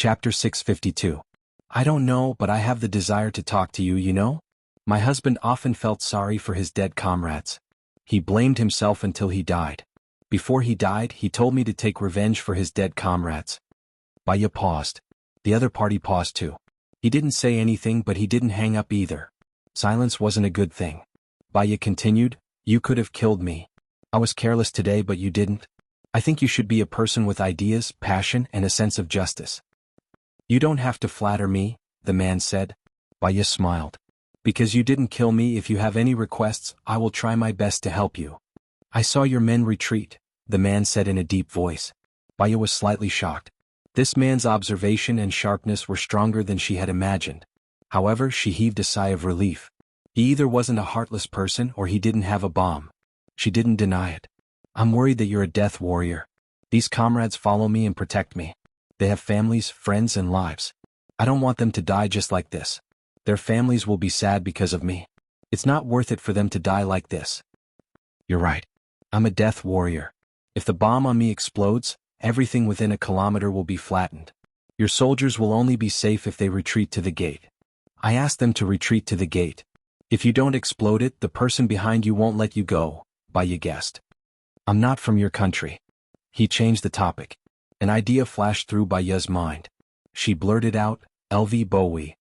Chapter 652. I don't know, but I have the desire to talk to you, you know? My husband often felt sorry for his dead comrades. He blamed himself until he died. Before he died, he told me to take revenge for his dead comrades. Baya paused. The other party paused too. He didn't say anything, but he didn't hang up either. Silence wasn't a good thing. Baya continued, You could have killed me. I was careless today, but you didn't. I think you should be a person with ideas, passion, and a sense of justice. You don't have to flatter me, the man said. Baya smiled. Because you didn't kill me. If you have any requests, I will try my best to help you. I saw your men retreat, the man said in a deep voice. Baya was slightly shocked. This man's observation and sharpness were stronger than she had imagined. However, she heaved a sigh of relief. He either wasn't a heartless person or he didn't have a bomb. She didn't deny it. I'm worried that you're a death warrior. These comrades follow me and protect me. They have families, friends, and lives. I don't want them to die just like this. Their families will be sad because of me. It's not worth it for them to die like this. You're right. I'm a death warrior. If the bomb on me explodes, everything within a kilometer will be flattened. Your soldiers will only be safe if they retreat to the gate. I asked them to retreat to the gate. If you don't explode it, the person behind you won't let you go, Baya guessed. I'm not from your country. He changed the topic. An idea flashed through Baya's mind. She blurted out, LV Bowie.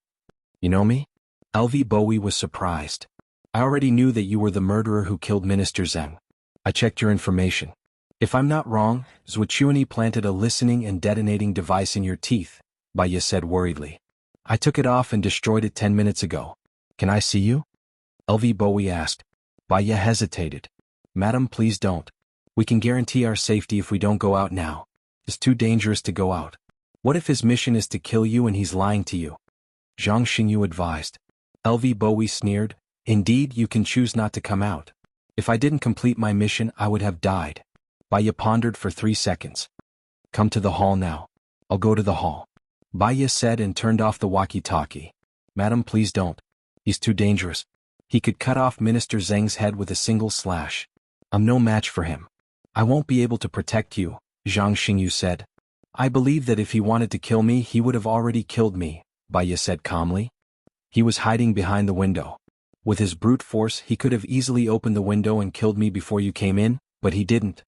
You know me? LV Bowie was surprised. I already knew that you were the murderer who killed Minister Zheng. I checked your information. If I'm not wrong, Zhuchuani planted a listening and detonating device in your teeth, Baya said worriedly. I took it off and destroyed it 10 minutes ago. Can I see you? LV Bowie asked. Baya hesitated. Madam, please don't. We can guarantee our safety if we don't go out now. It's too dangerous to go out. What if his mission is to kill you and he's lying to you? Zhang Xingyu advised. LV Bowie sneered. Indeed, you can choose not to come out. If I didn't complete my mission, I would have died. Baya pondered for 3 seconds. Come to the hall now. I'll go to the hall. Baya said and turned off the walkie-talkie. Madam, please don't. He's too dangerous. He could cut off Minister Zheng's head with a single slash. I'm no match for him. I won't be able to protect you, Zhang Xingyu said. I believe that if he wanted to kill me, he would have already killed me, Baya said calmly. He was hiding behind the window. With his brute force, he could have easily opened the window and killed me before you came in, but he didn't.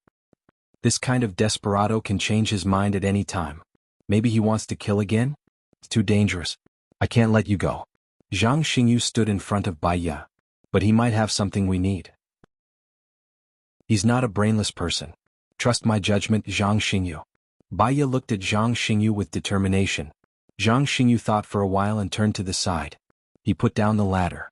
This kind of desperado can change his mind at any time. Maybe he wants to kill again? It's too dangerous. I can't let you go. Zhang Xingyu stood in front of Baya. But he might have something we need. He's not a brainless person. Trust my judgment, Zhang Xingyu. Baya looked at Zhang Xingyu with determination. Zhang Xingyu thought for a while and turned to the side. He put down the ladder.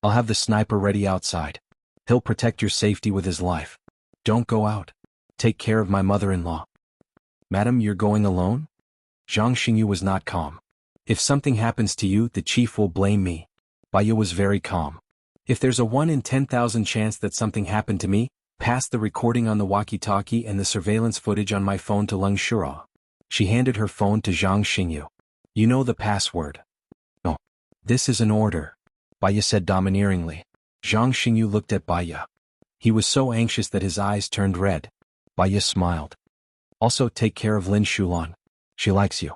I'll have the sniper ready outside. He'll protect your safety with his life. Don't go out. Take care of my mother-in-law. Madam, you're going alone? Zhang Xingyu was not calm. If something happens to you, the chief will blame me. Baya was very calm. If there's a 1 in 10,000 chance that something happened to me, pass the recording on the walkie-talkie and the surveillance footage on my phone to Leng Shura. She handed her phone to Zhang Xingyu. You know the password. No. This is an order, Baya said domineeringly. Zhang Xingyu looked at Baya. He was so anxious that his eyes turned red. Baya smiled. Also take care of Lin Shulan. She likes you.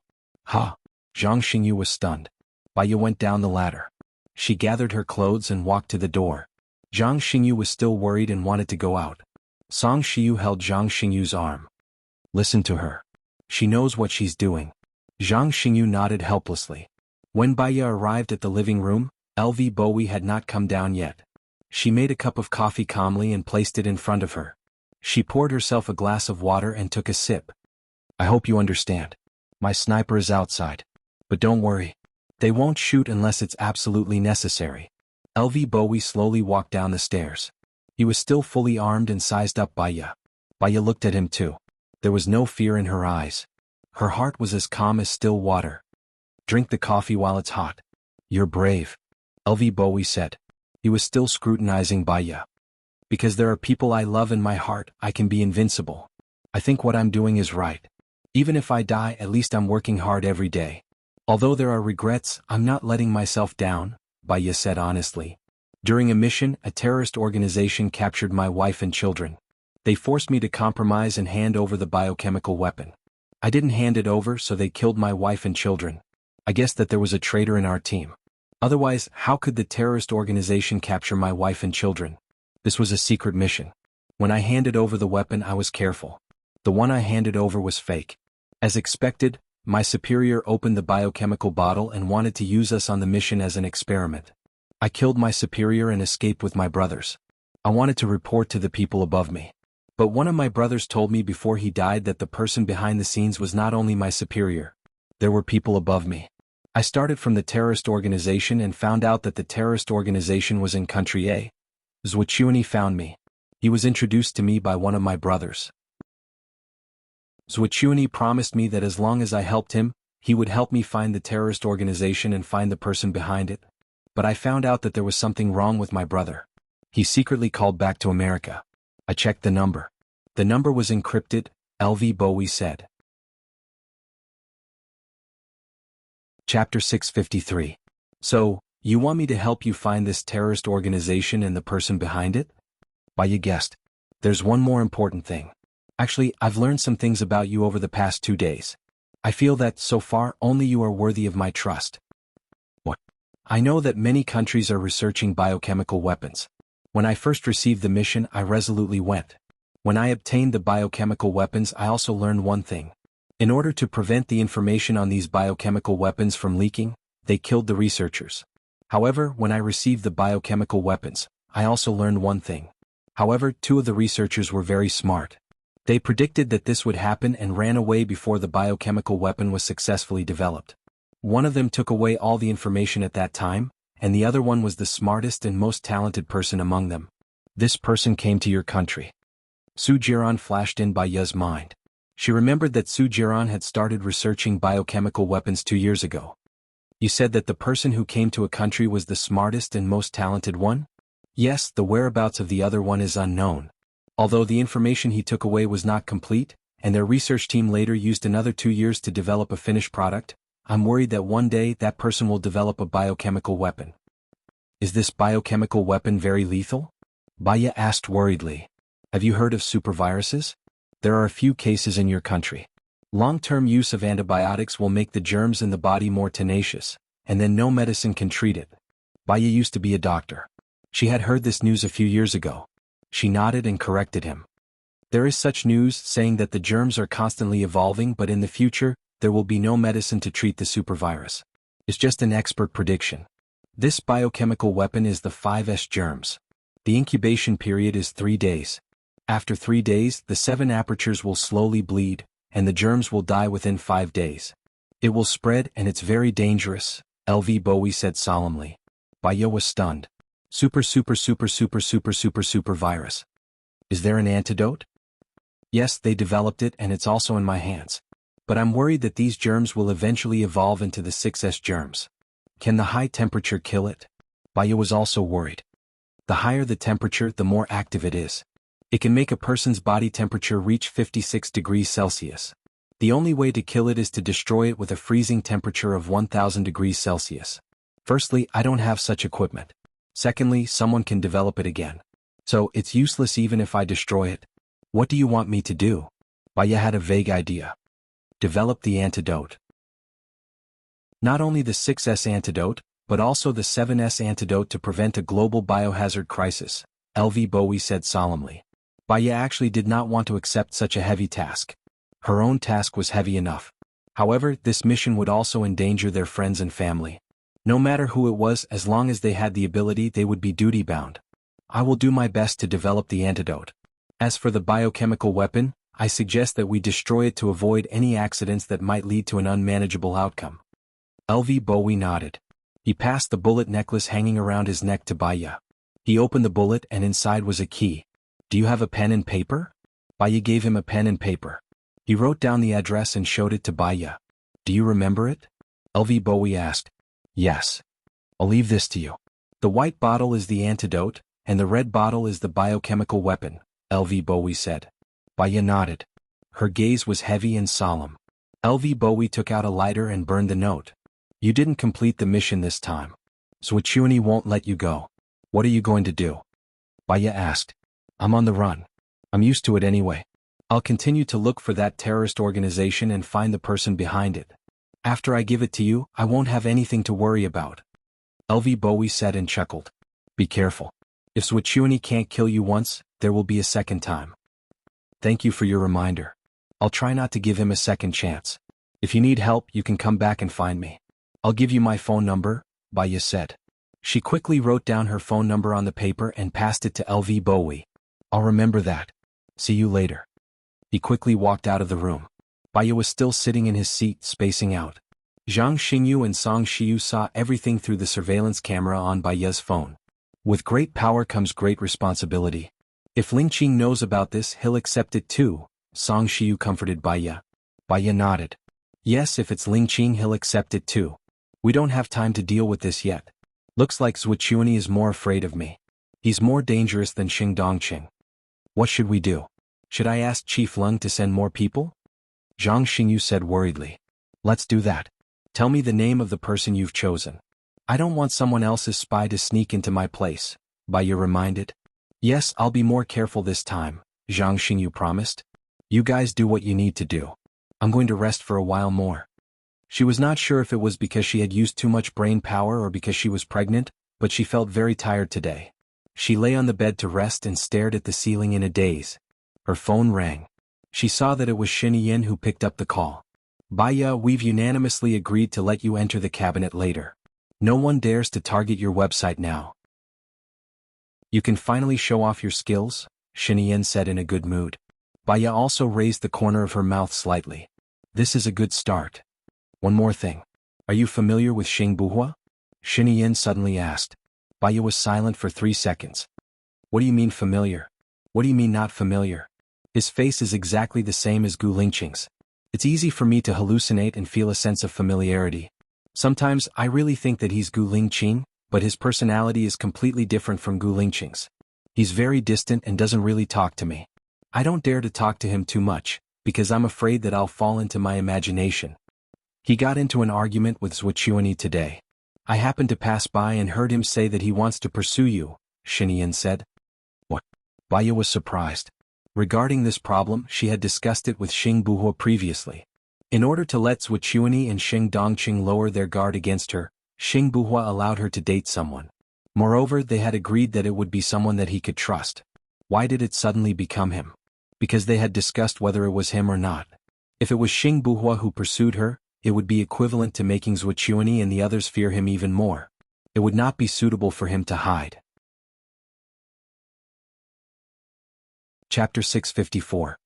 Ha! Zhang Xingyu was stunned. Baya went down the ladder. She gathered her clothes and walked to the door. Zhang Xingyu was still worried and wanted to go out. Song Shiyu held Zhang Xingyu's arm. Listen to her. She knows what she's doing. Zhang Xingyu nodded helplessly. When Baya arrived at the living room, LV Bowie had not come down yet. She made a cup of coffee calmly and placed it in front of her. She poured herself a glass of water and took a sip. I hope you understand. My sniper is outside. But don't worry. They won't shoot unless it's absolutely necessary. LV Bowie slowly walked down the stairs. He was still fully armed and sized up Baya. Baya looked at him too. There was no fear in her eyes. Her heart was as calm as still water. Drink the coffee while it's hot. You're brave, LV Bowie said. He was still scrutinizing Baya. Because there are people I love in my heart, I can be invincible. I think what I'm doing is right. Even if I die, at least I'm working hard every day. Although there are regrets, I'm not letting myself down, Baya said honestly. During a mission, a terrorist organization captured my wife and children. They forced me to compromise and hand over the biochemical weapon. I didn't hand it over, so they killed my wife and children. I guess that there was a traitor in our team. Otherwise, how could the terrorist organization capture my wife and children? This was a secret mission. When I handed over the weapon, I was careful. The one I handed over was fake. As expected, my superior opened the biochemical bottle and wanted to use us on the mission as an experiment. I killed my superior and escaped with my brothers. I wanted to report to the people above me. But one of my brothers told me before he died that the person behind the scenes was not only my superior. There were people above me. I started from the terrorist organization and found out that the terrorist organization was in country A. Wuxia found me. He was introduced to me by one of my brothers. Wuxia promised me that as long as I helped him, he would help me find the terrorist organization and find the person behind it. But I found out that there was something wrong with my brother. He secretly called back to America. I checked the number. The number was encrypted, LV Bowie said. Chapter 653. So, you want me to help you find this terrorist organization and the person behind it? Why, you guessed. There's one more important thing. Actually, I've learned some things about you over the past 2 days. I feel that, so far, only you are worthy of my trust. What? I know that many countries are researching biochemical weapons. When I first received the mission, I resolutely went. When I obtained the biochemical weapons, I also learned one thing. In order to prevent the information on these biochemical weapons from leaking, they killed the researchers. However, when I received the biochemical weapons, I also learned one thing. However, 2 of the researchers were very smart. They predicted that this would happen and ran away before the biochemical weapon was successfully developed. One of them took away all the information at that time, and the other one was the smartest and most talented person among them. This person came to your country. Su Jiran flashed in Baya's mind. She remembered that Su Jiran had started researching biochemical weapons 2 years ago. You said that the person who came to a country was the smartest and most talented one? Yes, the whereabouts of the other one is unknown. Although the information he took away was not complete, and their research team later used another 2 years to develop a finished product, I'm worried that one day that person will develop a biochemical weapon. Is this biochemical weapon very lethal? Baya asked worriedly. Have you heard of superviruses? There are a few cases in your country. Long-term use of antibiotics will make the germs in the body more tenacious, and then no medicine can treat it. Baya used to be a doctor. She had heard this news a few years ago. She nodded and corrected him. There is such news saying that the germs are constantly evolving, but in the future, there will be no medicine to treat the supervirus. It's just an expert prediction. This biochemical weapon is the 5S germs. The incubation period is 3 days. After 3 days, the 7 apertures will slowly bleed, and the germs will die within 5 days. It will spread and it's very dangerous, LV Bowie said solemnly. Baya was stunned. Super virus. Is there an antidote? Yes, they developed it and it's also in my hands. But I'm worried that these germs will eventually evolve into the 6S germs. Can the high temperature kill it? Baya was also worried. The higher the temperature, the more active it is. It can make a person's body temperature reach 56 degrees Celsius. The only way to kill it is to destroy it with a freezing temperature of 1000 degrees Celsius. Firstly, I don't have such equipment. Secondly, someone can develop it again. So, it's useless even if I destroy it. What do you want me to do? Baya had a vague idea. Develop the antidote. Not only the 6S antidote, but also the 7S antidote to prevent a global biohazard crisis, LV Bowie said solemnly. Baya actually did not want to accept such a heavy task. Her own task was heavy enough. However, this mission would also endanger their friends and family. No matter who it was, as long as they had the ability, they would be duty-bound. I will do my best to develop the antidote. As for the biochemical weapon, I suggest that we destroy it to avoid any accidents that might lead to an unmanageable outcome. LV Bowie nodded. He passed the bullet necklace hanging around his neck to Baya. He opened the bullet and inside was a key. Do you have a pen and paper? Baya gave him a pen and paper. He wrote down the address and showed it to Baya. Do you remember it? LV Bowie asked. Yes. I'll leave this to you. The white bottle is the antidote, and the red bottle is the biochemical weapon, LV Bowie said. Baya nodded. Her gaze was heavy and solemn. LV Bowie took out a lighter and burned the note. You didn't complete the mission this time. Wuxia won't let you go. What are you going to do? Baya asked. I'm on the run. I'm used to it anyway. I'll continue to look for that terrorist organization and find the person behind it. After I give it to you, I won't have anything to worry about. LV Bowie said and chuckled. Be careful. If Zwichuani can't kill you once, there will be a second time. Thank you for your reminder. I'll try not to give him a second chance. If you need help, you can come back and find me. I'll give you my phone number, Baya said. She quickly wrote down her phone number on the paper and passed it to LV Bowie. I'll remember that. See you later. He quickly walked out of the room. Baya was still sitting in his seat, spacing out. Zhang Xingyu and Song Shiyu saw everything through the surveillance camera on Baya's phone. With great power comes great responsibility. If Ling Qing knows about this, he'll accept it too, Song Shiyu comforted Baya. Baya nodded. Yes, if it's Ling Qing, he'll accept it too. We don't have time to deal with this yet. Looks like Zwichuani is more afraid of me. He's more dangerous than Xing Dongqing. What should we do? Should I ask Chief Lung to send more people? Zhang Xingyu said worriedly. Let's do that. Tell me the name of the person you've chosen. I don't want someone else's spy to sneak into my place, Baya reminded. Yes, I'll be more careful this time, Zhang Xingyu promised. You guys do what you need to do. I'm going to rest for a while more. She was not sure if it was because she had used too much brain power or because she was pregnant, but she felt very tired today. She lay on the bed to rest and stared at the ceiling in a daze. Her phone rang. She saw that it was Shin Yin who picked up the call. Baya, we've unanimously agreed to let you enter the cabinet later. No one dares to target your website now. You can finally show off your skills, Shin Yin said in a good mood. Baya also raised the corner of her mouth slightly. This is a good start. One more thing. Are you familiar with Xing Buhua? Shin Yin suddenly asked. Baya was silent for 3 seconds. What do you mean familiar? What do you mean not familiar? His face is exactly the same as Gu Lingqing's. It's easy for me to hallucinate and feel a sense of familiarity. Sometimes I really think that he's Gu Lingqing, but his personality is completely different from Gu Lingqing's. He's very distant and doesn't really talk to me. I don't dare to talk to him too much, because I'm afraid that I'll fall into my imagination. He got into an argument with Zwichuani today. I happened to pass by and heard him say that he wants to pursue you, Shin Yin said. What? Baya was surprised. Regarding this problem, she had discussed it with Xing Buhua previously. In order to let Zwichuani and Xing Dongqing lower their guard against her, Xing Buhua allowed her to date someone. Moreover, they had agreed that it would be someone that he could trust. Why did it suddenly become him? Because they had discussed whether it was him or not. If it was Xing Buhua who pursued her, it would be equivalent to making Zwichuani and the others fear him even more. It would not be suitable for him to hide. Chapter 654.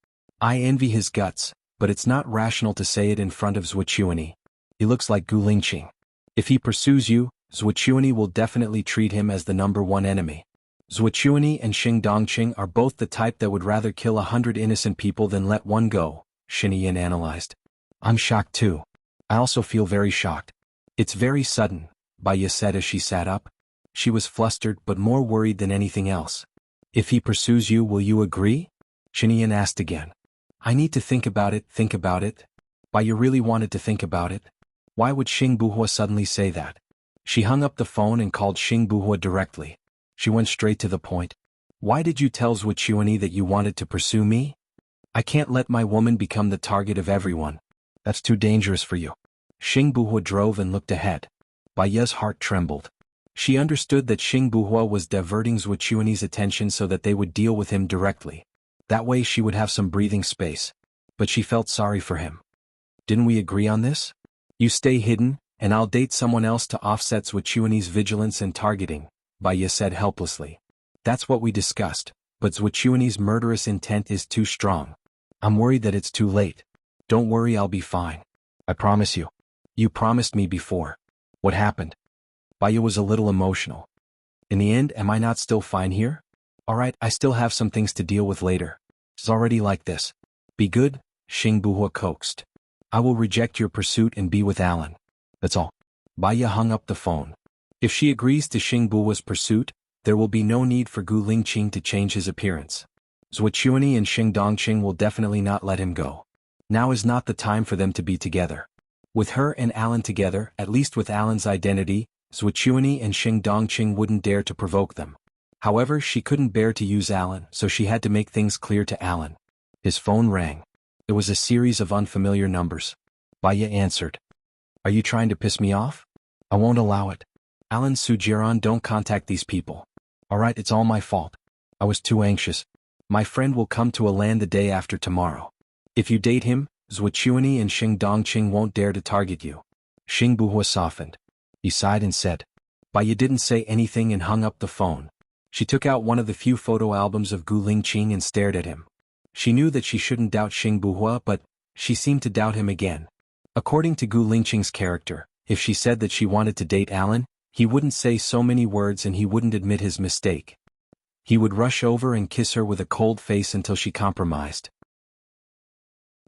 I envy his guts, but it's not rational to say it in front of Zwichuani. He looks like Gu Lingqing. If he pursues you, Zwichuani will definitely treat him as the #1 enemy. Zwichuani and Xing Dongqing are both the type that would rather kill 100 innocent people than let one go, Shin Yin analyzed. I'm shocked too. I also feel very shocked. It's very sudden, Baya said as she sat up. She was flustered but more worried than anything else. If he pursues you, will you agree? Shin Yin asked again. I need to think about it. Baya really wanted to think about it. Why would Xing Buhua suddenly say that? She hung up the phone and called Xing Buhua directly. She went straight to the point. Why did you tell Zwichuani that you wanted to pursue me? I can't let my woman become the target of everyone. That's too dangerous for you. Xing Buhua drove and looked ahead. Baya's heart trembled. She understood that Xing Buhua was diverting Zwichuani's attention so that they would deal with him directly. That way she would have some breathing space. But she felt sorry for him. Didn't we agree on this? You stay hidden, and I'll date someone else to offset Zwichuani's vigilance and targeting, Baya said helplessly. That's what we discussed, but Zwichuani's murderous intent is too strong. I'm worried that it's too late. Don't worry, I'll be fine. I promise you. You promised me before. What happened? Baya was a little emotional. In the end, am I not still fine here? Alright, I still have some things to deal with later. It's already like this. Be good, Xing Buhua coaxed. I will reject your pursuit and be with Alan. That's all. Baya hung up the phone. If she agrees to Xing Buhua's pursuit, there will be no need for Gu Lingqing to change his appearance. Zwichuani and Xing Dongqing will definitely not let him go. Now is not the time for them to be together. With her and Alan together, at least with Alan's identity, Zwichuani and Xing Dongqing wouldn't dare to provoke them. However, she couldn't bear to use Alan, so she had to make things clear to Alan. His phone rang. It was a series of unfamiliar numbers. Baya answered. Are you trying to piss me off? I won't allow it. Alan Sujiran, don't contact these people. Alright, it's all my fault. I was too anxious. My friend will come to a land the day after tomorrow. If you date him, Zhuochuani and Xing Dongqing won't dare to target you. Xing Buhua softened. He sighed and said. Baya didn't say anything and hung up the phone. She took out one of the few photo albums of Gu Lingqing and stared at him. She knew that she shouldn't doubt Xing Buhua, but she seemed to doubt him again. According to Gu Lingqing's character, if she said that she wanted to date Alan, he wouldn't say so many words and he wouldn't admit his mistake. He would rush over and kiss her with a cold face until she compromised.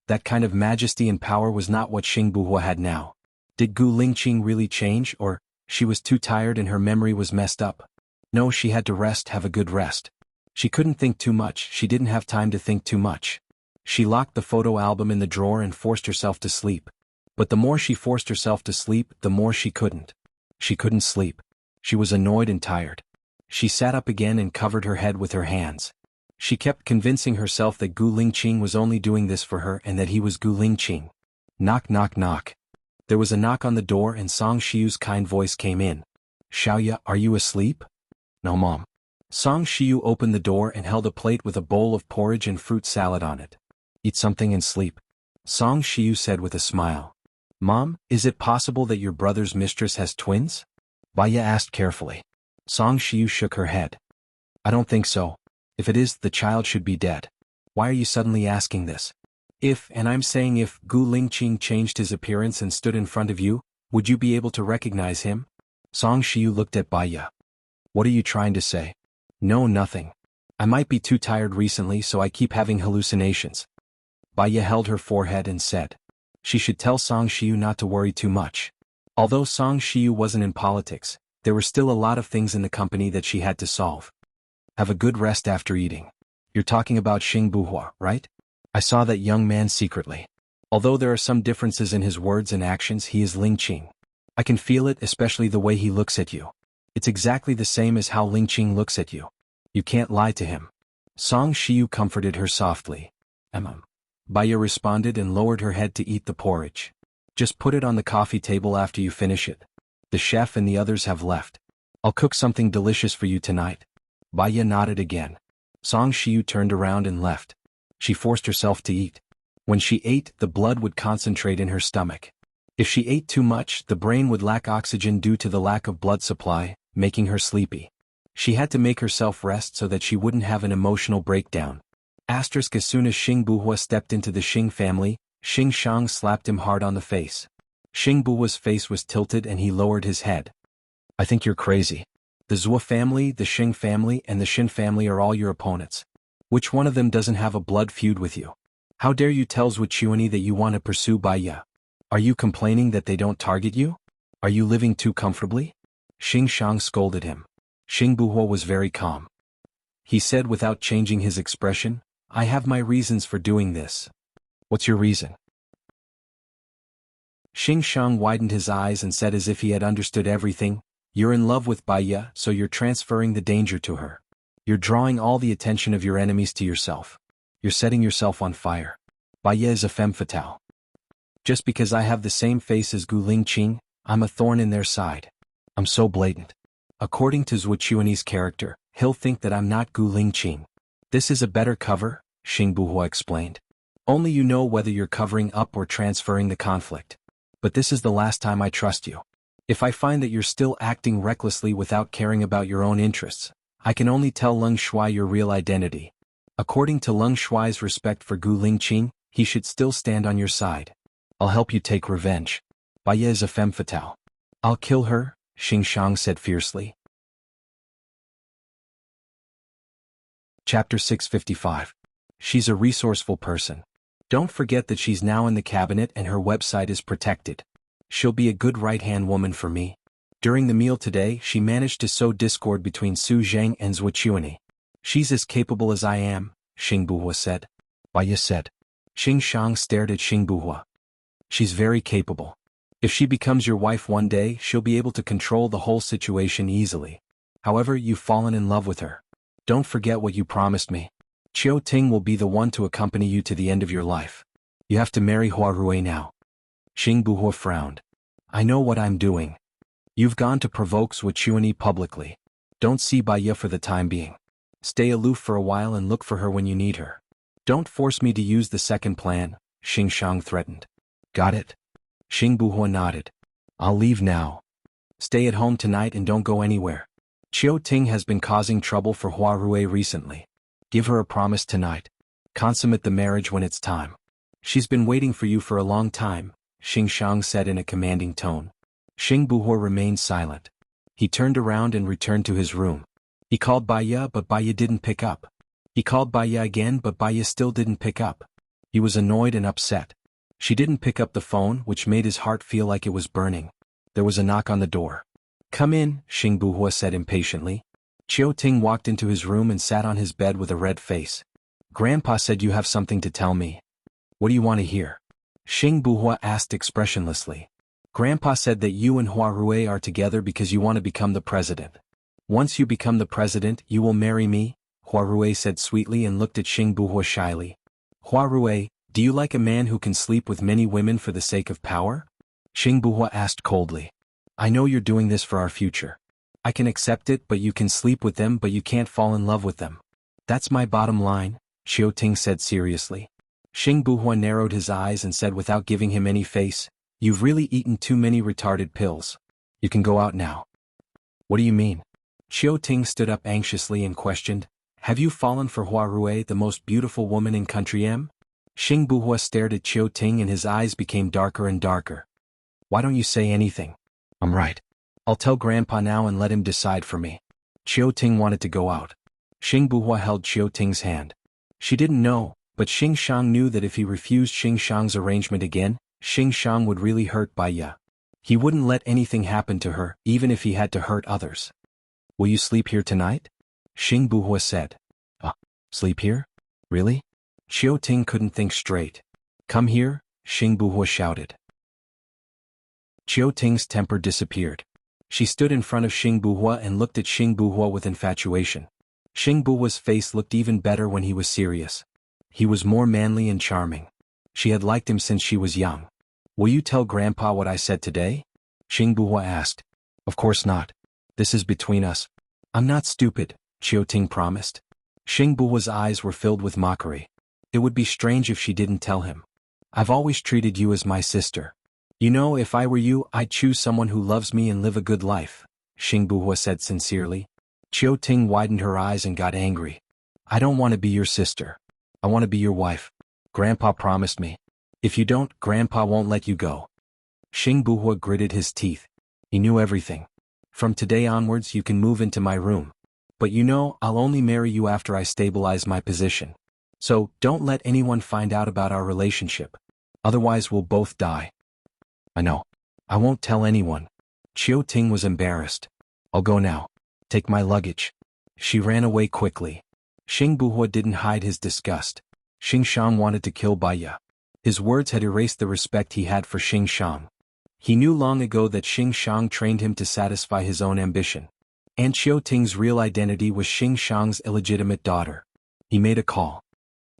That kind of majesty and power was not what Xing Buhua had now. Did Gu Lingqing really change, or she was too tired and her memory was messed up? No, she had to rest, have a good rest. She couldn't think too much, she didn't have time to think too much. She locked the photo album in the drawer and forced herself to sleep. But the more she forced herself to sleep, the more she couldn't. She couldn't sleep. She was annoyed and tired. She sat up again and covered her head with her hands. She kept convincing herself that Gu Lingqing was only doing this for her and that he was Gu Lingqing. Knock, knock, knock. There was a knock on the door and Song Shiu's kind voice came in. Xiaoya, are you asleep? No, Mom. Song Shiu opened the door and held a plate with a bowl of porridge and fruit salad on it. Eat something and sleep. Song Shiu said with a smile. Mom, is it possible that your brother's mistress has twins? Baya asked carefully. Song Shiu shook her head. I don't think so. If it is, the child should be dead. Why are you suddenly asking this? If, and I'm saying if, Gu Lingqing changed his appearance and stood in front of you, would you be able to recognize him? Song Shiu looked at Baya. What are you trying to say? No, nothing. I might be too tired recently, so I keep having hallucinations. Baya held her forehead and said. She should tell Song Shiu not to worry too much. Although Song Shiu wasn't in politics, there were still a lot of things in the company that she had to solve. Have a good rest after eating. You're talking about Xing Buhua, right? I saw that young man secretly. Although there are some differences in his words and actions, he is Lingqing. I can feel it, especially the way he looks at you. It's exactly the same as how Lingqing looks at you. You can't lie to him. Song Shiu comforted her softly. Baya responded and lowered her head to eat the porridge. Just put it on the coffee table after you finish it. The chef and the others have left. I'll cook something delicious for you tonight. Baya nodded again. Song Shiu turned around and left. She forced herself to eat. When she ate, the blood would concentrate in her stomach. If she ate too much, the brain would lack oxygen due to the lack of blood supply, making her sleepy. She had to make herself rest so that she wouldn't have an emotional breakdown. As soon as Xing Buhua stepped into the Xing family, Xing Shang slapped him hard on the face. Xing Buhua's face was tilted and he lowered his head. I think you're crazy. The Zhuo family, the Xing family, and the Xin family are all your opponents. Which one of them doesn't have a blood feud with you? How dare you tell Zhuochuani that you want to pursue Baya? Are you complaining that they don't target you? Are you living too comfortably? Xing Shang scolded him. Xing Buhua was very calm. He said without changing his expression, I have my reasons for doing this. What's your reason? Xing Shang widened his eyes and said as if he had understood everything, you're in love with Baya, so you're transferring the danger to her. You're drawing all the attention of your enemies to yourself. You're setting yourself on fire. Baya is a femme fatale. Just because I have the same face as Gu Lingqing, I'm a thorn in their side. I'm so blatant. According to Zhuochuani's character, he'll think that I'm not Gu Lingqing. This is a better cover, Xing Buhua explained. Only you know whether you're covering up or transferring the conflict. But this is the last time I trust you. If I find that you're still acting recklessly without caring about your own interests, I can only tell Leng Shuai your real identity. According to Leng Shuai's respect for Gu Lingqing, he should still stand on your side. I'll help you take revenge. Baya is a femme fatale. I'll kill her, Xing Shang said fiercely. Chapter 655. She's a resourceful person. Don't forget that she's now in the cabinet and her website is protected. She'll be a good right-hand woman for me. During the meal today, she managed to sow discord between Su Zheng and Zhuochuani. She's as capable as I am, Xing Buhua said. Baya said. Xing Shang stared at Xing Buhua. She's very capable. If she becomes your wife one day, she'll be able to control the whole situation easily. However, you've fallen in love with her. Don't forget what you promised me. Chiu Ting will be the one to accompany you to the end of your life. You have to marry Hua Rui now. Xing Buhua frowned. I know what I'm doing. You've gone to provoke Zhuo Chuanyi publicly. Don't see Baiya for the time being. Stay aloof for a while and look for her when you need her. Don't force me to use the second plan, Xing Shang threatened. Got it? Xing Buhua nodded. I'll leave now. Stay at home tonight and don't go anywhere. Chiu Ting has been causing trouble for Hua Rui recently. Give her a promise tonight. Consummate the marriage when it's time. She's been waiting for you for a long time, Xing Shang said in a commanding tone. Xing Buhua remained silent. He turned around and returned to his room. He called Baiya but Baiya didn't pick up. He called Baiya again but Baiya still didn't pick up. He was annoyed and upset. She didn't pick up the phone, which made his heart feel like it was burning. There was a knock on the door. Come in, Xing Buhua said impatiently. Chiu Ting walked into his room and sat on his bed with a red face. Grandpa said you have something to tell me. What do you want to hear? Xing Buhua asked expressionlessly. Grandpa said that you and Hua Rui are together because you want to become the president. Once you become the president, you will marry me, Hua Rui said sweetly and looked at Xing Buhua shyly. Hua Rui, do you like a man who can sleep with many women for the sake of power? Xing Buhua asked coldly. I know you're doing this for our future. I can accept it, but you can sleep with them but you can't fall in love with them. That's my bottom line, Chiu Ting said seriously. Xing Buhua narrowed his eyes and said without giving him any face, You've really eaten too many retarded pills. You can go out now. What do you mean? Chiu Ting stood up anxiously and questioned, Have you fallen for Hua Rui, the most beautiful woman in Country M? Xing Buhua stared at Chiu Ting and his eyes became darker and darker. Why don't you say anything? I'm right. I'll tell Grandpa now and let him decide for me. Chiu Ting wanted to go out. Xing Buhua held Chiu Ting's hand. She didn't know, but Xing Shang knew that if he refused Xing Shang's arrangement again, Xing Shang would really hurt Baiya. He wouldn't let anything happen to her, even if he had to hurt others. Will you sleep here tonight? Xing Buhua said. Sleep here? Really? Chiu Ting couldn't think straight. Come here, Xing Buhua shouted. Chiu Ting's temper disappeared. She stood in front of Xing Buhua and looked at Xing Buhua with infatuation. Xing Buhua's face looked even better when he was serious. He was more manly and charming. She had liked him since she was young. Will you tell Grandpa what I said today? Xing Buhua asked. Of course not. This is between us. I'm not stupid, Chiu Ting promised. Xing Buhua's eyes were filled with mockery. It would be strange if she didn't tell him. I've always treated you as my sister. You know, if I were you, I'd choose someone who loves me and live a good life, Xing Buhua said sincerely. Chiu Ting widened her eyes and got angry. I don't want to be your sister. I want to be your wife. Grandpa promised me. If you don't, Grandpa won't let you go. Xing Buhua gritted his teeth. He knew everything. From today onwards you can move into my room. But you know, I'll only marry you after I stabilize my position. So, don't let anyone find out about our relationship. Otherwise we'll both die. I know. I won't tell anyone. Chiu Ting was embarrassed. I'll go now. Take my luggage. She ran away quickly. Xing Buhua didn't hide his disgust. Xing Shang wanted to kill Baiya. His words had erased the respect he had for Xing Shang. He knew long ago that Xing Shang trained him to satisfy his own ambition. And Chiu Ting's real identity was Xing Shang's illegitimate daughter. He made a call.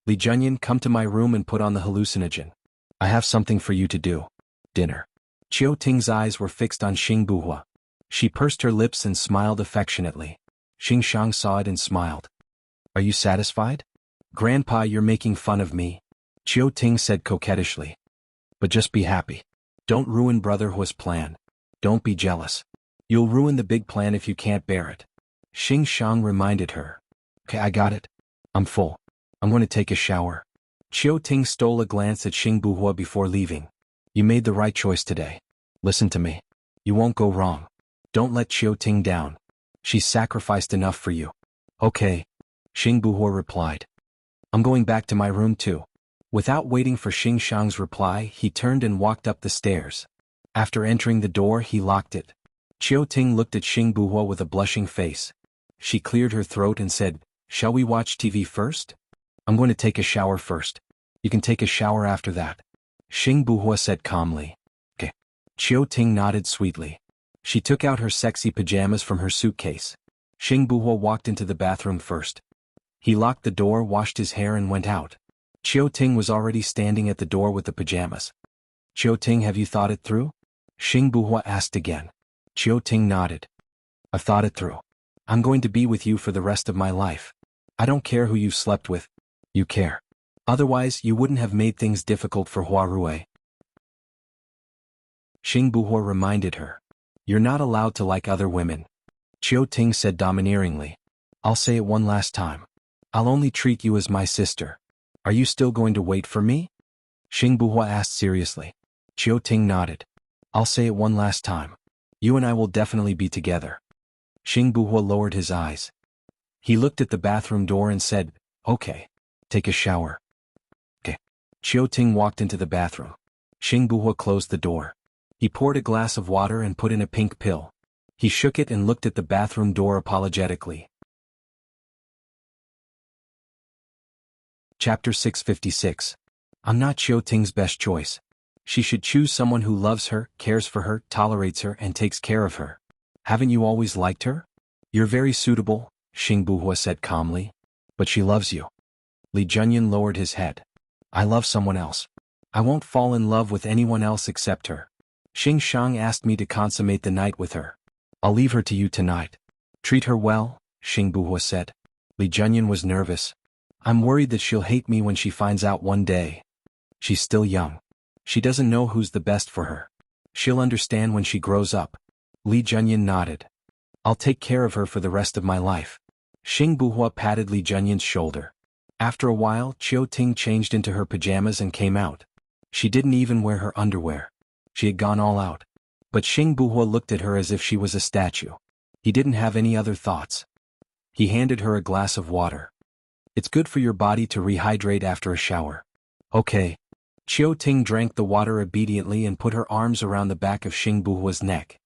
Li Junyan, come to my room and put on the hallucinogen. I have something for you to do. Dinner. Chiu Ting's eyes were fixed on Xing Buhua. She pursed her lips and smiled affectionately. Xing Shang saw it and smiled. Are you satisfied? Grandpa, you're making fun of me, Chiu Ting said coquettishly. But just be happy. Don't ruin Brother Hua's plan. Don't be jealous. You'll ruin the big plan if you can't bear it. Xing Shang reminded her. Okay, I got it. I'm full. I'm going to take a shower. Chiu Ting stole a glance at Xing Buhua before leaving. You made the right choice today. Listen to me. You won't go wrong. Don't let Chiu Ting down. She's sacrificed enough for you. Okay, Xing Buhua replied. I'm going back to my room too. Without waiting for Xing Shang's reply, he turned and walked up the stairs. After entering the door, he locked it. Chiu Ting looked at Xing Buhua with a blushing face. She cleared her throat and said, Shall we watch TV first? I'm going to take a shower first. You can take a shower after that. Xing Buhua said calmly. Okay. Chiu Ting nodded sweetly. She took out her sexy pajamas from her suitcase. Xing Buhua walked into the bathroom first. He locked the door, washed his hair and went out. Chiu Ting was already standing at the door with the pajamas. Chiu Ting, have you thought it through? Xing Buhua asked again. Chiu Ting nodded. I've thought it through. I'm going to be with you for the rest of my life. I don't care who you've slept with. You care. Otherwise, you wouldn't have made things difficult for Hua Rui. Xing Buhua reminded her. You're not allowed to like other women. Chiu Ting said domineeringly. I'll say it one last time. I'll only treat you as my sister. Are you still going to wait for me? Xing Buhua asked seriously. Chiu Ting nodded. I'll say it one last time. You and I will definitely be together. Xing Buhua lowered his eyes. He looked at the bathroom door and said, Okay. Take a shower. Okay. Chiu Ting walked into the bathroom. Xing Buhua closed the door. He poured a glass of water and put in a pink pill. He shook it and looked at the bathroom door apologetically. Chapter 656. I'm not Chiu Ting's best choice. She should choose someone who loves her, cares for her, tolerates her and takes care of her. Haven't you always liked her? You're very suitable, Xing Buhua said calmly. But she loves you. Li Junyan lowered his head. I love someone else. I won't fall in love with anyone else except her. Xing Shang asked me to consummate the night with her. I'll leave her to you tonight. Treat her well, Xing Buhua said. Li Junyan was nervous. I'm worried that she'll hate me when she finds out one day. She's still young. She doesn't know who's the best for her. She'll understand when she grows up. Li Junyan nodded. I'll take care of her for the rest of my life. Xing Buhua patted Li Junyan's shoulder. After a while, Chiu Ting changed into her pajamas and came out. She didn't even wear her underwear. She had gone all out. But Xing Buhua looked at her as if she was a statue. He didn't have any other thoughts. He handed her a glass of water. It's good for your body to rehydrate after a shower. Okay. Chiu Ting drank the water obediently and put her arms around the back of Xing Buhua's neck.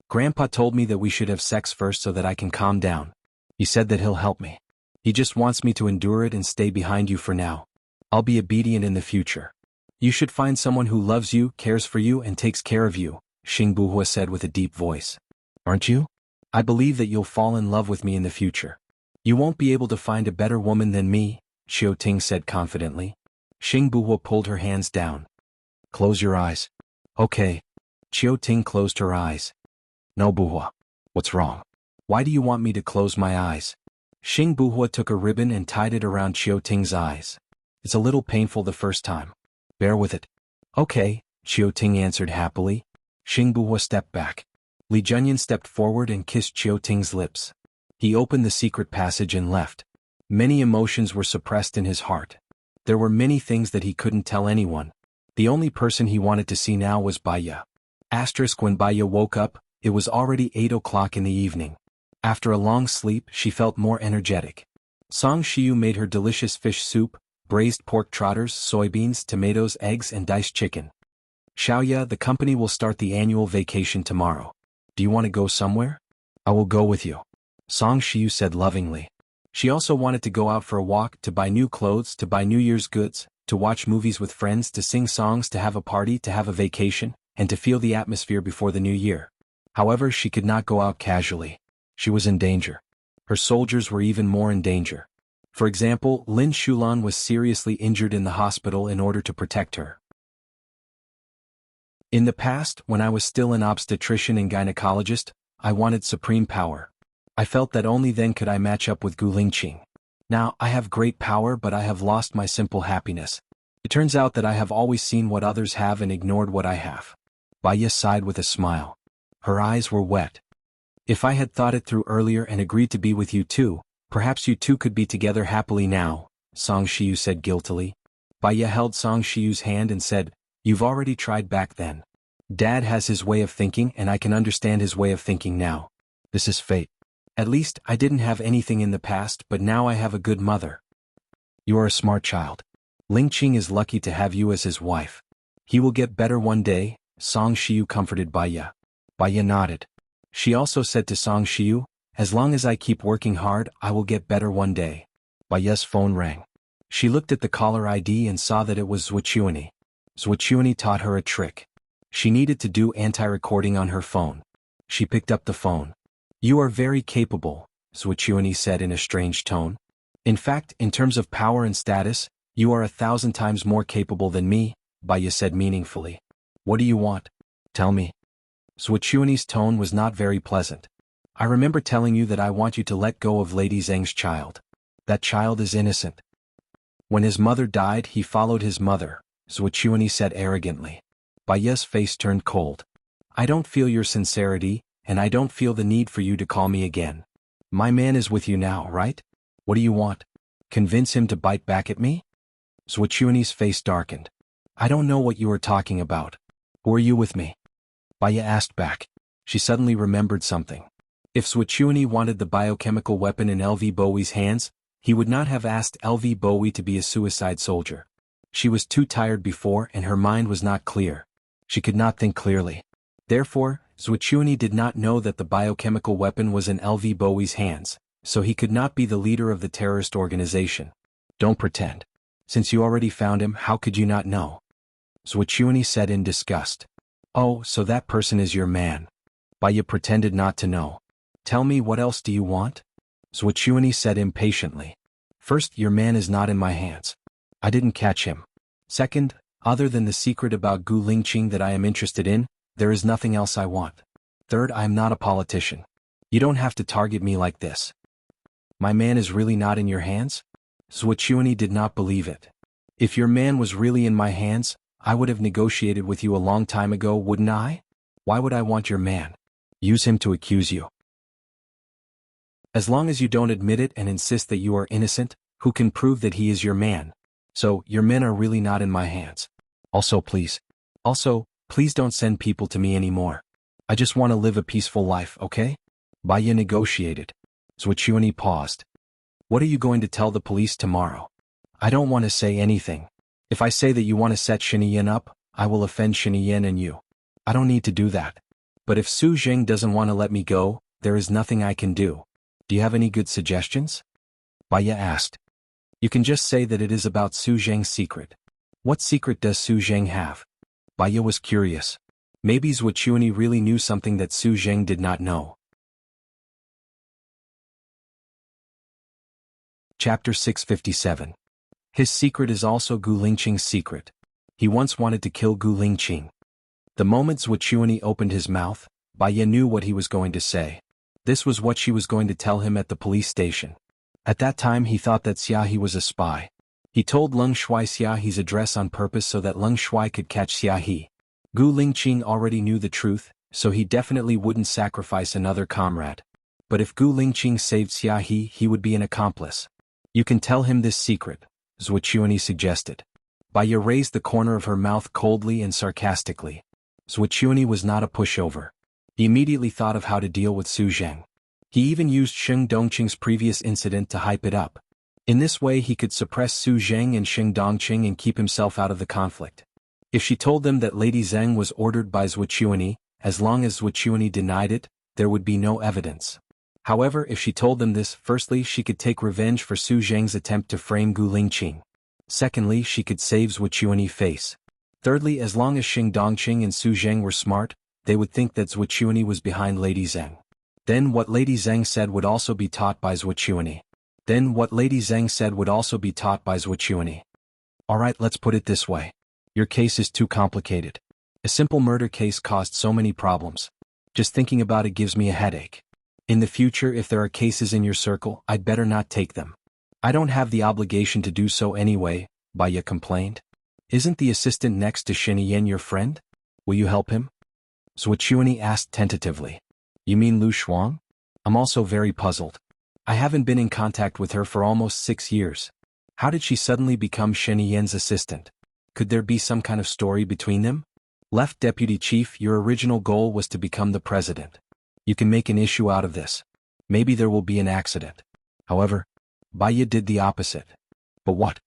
Grandpa told me that we should have sex first so that I can calm down. He said that he'll help me. He just wants me to endure it and stay behind you for now. I'll be obedient in the future. You should find someone who loves you, cares for you and takes care of you, Xing Buhua said with a deep voice. Aren't you? I believe that you'll fall in love with me in the future. You won't be able to find a better woman than me, Chiu Ting said confidently. Xing Buhua pulled her hands down. Close your eyes. Okay. Chiu Ting closed her eyes. No, Buhua. What's wrong? Why do you want me to close my eyes? Xing Buhua took a ribbon and tied it around Chiu Ting's eyes. It's a little painful the first time. Bear with it. Okay, Chiu Ting answered happily. Xing Buhua stepped back. Li Junyan stepped forward and kissed Chiu Ting's lips. He opened the secret passage and left. Many emotions were suppressed in his heart. There were many things that he couldn't tell anyone. The only person he wanted to see now was Baya. When Baya woke up, it was already 8 o'clock in the evening. After a long sleep, she felt more energetic. Song Shiyu made her delicious fish soup, braised pork trotters, soybeans, tomatoes, eggs and diced chicken. Xiaoya, the company will start the annual vacation tomorrow. Do you want to go somewhere? I will go with you. Song Shiyu said lovingly. She also wanted to go out for a walk, to buy new clothes, to buy New Year's goods, to watch movies with friends, to sing songs, to have a party, to have a vacation, and to feel the atmosphere before the new year. However, she could not go out casually. She was in danger. Her soldiers were even more in danger. For example, Lin Shulan was seriously injured in the hospital in order to protect her. In the past, when I was still an obstetrician and gynecologist, I wanted supreme power. I felt that only then could I match up with Gu Lingqing. Now, I have great power but I have lost my simple happiness. It turns out that I have always seen what others have and ignored what I have. Baya sighed with a smile. Her eyes were wet. If I had thought it through earlier and agreed to be with you too, perhaps you two could be together happily now, Song Shiyu said guiltily. Baya held Song Shiyu's hand and said, You've already tried back then. Dad has his way of thinking and I can understand his way of thinking now. This is fate. At least, I didn't have anything in the past but now I have a good mother. You are a smart child. Lingqing is lucky to have you as his wife. He will get better one day, Song Shiyu comforted Baya. Baya nodded. She also said to Song Shiyu, As long as I keep working hard, I will get better one day. Baya's phone rang. She looked at the caller ID and saw that it was Zhuchuani. Zhuchuani taught her a trick. She needed to do anti-recording on her phone. She picked up the phone. You are very capable, Zhuchuani said in a strange tone. In fact, in terms of power and status, you are 1,000 times more capable than me, Baya said meaningfully. What do you want? Tell me. Zhuchuani's tone was not very pleasant. I remember telling you that I want you to let go of Lady Zheng's child. That child is innocent. When his mother died, he followed his mother, Zhuchuani said arrogantly. Baya's face turned cold. I don't feel your sincerity, and I don't feel the need for you to call me again. My man is with you now, right? What do you want? Convince him to bite back at me? Zhuchuani's face darkened. I don't know what you are talking about. Who are you with me? Baya asked back. She suddenly remembered something. If Zhuchuani wanted the biochemical weapon in LV Bowie's hands, he would not have asked LV Bowie to be a suicide soldier. She was too tired before and her mind was not clear. She could not think clearly. Therefore, Zhuchuani did not know that the biochemical weapon was in LV Bowie's hands, so he could not be the leader of the terrorist organization. Don't pretend. Since you already found him, how could you not know? Zhuchuani said in disgust. Oh, so that person is your man. Baya pretended not to know. Tell me, what else do you want? Zhuchuani said impatiently. First, your man is not in my hands. I didn't catch him. Second, other than the secret about Gu Lingqing that I am interested in, there is nothing else I want. Third, I am not a politician. You don't have to target me like this. My man is really not in your hands? Zhuchuani did not believe it. If your man was really in my hands, I would have negotiated with you a long time ago, wouldn't I? Why would I want your man? Use him to accuse you. As long as you don't admit it and insist that you are innocent, who can prove that he is your man? So, your men are really not in my hands. Also, please don't send people to me anymore. I just want to live a peaceful life, okay? Baya negotiated. Zhuchuani paused. What are you going to tell the police tomorrow? I don't want to say anything. If I say that you want to set Xinyan up, I will offend Xinyan and you. I don't need to do that. But if Su Jing doesn't want to let me go, there is nothing I can do. Do you have any good suggestions? Baya asked. You can just say that it is about Su Zheng's secret. What secret does Su Zheng have? Baya was curious. Maybe Zhuchuani really knew something that Su Zheng did not know. Chapter 657. His secret is also Gu Lingqing's secret. He once wanted to kill Gu Lingqing. The moment Zhuchuani opened his mouth, Baya knew what he was going to say. This was what she was going to tell him at the police station. At that time he thought that Xiaohe was a spy. He told Leng Shuai Xiaohe's address on purpose so that Leng Shuai could catch Xiaohe. Gu Lingqing already knew the truth, so he definitely wouldn't sacrifice another comrade. But if Gu Lingqing saved Xiaohe, he would be an accomplice. You can tell him this secret, Zhuchuani suggested. Baya raised the corner of her mouth coldly and sarcastically. Zhuchuani was not a pushover. He immediately thought of how to deal with Su Zheng. He even used Sheng Dongqing's previous incident to hype it up. In this way he could suppress Su Zheng and Sheng Dongqing and keep himself out of the conflict. If she told them that Lady Zheng was ordered by Zhuchuani, as long as Zhuchuani denied it, there would be no evidence. However, if she told them this, firstly she could take revenge for Su Zheng's attempt to frame Gu Lingqing. Secondly, she could save Zhuchuani's face. Thirdly, as long as Sheng Dongqing and Su Zheng were smart, they would think that Zhuchuani was behind Lady Zheng. Then what Lady Zheng said would also be taught by Zhuchuani. Alright, let's put it this way. Your case is too complicated. A simple murder case caused so many problems. Just thinking about it gives me a headache. In the future, if there are cases in your circle, I'd better not take them. I don't have the obligation to do so anyway, Baya complained. Isn't the assistant next to Xinyan your friend? Will you help him? Zhuchuani asked tentatively. You mean Lu Shuang? I'm also very puzzled. I haven't been in contact with her for almost 6 years. How did she suddenly become Xinyan's assistant? Could there be some kind of story between them? Left Deputy Chief, your original goal was to become the president. You can make an issue out of this. Maybe there will be an accident. However, Baya did the opposite. But what?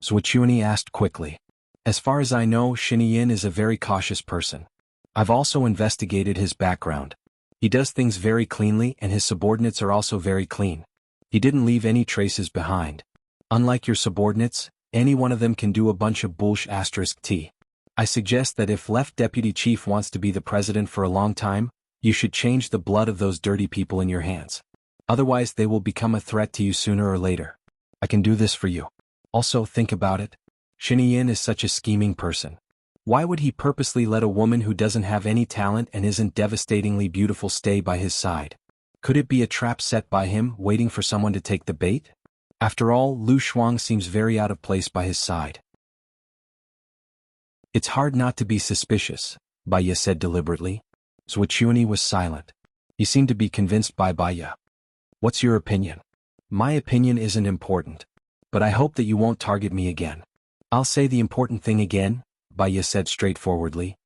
Zhuchuani asked quickly. As far as I know, Xinyan is a very cautious person. I've also investigated his background. He does things very cleanly and his subordinates are also very clean. He didn't leave any traces behind. Unlike your subordinates, any one of them can do a bunch of bullshit. I suggest that if Left Deputy Chief wants to be the president for a long time, you should change the blood of those dirty people in your hands. Otherwise they will become a threat to you sooner or later. I can do this for you. Also, think about it. Yin is such a scheming person. Why would he purposely let a woman who doesn't have any talent and isn't devastatingly beautiful stay by his side? Could it be a trap set by him, waiting for someone to take the bait? After all, Lu Shuang seems very out of place by his side. It's hard not to be suspicious, Baya said deliberately. Zhuqiuani was silent. He seemed to be convinced by Baya. What's your opinion? My opinion isn't important. But I hope that you won't target me again. I'll say the important thing again, Baya said straightforwardly.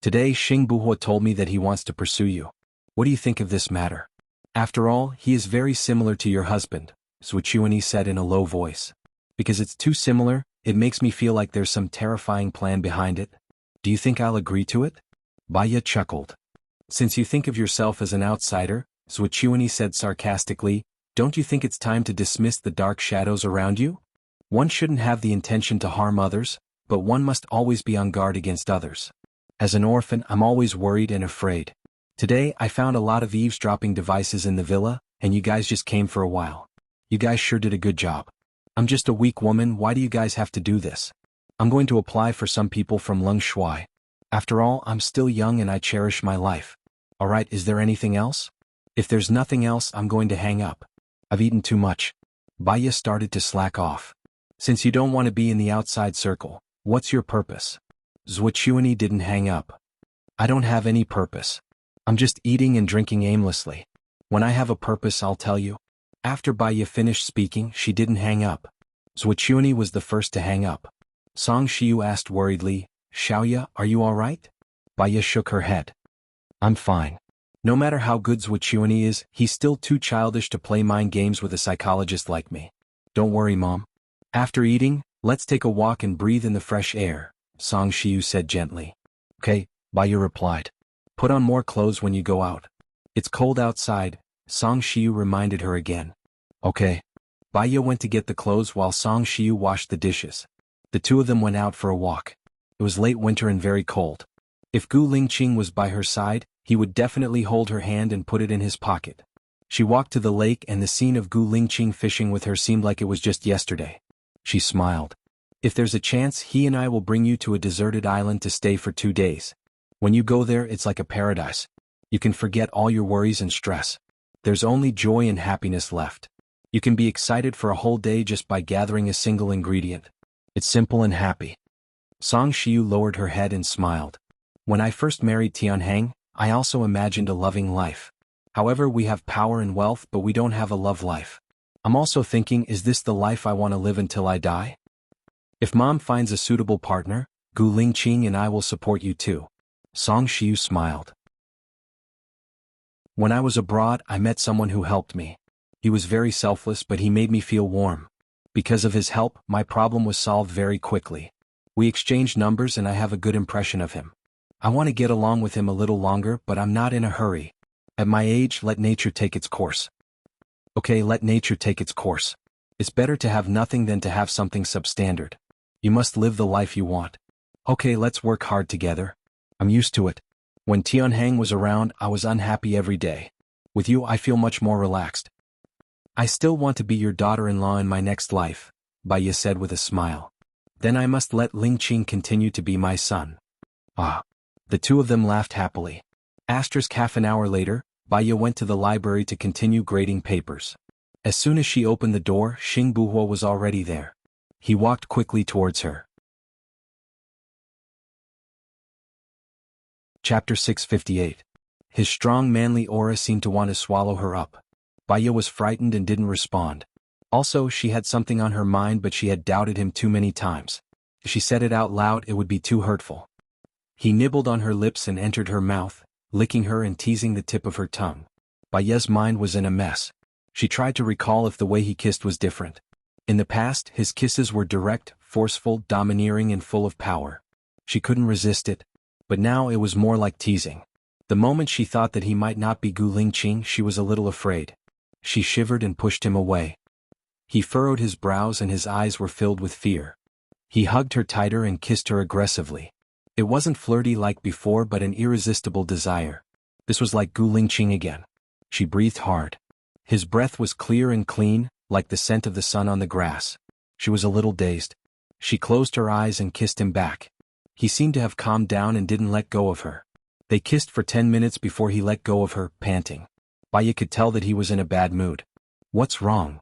Today Xing Buhua told me that he wants to pursue you. What do you think of this matter? After all, he is very similar to your husband, Zhuqiuani said in a low voice. Because it's too similar, it makes me feel like there's some terrifying plan behind it. Do you think I'll agree to it? Baya chuckled. Since you think of yourself as an outsider, Zhuqiuani said sarcastically, don't you think it's time to dismiss the dark shadows around you? One shouldn't have the intention to harm others, but one must always be on guard against others. As an orphan, I'm always worried and afraid. Today, I found a lot of eavesdropping devices in the villa, and you guys just came for a while. You guys sure did a good job. I'm just a weak woman, why do you guys have to do this? I'm going to apply for some people from Leng Shui. After all, I'm still young and I cherish my life. Alright, is there anything else? If there's nothing else, I'm going to hang up. I've eaten too much. Baya started to slack off. Since you don't want to be in the outside circle, what's your purpose? Zhuqiuani didn't hang up. I don't have any purpose. I'm just eating and drinking aimlessly. When I have a purpose, I'll tell you. After Baya finished speaking, she didn't hang up. Zhuqiuani was the first to hang up. Song Shiyu asked worriedly, Xiaoya, are you alright? Baya shook her head. I'm fine. No matter how good Zhuqiuani is, he's still too childish to play mind games with a psychologist like me. Don't worry, Mom. After eating, let's take a walk and breathe in the fresh air, Song Shiyu said gently. Okay, Baya replied. Put on more clothes when you go out. It's cold outside, Song Shiyu reminded her again. Okay. Baya went to get the clothes while Song Shiyu washed the dishes. The two of them went out for a walk. It was late winter and very cold. If Gu Lingqing was by her side, he would definitely hold her hand and put it in his pocket. She walked to the lake and the scene of Gu Lingqing fishing with her seemed like it was just yesterday. She smiled. If there's a chance, he and I will bring you to a deserted island to stay for 2 days. When you go there, it's like a paradise. You can forget all your worries and stress. There's only joy and happiness left. You can be excited for a whole day just by gathering a single ingredient. It's simple and happy. Song Shiyu lowered her head and smiled. When I first married Tianheng, I also imagined a loving life. However, we have power and wealth, but we don't have a love life. I'm also thinking, is this the life I want to live until I die? If Mom finds a suitable partner, Gu Lingqing and I will support you too. Song Shiyu smiled. When I was abroad, I met someone who helped me. He was very selfless, but he made me feel warm. Because of his help, my problem was solved very quickly. We exchanged numbers and I have a good impression of him. I want to get along with him a little longer, but I'm not in a hurry. At my age, let nature take its course. Okay, let nature take its course. It's better to have nothing than to have something substandard. You must live the life you want. Okay, let's work hard together. I'm used to it. When Tianheng was around, I was unhappy every day. With you, I feel much more relaxed. I still want to be your daughter-in-law in my next life, Baya said with a smile. Then I must let Lingqing continue to be my son. Ah. The two of them laughed happily. Half an hour later, Baya went to the library to continue grading papers. As soon as she opened the door, Xing Buhua was already there. He walked quickly towards her. Chapter 658. His strong manly aura seemed to want to swallow her up. Baya was frightened and didn't respond. Also, she had something on her mind, but she had doubted him too many times. If she said it out loud, it would be too hurtful. He nibbled on her lips and entered her mouth, licking her and teasing the tip of her tongue. Baya's mind was in a mess. She tried to recall if the way he kissed was different. In the past, his kisses were direct, forceful, domineering and full of power. She couldn't resist it. But now it was more like teasing. The moment she thought that he might not be Gu Lingqing, she was a little afraid. She shivered and pushed him away. He furrowed his brows and his eyes were filled with fear. He hugged her tighter and kissed her aggressively. It wasn't flirty like before, but an irresistible desire. This was like Gu Lingqing again. She breathed hard. His breath was clear and clean, like the scent of the sun on the grass. She was a little dazed. She closed her eyes and kissed him back. He seemed to have calmed down and didn't let go of her. They kissed for 10 minutes before he let go of her, panting. Baya could tell that he was in a bad mood. "What's wrong?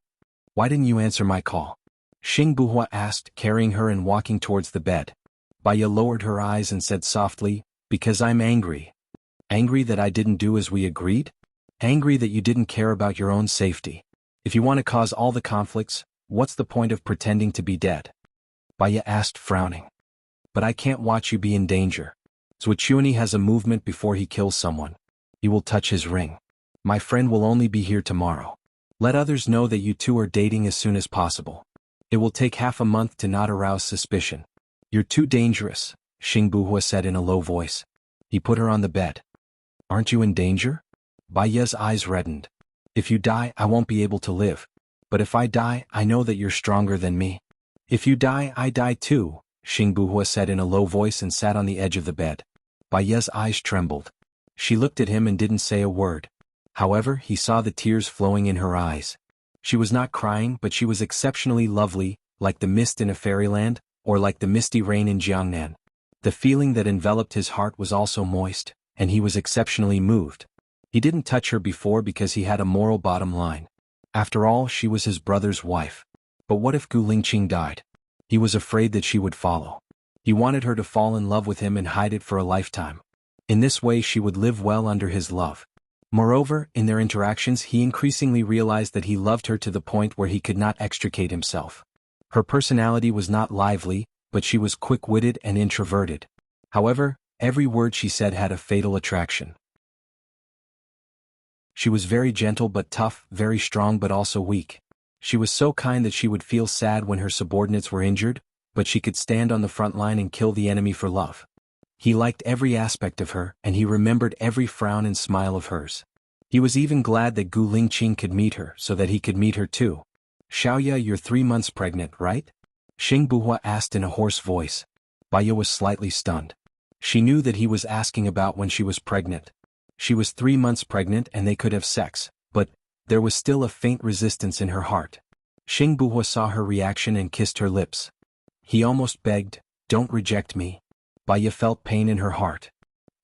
Why didn't you answer my call?" Xing Buhua asked, carrying her and walking towards the bed. Baya lowered her eyes and said softly, "Because I'm angry." "Angry that I didn't do as we agreed? Angry that you didn't care about your own safety? If you want to cause all the conflicts, what's the point of pretending to be dead?" Baya asked, frowning. "But I can't watch you be in danger. Zhuchuani has a movement before he kills someone. He will touch his ring. My friend will only be here tomorrow. Let others know that you two are dating as soon as possible. It will take half a month to not arouse suspicion. You're too dangerous," Xing Buhua said in a low voice. He put her on the bed. "Aren't you in danger?" Baya's eyes reddened. "If you die, I won't be able to live. But if I die, I know that you're stronger than me." "If you die, I die too," Xing Buhua said in a low voice and sat on the edge of the bed. Baya's eyes trembled. She looked at him and didn't say a word. However, he saw the tears flowing in her eyes. She was not crying, but she was exceptionally lovely, like the mist in a fairyland, or like the misty rain in Jiangnan. The feeling that enveloped his heart was also moist, and he was exceptionally moved. He didn't touch her before because he had a moral bottom line. After all, she was his brother's wife. But what if Gu Lingqing died? He was afraid that she would follow. He wanted her to fall in love with him and hide it for a lifetime. In this way she would live well under his love. Moreover, in their interactions he increasingly realized that he loved her to the point where he could not extricate himself. Her personality was not lively, but she was quick-witted and introverted. However, every word she said had a fatal attraction. She was very gentle but tough, very strong but also weak. She was so kind that she would feel sad when her subordinates were injured, but she could stand on the front line and kill the enemy for love. He liked every aspect of her, and he remembered every frown and smile of hers. He was even glad that Gu Lingqing could meet her so that he could meet her too. "Xiaoya, you're 3 months pregnant, right?" Xing Buhua asked in a hoarse voice. Baya was slightly stunned. She knew that he was asking about when she was pregnant. She was 3 months pregnant and they could have sex, but there was still a faint resistance in her heart. Xing Buhua saw her reaction and kissed her lips. He almost begged, "Don't reject me." Baya felt pain in her heart.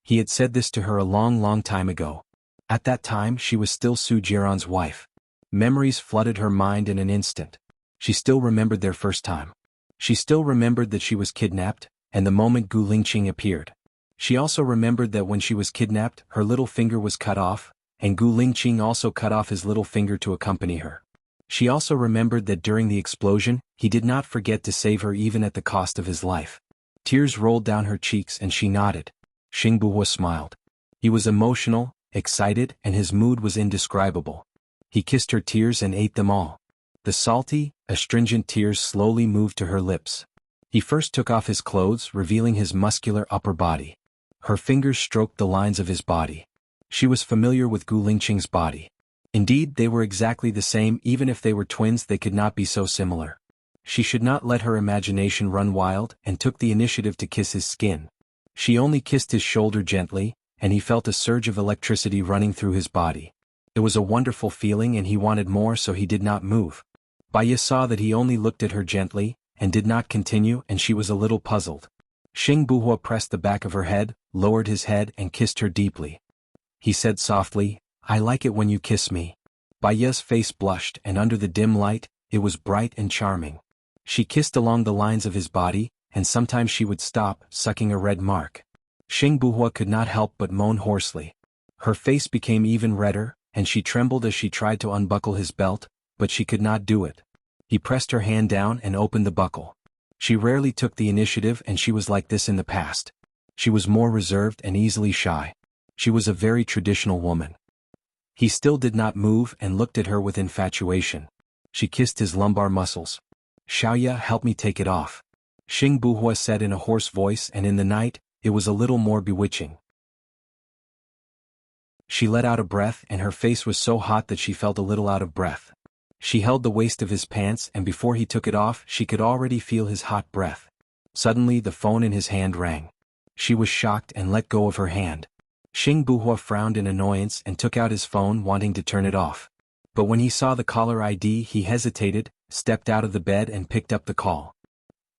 He had said this to her a long time ago. At that time she was still Su Jiran's wife. Memories flooded her mind in an instant. She still remembered their first time. She still remembered that she was kidnapped, and the moment Gu Lingqing appeared. She also remembered that when she was kidnapped, her little finger was cut off, and Gu Lingqing also cut off his little finger to accompany her. She also remembered that during the explosion, he did not forget to save her even at the cost of his life. Tears rolled down her cheeks and she nodded. Xing Buhua smiled. He was emotional, excited, and his mood was indescribable. He kissed her tears and ate them all. The salty, astringent tears slowly moved to her lips. He first took off his clothes, revealing his muscular upper body. Her fingers stroked the lines of his body. She was familiar with Gu Lingqing's body. Indeed, they were exactly the same. Even if they were twins, they could not be so similar. She should not let her imagination run wild and took the initiative to kiss his skin. She only kissed his shoulder gently, and he felt a surge of electricity running through his body. It was a wonderful feeling and he wanted more, so he did not move. Baya saw that he only looked at her gently, and did not continue, and she was a little puzzled. Xing Buhua pressed the back of her head, lowered his head and kissed her deeply. He said softly, "I like it when you kiss me." Baya's face blushed, and under the dim light, it was bright and charming. She kissed along the lines of his body, and sometimes she would stop, sucking a red mark. Xing Buhua could not help but moan hoarsely. Her face became even redder, and she trembled as she tried to unbuckle his belt, but she could not do it. He pressed her hand down and opened the buckle. She rarely took the initiative, and she was like this in the past. She was more reserved and easily shy. She was a very traditional woman. He still did not move and looked at her with infatuation. She kissed his lumbar muscles. "Xiaoya, help me take it off," Xing Buhua said in a hoarse voice, and in the night, it was a little more bewitching. She let out a breath, and her face was so hot that she felt a little out of breath. She held the waist of his pants, and before he took it off, she could already feel his hot breath. Suddenly the phone in his hand rang. She was shocked and let go of her hand. Xing Buhua frowned in annoyance and took out his phone, wanting to turn it off. But when he saw the caller ID he hesitated, stepped out of the bed and picked up the call.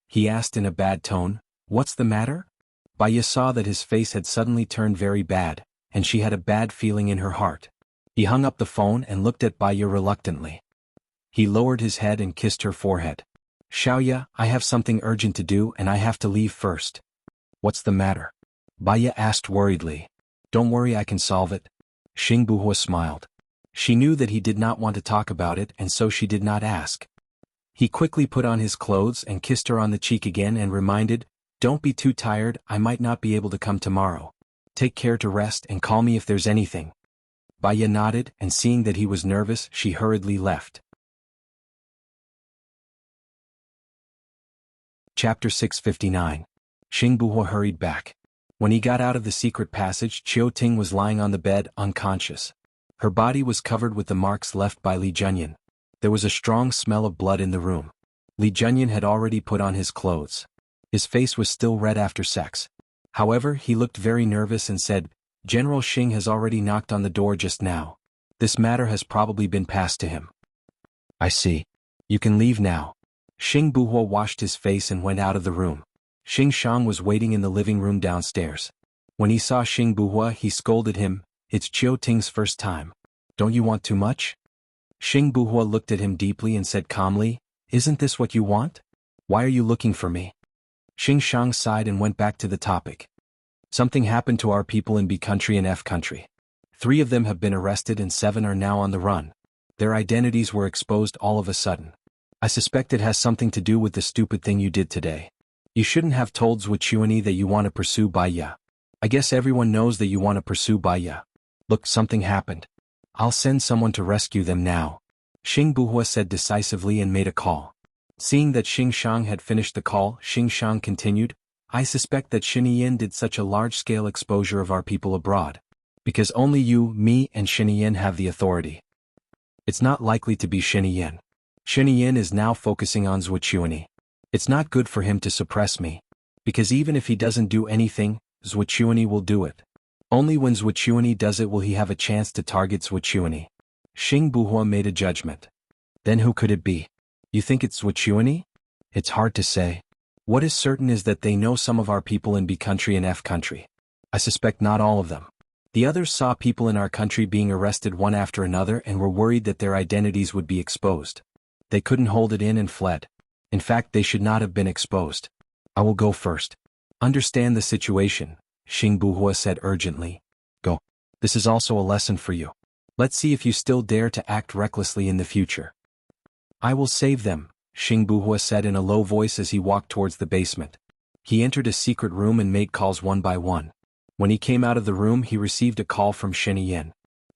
He asked in a bad tone, "What's the matter?" Baya saw that his face had suddenly turned very bad, and she had a bad feeling in her heart. He hung up the phone and looked at Baya reluctantly. He lowered his head and kissed her forehead. "Xiaoya, I have something urgent to do and I have to leave first." "What's the matter?" Baya asked worriedly. "Don't worry, I can solve it." Xing Buhua smiled. She knew that he did not want to talk about it and so she did not ask. He quickly put on his clothes and kissed her on the cheek again and reminded, "Don't be too tired, I might not be able to come tomorrow. Take care to rest and call me if there's anything." Baya nodded and seeing that he was nervous she hurriedly left. Chapter 659. Xing Buhua hurried back. When he got out of the secret passage, Qiu Ting was lying on the bed, unconscious. Her body was covered with the marks left by Li Junyan. There was a strong smell of blood in the room. Li Junyan had already put on his clothes. His face was still red after sex. However, he looked very nervous and said, "General Xing has already knocked on the door just now. This matter has probably been passed to him." "I see. You can leave now." Xing Buhua washed his face and went out of the room. Xing Shang was waiting in the living room downstairs. When he saw Xing Buhua he scolded him, "It's Qiu Ting's first time. Don't you want too much?" Xing Buhua looked at him deeply and said calmly, "Isn't this what you want? Why are you looking for me?" Xing Shang sighed and went back to the topic. "Something happened to our people in B country and F country. 3 of them have been arrested and 7 are now on the run. Their identities were exposed all of a sudden. I suspect it has something to do with the stupid thing you did today. You shouldn't have told Zhuchuani that you want to pursue Baya. I guess everyone knows that you want to pursue Baya. Look, something happened. I'll send someone to rescue them now." Xing Buhua said decisively and made a call. Seeing that Xing Shang had finished the call, Xing Shang continued, "I suspect that Xinyan did such a large-scale exposure of our people abroad. Because only you, me, and Xinyan have the authority. It's not likely to be Xinyan. Xinyan is now focusing on Zhuchuani. It's not good for him to suppress me. Because even if he doesn't do anything, Zhuchuani will do it. Only when Zhuchuani does it will he have a chance to target Zhuchuani." Xing Buhua made a judgment. "Then who could it be? You think it's Zhuchuani?" "It's hard to say. What is certain is that they know some of our people in B country and F country. I suspect not all of them. The others saw people in our country being arrested one after another and were worried that their identities would be exposed. They couldn't hold it in and fled. In fact, they should not have been exposed. I will go first." "Understand the situation," Xing Buhua said urgently. "Go. This is also a lesson for you. Let's see if you still dare to act recklessly in the future." "I will save them," Xing Buhua said in a low voice as he walked towards the basement. He entered a secret room and made calls one by one. When he came out of the room he received a call from Xinyan.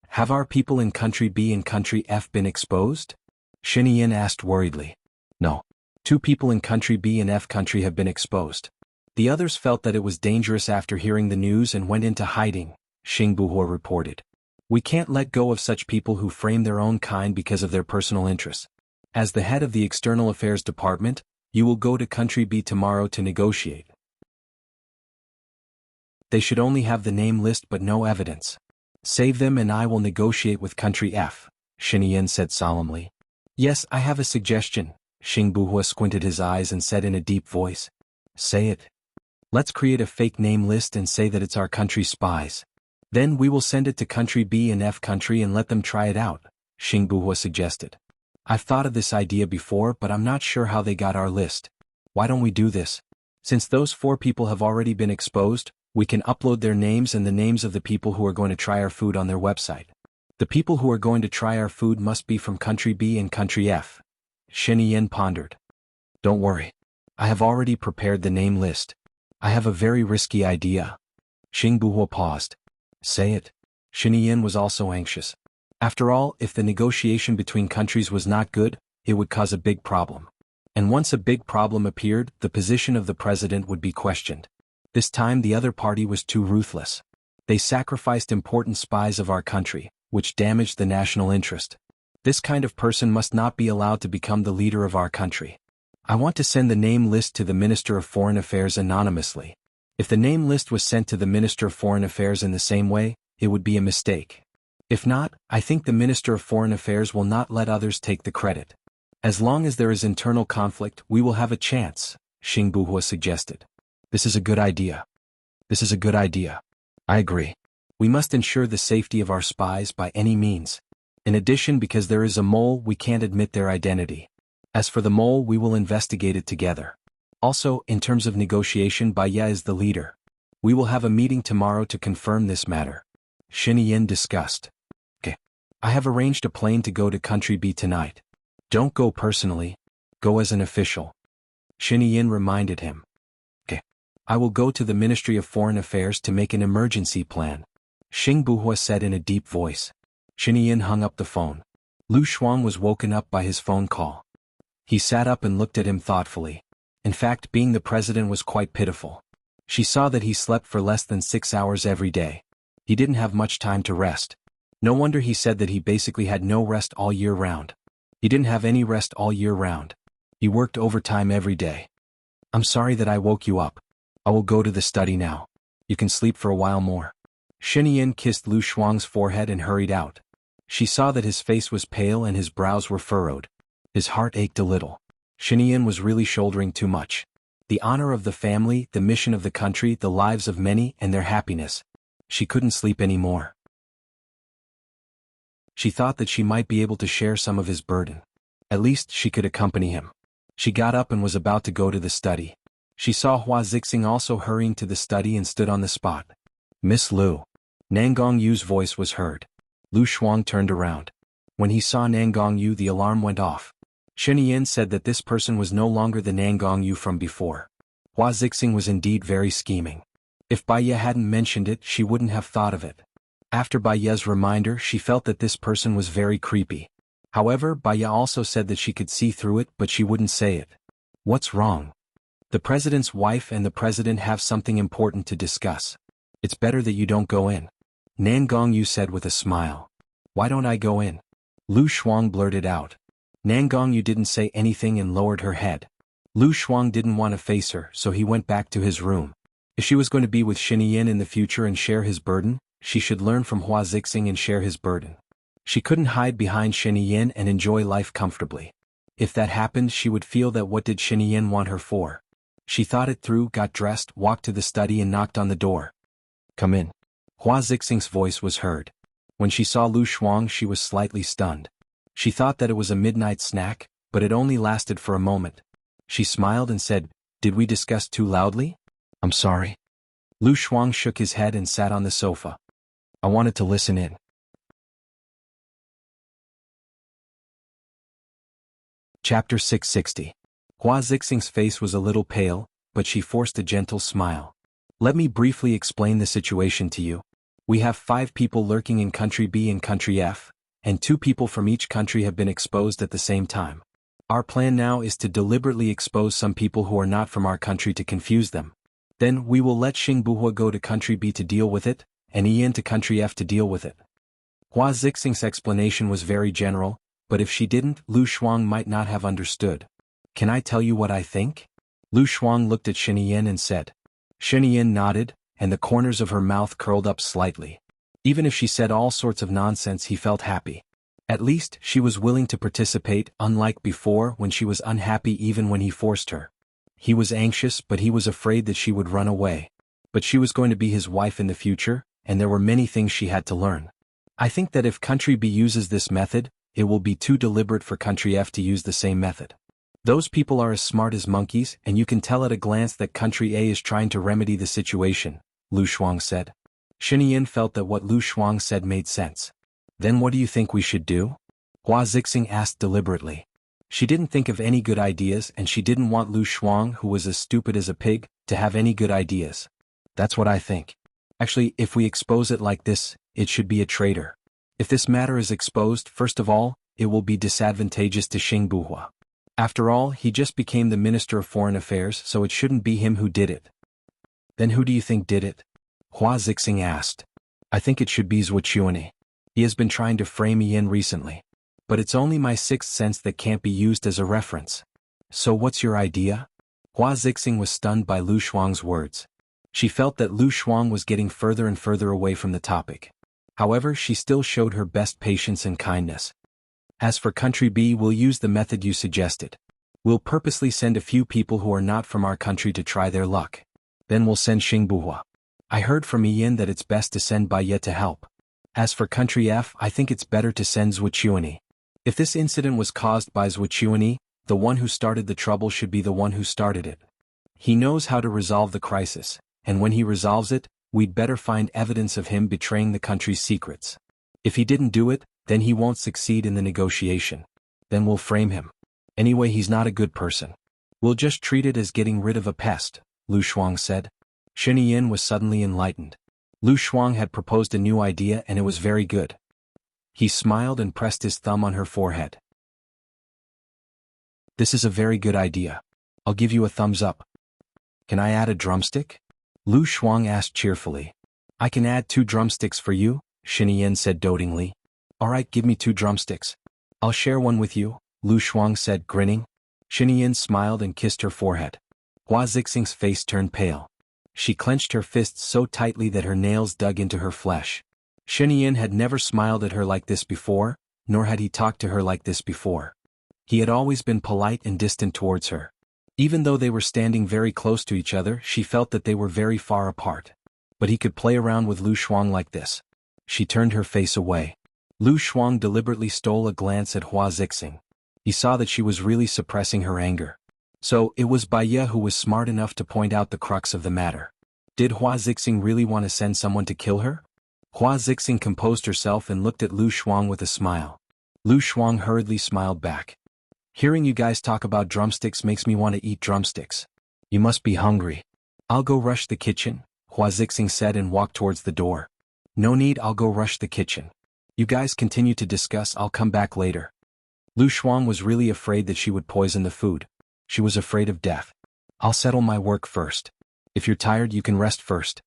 "Have our people in country B and country F been exposed?" Xinyan asked worriedly. "No. 2 people in country B and F country have been exposed. The others felt that it was dangerous after hearing the news and went into hiding," Xing Buhua reported. "We can't let go of such people who frame their own kind because of their personal interests. As the head of the External Affairs Department, you will go to country B tomorrow to negotiate. They should only have the name list but no evidence. Save them and I will negotiate with country F," Xinyan said solemnly. "Yes, I have a suggestion," Xing Buhua squinted his eyes and said in a deep voice. "Say it. Let's create a fake name list and say that it's our country's spies. Then we will send it to country B and F country and let them try it out," Xing Buhua suggested. "I've thought of this idea before but I'm not sure how they got our list. Why don't we do this? Since those 4 people have already been exposed, we can upload their names and the names of the people who are going to try our food on their website. The people who are going to try our food must be from country B and country F." Xinyan pondered. "Don't worry. I have already prepared the name list. I have a very risky idea." Xing Buhua paused. "Say it." Xinyan was also anxious. After all, if the negotiation between countries was not good, it would cause a big problem. And once a big problem appeared, the position of the president would be questioned. This time the other party was too ruthless. They sacrificed important spies of our country, which damaged the national interest. This kind of person must not be allowed to become the leader of our country. I want to send the name list to the Minister of Foreign Affairs anonymously. If the name list was sent to the Minister of Foreign Affairs in the same way, it would be a mistake. If not, I think the Minister of Foreign Affairs will not let others take the credit. As long as there is internal conflict, we will have a chance, Xing Buhua suggested. This is a good idea. This is a good idea. I agree. We must ensure the safety of our spies by any means. In addition, because there is a mole, we can't admit their identity. As for the mole, we will investigate it together. Also, in terms of negotiation, Baya is the leader. We will have a meeting tomorrow to confirm this matter. Shin Yin discussed. Okay. I have arranged a plane to go to Country B tonight. Don't go personally. Go as an official. Shin Yin reminded him. Okay. I will go to the Ministry of Foreign Affairs to make an emergency plan. Xing Buhua said in a deep voice. Shin Yin hung up the phone. Lu Shuang was woken up by his phone call. He sat up and looked at him thoughtfully. In fact, being the president was quite pitiful. She saw that he slept for less than 6 hours every day. He didn't have much time to rest. No wonder he said that he basically had no rest all year round. He didn't have any rest all year round. He worked overtime every day. I'm sorry that I woke you up. I will go to the study now. You can sleep for a while more. Shin Yin kissed Lu Shuang's forehead and hurried out. She saw that his face was pale and his brows were furrowed. His heart ached a little. Shin Yin was really shouldering too much. The honor of the family, the mission of the country, the lives of many, and their happiness. She couldn't sleep anymore. She thought that she might be able to share some of his burden. At least she could accompany him. She got up and was about to go to the study. She saw Hua Zixing also hurrying to the study and stood on the spot. Miss Lu. Nangong Yu's voice was heard. Lu Shuang turned around. When he saw Nangong Yu, the alarm went off. Shin Yin said that this person was no longer the Nangong Yu from before. Hua Zixing was indeed very scheming. If Baya hadn't mentioned it, she wouldn't have thought of it. After Baya's reminder, she felt that this person was very creepy. However, Baya also said that she could see through it, but she wouldn't say it. What's wrong? The president's wife and the president have something important to discuss. It's better that you don't go in. Nangong Yu said with a smile. Why don't I go in? Lu Shuang blurted out. Nangong Yu didn't say anything and lowered her head. Lu Shuang didn't want to face her, so he went back to his room. If she was going to be with Shin Yin in the future and share his burden, she should learn from Hua Zixing and share his burden. She couldn't hide behind Shin Yin and enjoy life comfortably. If that happened, she would feel that what did Shin Yin want her for? She thought it through, got dressed, walked to the study and knocked on the door. Come in. Hua Zixing's voice was heard. When she saw Lu Shuang, she was slightly stunned. She thought that it was a midnight snack, but it only lasted for a moment. She smiled and said, Did we discuss too loudly? I'm sorry. Lu Shuang shook his head and sat on the sofa. I wanted to listen in. Chapter 660. Hua Zixing's face was a little pale, but she forced a gentle smile. Let me briefly explain the situation to you. We have 5 people lurking in Country B and Country F, and 2 people from each country have been exposed at the same time. Our plan now is to deliberately expose some people who are not from our country to confuse them. Then we will let Xing Buhua go to Country B to deal with it, and Ian to Country F to deal with it. Hua Zixing's explanation was very general, but if she didn't, Lu Shuang might not have understood. Can I tell you what I think? Lu Shuang looked at Shin Yin and said. Shin Yin nodded, and the corners of her mouth curled up slightly. Even if she said all sorts of nonsense, he felt happy. At least, she was willing to participate, unlike before when she was unhappy even when he forced her. He was anxious, but he was afraid that she would run away. But she was going to be his wife in the future, and there were many things she had to learn. I think that if Country B uses this method, it will be too deliberate for Country F to use the same method. Those people are as smart as monkeys, and you can tell at a glance that Country A is trying to remedy the situation, Lu Shuang said. Shin Yin felt that what Lu Shuang said made sense. Then what do you think we should do? Hua Zixing asked deliberately. She didn't think of any good ideas, and she didn't want Lu Shuang, who was as stupid as a pig, to have any good ideas. That's what I think. Actually, if we expose it like this, it should be a traitor. If this matter is exposed, first of all, it will be disadvantageous to Xing Buhua. After all, he just became the Minister of Foreign Affairs, so it shouldn't be him who did it. Then who do you think did it? Hua Zixing asked. I think it should be Zhuo Chuanyi. He has been trying to frame Yin recently. But it's only my sixth sense that can't be used as a reference. So what's your idea? Hua Zixing was stunned by Lu Shuang's words. She felt that Lu Shuang was getting further and further away from the topic. However, she still showed her best patience and kindness. As for country B, we'll use the method you suggested. We'll purposely send a few people who are not from our country to try their luck. Then we'll send Xingbuhua. I heard from Ian that it's best to send Baiye to help. As for country F, I think it's better to send Zhuchuani. If this incident was caused by Zhuchuani, the one who started the trouble should be the one who started it. He knows how to resolve the crisis, and when he resolves it, we'd better find evidence of him betraying the country's secrets. If he didn't do it, then he won't succeed in the negotiation. Then we'll frame him. Anyway, he's not a good person. We'll just treat it as getting rid of a pest, Lu Shuang said. Shen Yin was suddenly enlightened. Lu Shuang had proposed a new idea and it was very good. He smiled and pressed his thumb on her forehead. This is a very good idea. I'll give you a thumbs up. Can I add a drumstick? Lu Shuang asked cheerfully. I can add 2 drumsticks for you, Shen Yin said dotingly. Alright, give me 2 drumsticks. I'll share one with you, Lu Shuang said, grinning. Shen Yin smiled and kissed her forehead. Hua Zixing's face turned pale. She clenched her fists so tightly that her nails dug into her flesh. Shen Yin had never smiled at her like this before, nor had he talked to her like this before. He had always been polite and distant towards her. Even though they were standing very close to each other, she felt that they were very far apart. But he could play around with Lu Shuang like this. She turned her face away. Lu Shuang deliberately stole a glance at Hua Zixing. He saw that she was really suppressing her anger. So, it was Baiye who was smart enough to point out the crux of the matter. Did Hua Zixing really want to send someone to kill her? Hua Zixing composed herself and looked at Lu Shuang with a smile. Lu Shuang hurriedly smiled back. Hearing you guys talk about drumsticks makes me want to eat drumsticks. You must be hungry. I'll go rush the kitchen, Hua Zixing said and walked towards the door. No need, I'll go rush the kitchen. You guys continue to discuss, I'll come back later. Lu Shuang was really afraid that she would poison the food. She was afraid of death. I'll settle my work first. If you're tired, you can rest first.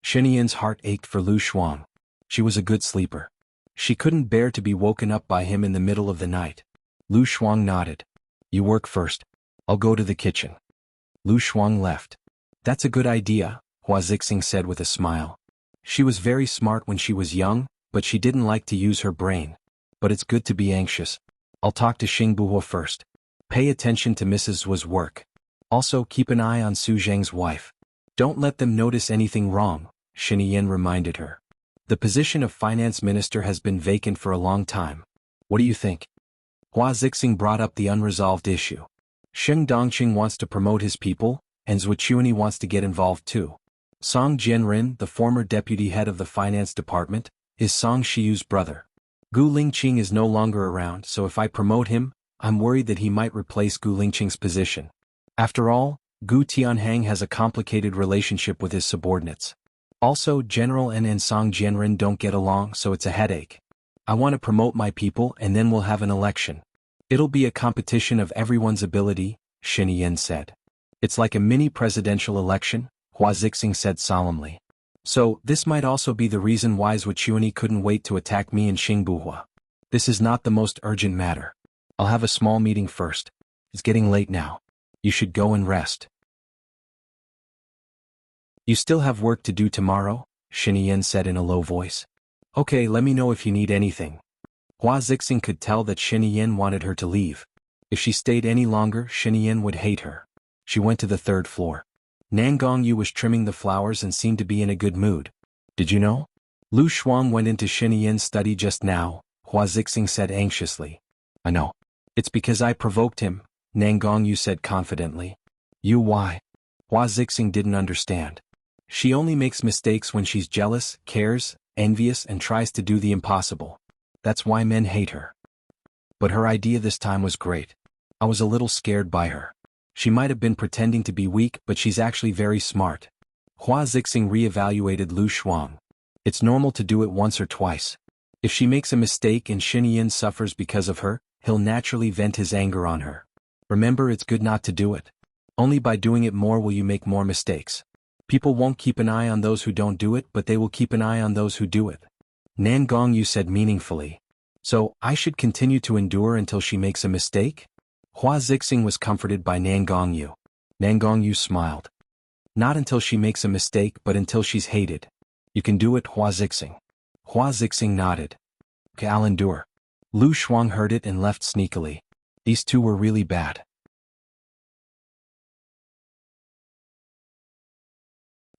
Shen Yin's heart ached for Lu Shuang. She was a good sleeper. She couldn't bear to be woken up by him in the middle of the night. Lu Shuang nodded. You work first. I'll go to the kitchen. Lu Shuang left. That's a good idea, Hua Zixing said with a smile. She was very smart when she was young, but she didn't like to use her brain. But it's good to be anxious. I'll talk to Xingbuhua first. Pay attention to Mrs. Hua's work. Also keep an eye on Su Zheng's wife. Don't let them notice anything wrong, Shen Yin reminded her. The position of finance minister has been vacant for a long time. What do you think? Hua Zixing brought up the unresolved issue. Sheng Dongqing wants to promote his people, and Zhuchuani wants to get involved too. Song Jianren, the former deputy head of the finance department, is Song Shiyu's brother. Gu Lingqing is no longer around, so if I promote him, I'm worried that he might replace Gu Lingqing's position. After all, Gu Tianhang has a complicated relationship with his subordinates. Also, General N and Song Jianren don't get along, so it's a headache. I want to promote my people and then we'll have an election. It'll be a competition of everyone's ability, Shen Yin said. It's like a mini presidential election, Hua Zixing said solemnly. So, this might also be the reason why Zhuchuani couldn't wait to attack me and Xingbuhua. This is not the most urgent matter. I'll have a small meeting first. It's getting late now. You should go and rest. You still have work to do tomorrow, Shen Yin said in a low voice. Okay, let me know if you need anything. Hua Zixing could tell that Shen Yin wanted her to leave. If she stayed any longer, Shen Yin would hate her. She went to the 3rd floor. Nan Gongyu was trimming the flowers and seemed to be in a good mood. Did you know? Lu Shuang went into Shen Yin's study just now, Hua Zixing said anxiously. I know. It's because I provoked him, Nan Gongyu said confidently. You why? Hua Zixing didn't understand. She only makes mistakes when she's jealous, cares, envious and tries to do the impossible. That's why men hate her. But her idea this time was great. I was a little scared by her. She might have been pretending to be weak, but she's actually very smart. Hua Zixing re-evaluated Lu Shuang. It's normal to do it once or twice. If she makes a mistake and Shen Yin suffers because of her, he'll naturally vent his anger on her. Remember, it's good not to do it. Only by doing it more will you make more mistakes. People won't keep an eye on those who don't do it, but they will keep an eye on those who do it. Nan Gongyu said meaningfully. So, I should continue to endure until she makes a mistake? Hua Zixing was comforted by Nan Gongyu. Nan Gongyu smiled. Not until she makes a mistake, but until she's hated. You can do it, Hua Zixing. Hua Zixing nodded. I'll endure. Lu Shuang heard it and left sneakily. These two were really bad.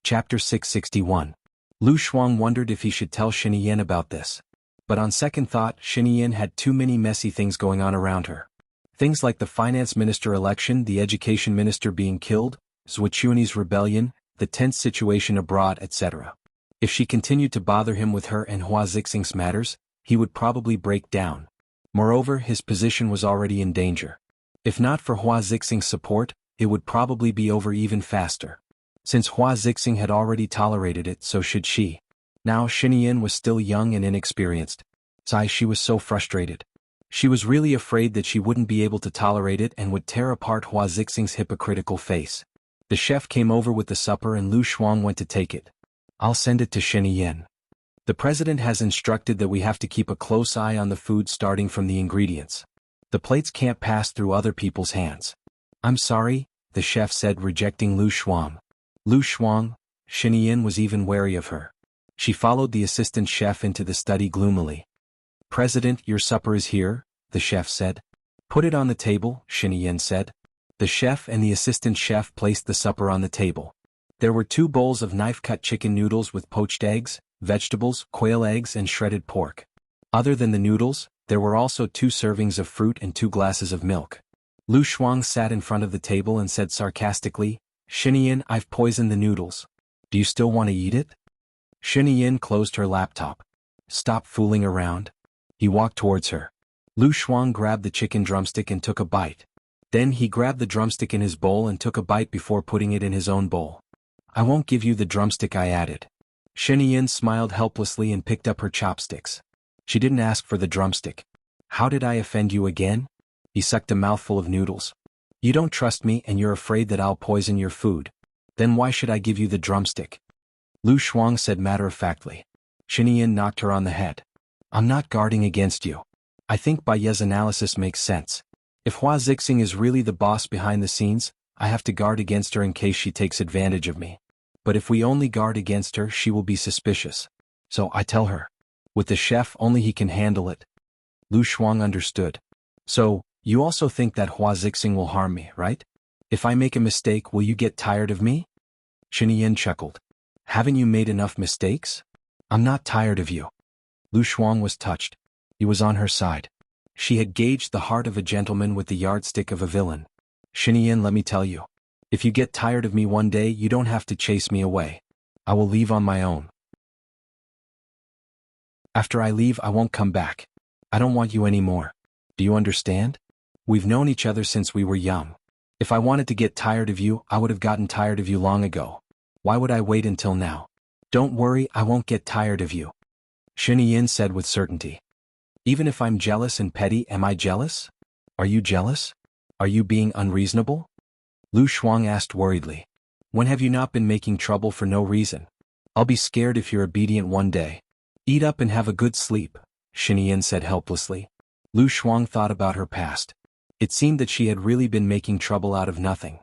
Chapter 661. Lu Shuang wondered if he should tell Xinyan about this. But on second thought, Xinyan had too many messy things going on around her. Things like the finance minister election, the education minister being killed, Zhuochuani's rebellion, the tense situation abroad, etc. If she continued to bother him with her and Hua Zixing's matters, he would probably break down. Moreover, his position was already in danger. If not for Hua Zixing's support, it would probably be over even faster. Since Hua Zixing had already tolerated it, so should she. Now Xinyan was still young and inexperienced. She was so frustrated. She was really afraid that she wouldn't be able to tolerate it and would tear apart Hua Zixing's hypocritical face. The chef came over with the supper and Lu Shuang went to take it. I'll send it to Xinyan. The president has instructed that we have to keep a close eye on the food starting from the ingredients. The plates can't pass through other people's hands. I'm sorry, the chef said, rejecting Lu Shuang. Lu Shuang, Xinyan was even wary of her. She followed the assistant chef into the study gloomily. President, your supper is here, the chef said. Put it on the table, Xinyan said. The chef and the assistant chef placed the supper on the table. There were 2 bowls of knife-cut chicken noodles with poached eggs, vegetables, quail eggs and shredded pork. Other than the noodles, there were also 2 servings of fruit and 2 glasses of milk. Lu Shuang sat in front of the table and said sarcastically, Xinyan, I've poisoned the noodles. Do you still want to eat it? Xinyan closed her laptop. Stop fooling around. He walked towards her. Lu Shuang grabbed the chicken drumstick and took a bite. Then he grabbed the drumstick in his bowl and took a bite before putting it in his own bowl. I won't give you the drumstick, I added. Xinyan smiled helplessly and picked up her chopsticks. She didn't ask for the drumstick. How did I offend you again? He sucked a mouthful of noodles. You don't trust me and you're afraid that I'll poison your food. Then why should I give you the drumstick? Lu Shuang said matter-of-factly. Xinyan knocked her on the head. I'm not guarding against you. I think Baiye's analysis makes sense. If Hua Zixing is really the boss behind the scenes, I have to guard against her in case she takes advantage of me. But if we only guard against her, she will be suspicious. So I tell her. With the chef, only he can handle it. Lu Shuang understood. So, you also think that Hua Zixing will harm me, right? If I make a mistake, will you get tired of me? Xinyan chuckled. Haven't you made enough mistakes? I'm not tired of you. Lu Shuang was touched. He was on her side. She had gauged the heart of a gentleman with the yardstick of a villain. Xinyan, let me tell you. If you get tired of me one day, you don't have to chase me away. I will leave on my own. After I leave, I won't come back. I don't want you anymore. Do you understand? We've known each other since we were young. If I wanted to get tired of you, I would have gotten tired of you long ago. Why would I wait until now? Don't worry, I won't get tired of you. Xinyan said with certainty. Even if I'm jealous and petty, am I jealous? Are you jealous? Are you being unreasonable? Lu Shuang asked worriedly. When have you not been making trouble for no reason? I'll be scared if you're obedient one day. Eat up and have a good sleep, Xinyan said helplessly. Lu Shuang thought about her past. It seemed that she had really been making trouble out of nothing.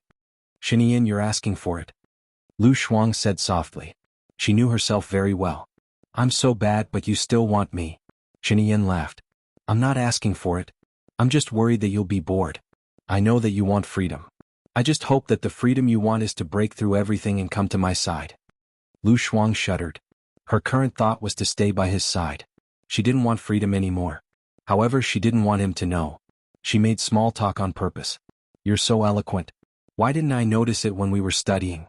Xinyan, you're asking for it. Lu Shuang said softly. She knew herself very well. I'm so bad, but you still want me. Xinyan laughed. I'm not asking for it. I'm just worried that you'll be bored. I know that you want freedom. I just hope that the freedom you want is to break through everything and come to my side. Lu Shuang shuddered. Her current thought was to stay by his side. She didn't want freedom anymore. However, she didn't want him to know. She made small talk on purpose. You're so eloquent. Why didn't I notice it when we were studying?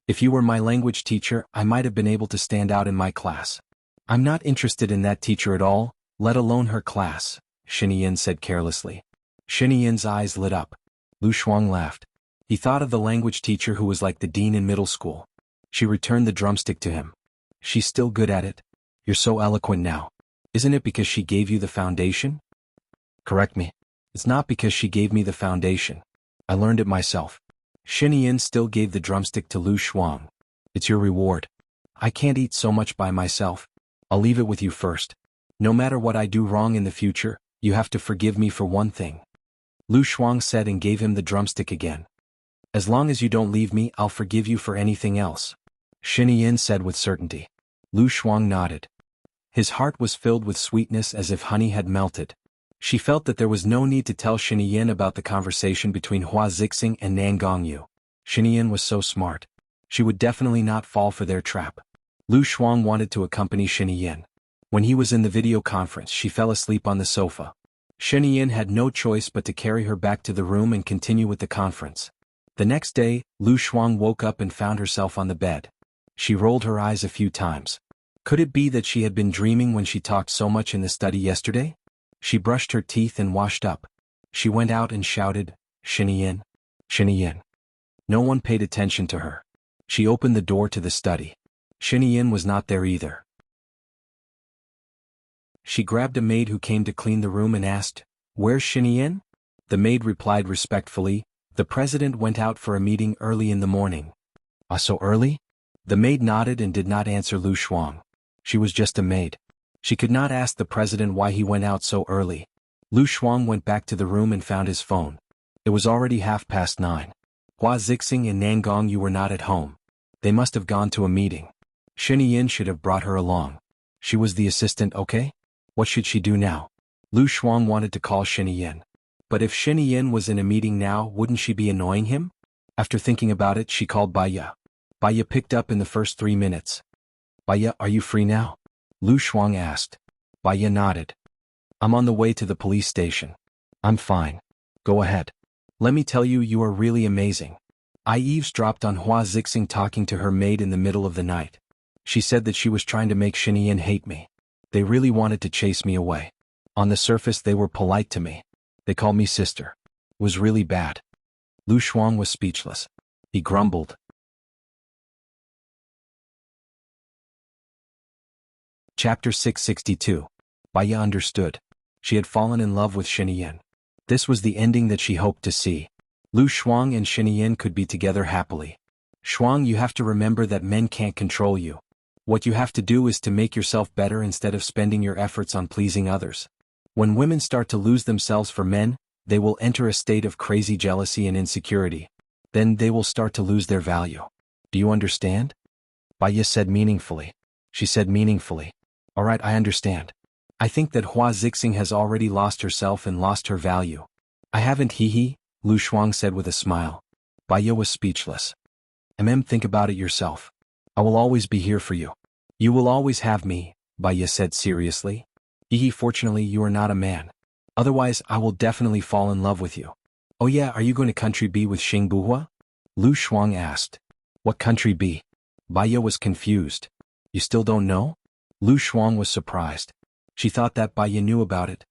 If you were my language teacher, I might have been able to stand out in my class. I'm not interested in that teacher at all, let alone her class, Xinyan said carelessly. Xinyan's eyes lit up. Lu Shuang laughed. He thought of the language teacher who was like the dean in middle school. She returned the drumstick to him. She's still good at it. You're so eloquent now. Isn't it because she gave you the foundation? Correct me. It's not because she gave me the foundation. I learned it myself. Xinyan still gave the drumstick to Lu Shuang. It's your reward. I can't eat so much by myself. I'll leave it with you first. No matter what I do wrong in the future, you have to forgive me for one thing. Lu Shuang said and gave him the drumstick again. As long as you don't leave me, I'll forgive you for anything else. Xinyan said with certainty. Lu Shuang nodded. His heart was filled with sweetness as if honey had melted. She felt that there was no need to tell Shiniyin about the conversation between Hua Zixing and Nan Gongyu. Shiniyin was so smart. She would definitely not fall for their trap. Lu Shuang wanted to accompany Shiniyin. When he was in the video conference, she fell asleep on the sofa. Shiniyin had no choice but to carry her back to the room and continue with the conference. The next day, Lu Shuang woke up and found herself on the bed. She rolled her eyes a few times. Could it be that she had been dreaming when she talked so much in the study yesterday? She brushed her teeth and washed up. She went out and shouted, "Shiniyin! Shiniyin!" No one paid attention to her. She opened the door to the study. Shiniyin was not there either. She grabbed a maid who came to clean the room and asked, "Where's Shiniyin?" The maid replied respectfully, "The president went out for a meeting early in the morning." "Ah, so early?" The maid nodded and did not answer Lu Shuang. She was just a maid. She could not ask the president why he went out so early. Lu Shuang went back to the room and found his phone. It was already 9:30. Hua Zixing and Nan Gongyu were not at home. They must have gone to a meeting. Shiniyin should have brought her along. She was the assistant, okay? What should she do now? Lu Shuang wanted to call Shiniyin. But if Shiniyin was in a meeting now, wouldn't she be annoying him? After thinking about it, she called Baya. Baya picked up in the first 3 minutes. "Baya, are you free now?" Lu Shuang asked. Baya nodded. "I'm on the way to the police station." "I'm fine. Go ahead. Let me tell you, you are really amazing. I eavesdropped on Hua Zixing talking to her maid in the middle of the night. She said that she was trying to make Shiniyin hate me. They really wanted to chase me away. On the surface they were polite to me. They called me sister. It was really bad." Lu Shuang was speechless. He grumbled. Chapter 662. Baya understood. She had fallen in love with Shiniyin. This was the ending that she hoped to see. Lu Shuang and Shiniyin could be together happily. "Shuang, you have to remember that men can't control you. What you have to do is to make yourself better instead of spending your efforts on pleasing others. When women start to lose themselves for men, they will enter a state of crazy jealousy and insecurity. Then they will start to lose their value. Do you understand?" Baya said meaningfully. She said meaningfully. "All right, I understand. I think that Hua Zixing has already lost herself and lost her value." "I haven't, hee, Lu Shuang said with a smile. Baya was speechless. Think about it yourself. I will always be here for you. You will always have me," Baya said seriously. Fortunately you are not a man. Otherwise I will definitely fall in love with you." "Oh yeah, are you going to country B with Xing Buhua?" Lu Shuang asked. "What country B?" Baya was confused. "You still don't know?" Lu Shuang was surprised. She thought that Baya knew about it.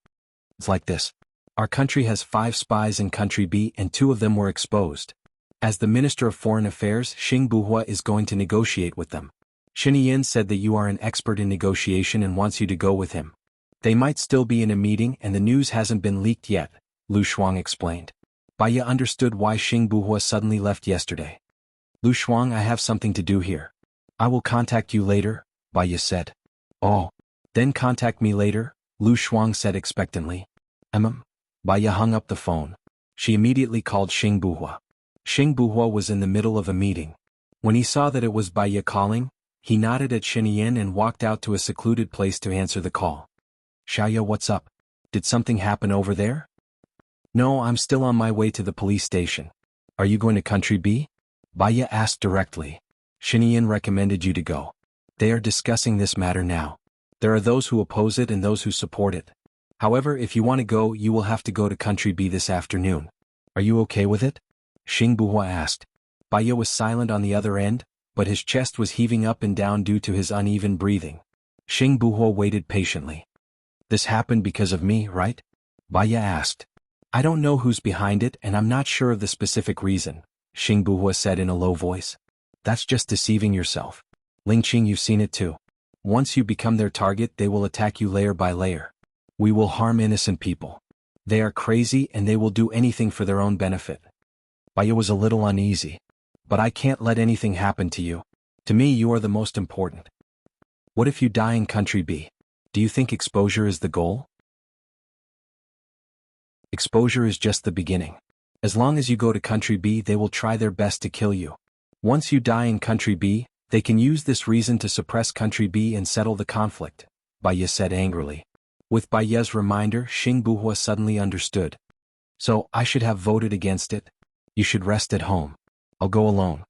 "It's like this. Our country has 5 spies in country B and 2 of them were exposed. As the Minister of Foreign Affairs, Xing Buhua is going to negotiate with them. Shiniyin said that you are an expert in negotiation and wants you to go with him. They might still be in a meeting and the news hasn't been leaked yet," Lu Shuang explained. Baya understood why Xing Buhua suddenly left yesterday. "Lu Shuang, I have something to do here. I will contact you later," Baya said. "Oh, then contact me later," Lu Shuang said expectantly. Baya hung up the phone. She immediately called Xing Buhua. Xing Buhua was in the middle of a meeting. When he saw that it was Baya calling, he nodded at Shiniyin and walked out to a secluded place to answer the call. "Xiaoya, what's up? Did something happen over there?" "No, I'm still on my way to the police station." "Are you going to country B?" Baya asked directly. "Shiniyin recommended you to go. They are discussing this matter now. There are those who oppose it and those who support it. However, if you want to go, you will have to go to country B this afternoon. Are you okay with it?" Xing Buhua asked. Baya was silent on the other end, but his chest was heaving up and down due to his uneven breathing. Xing Buhua waited patiently. "This happened because of me, right?" Baya asked. "I don't know who's behind it and I'm not sure of the specific reason," Xing Buhua said in a low voice. "That's just deceiving yourself. Lingqing, you've seen it too. Once you become their target, they will attack you layer by layer. We will harm innocent people. They are crazy and they will do anything for their own benefit." Baya was a little uneasy. "But I can't let anything happen to you. To me you are the most important. What if you die in country B? Do you think exposure is the goal?" "Exposure is just the beginning. As long as you go to country B, they will try their best to kill you. Once you die in country B, they can use this reason to suppress country B and settle the conflict," Baya said angrily. With Baya's reminder, Xing Buhua suddenly understood. So, I should have voted against it? You should rest at home. I'll go alone.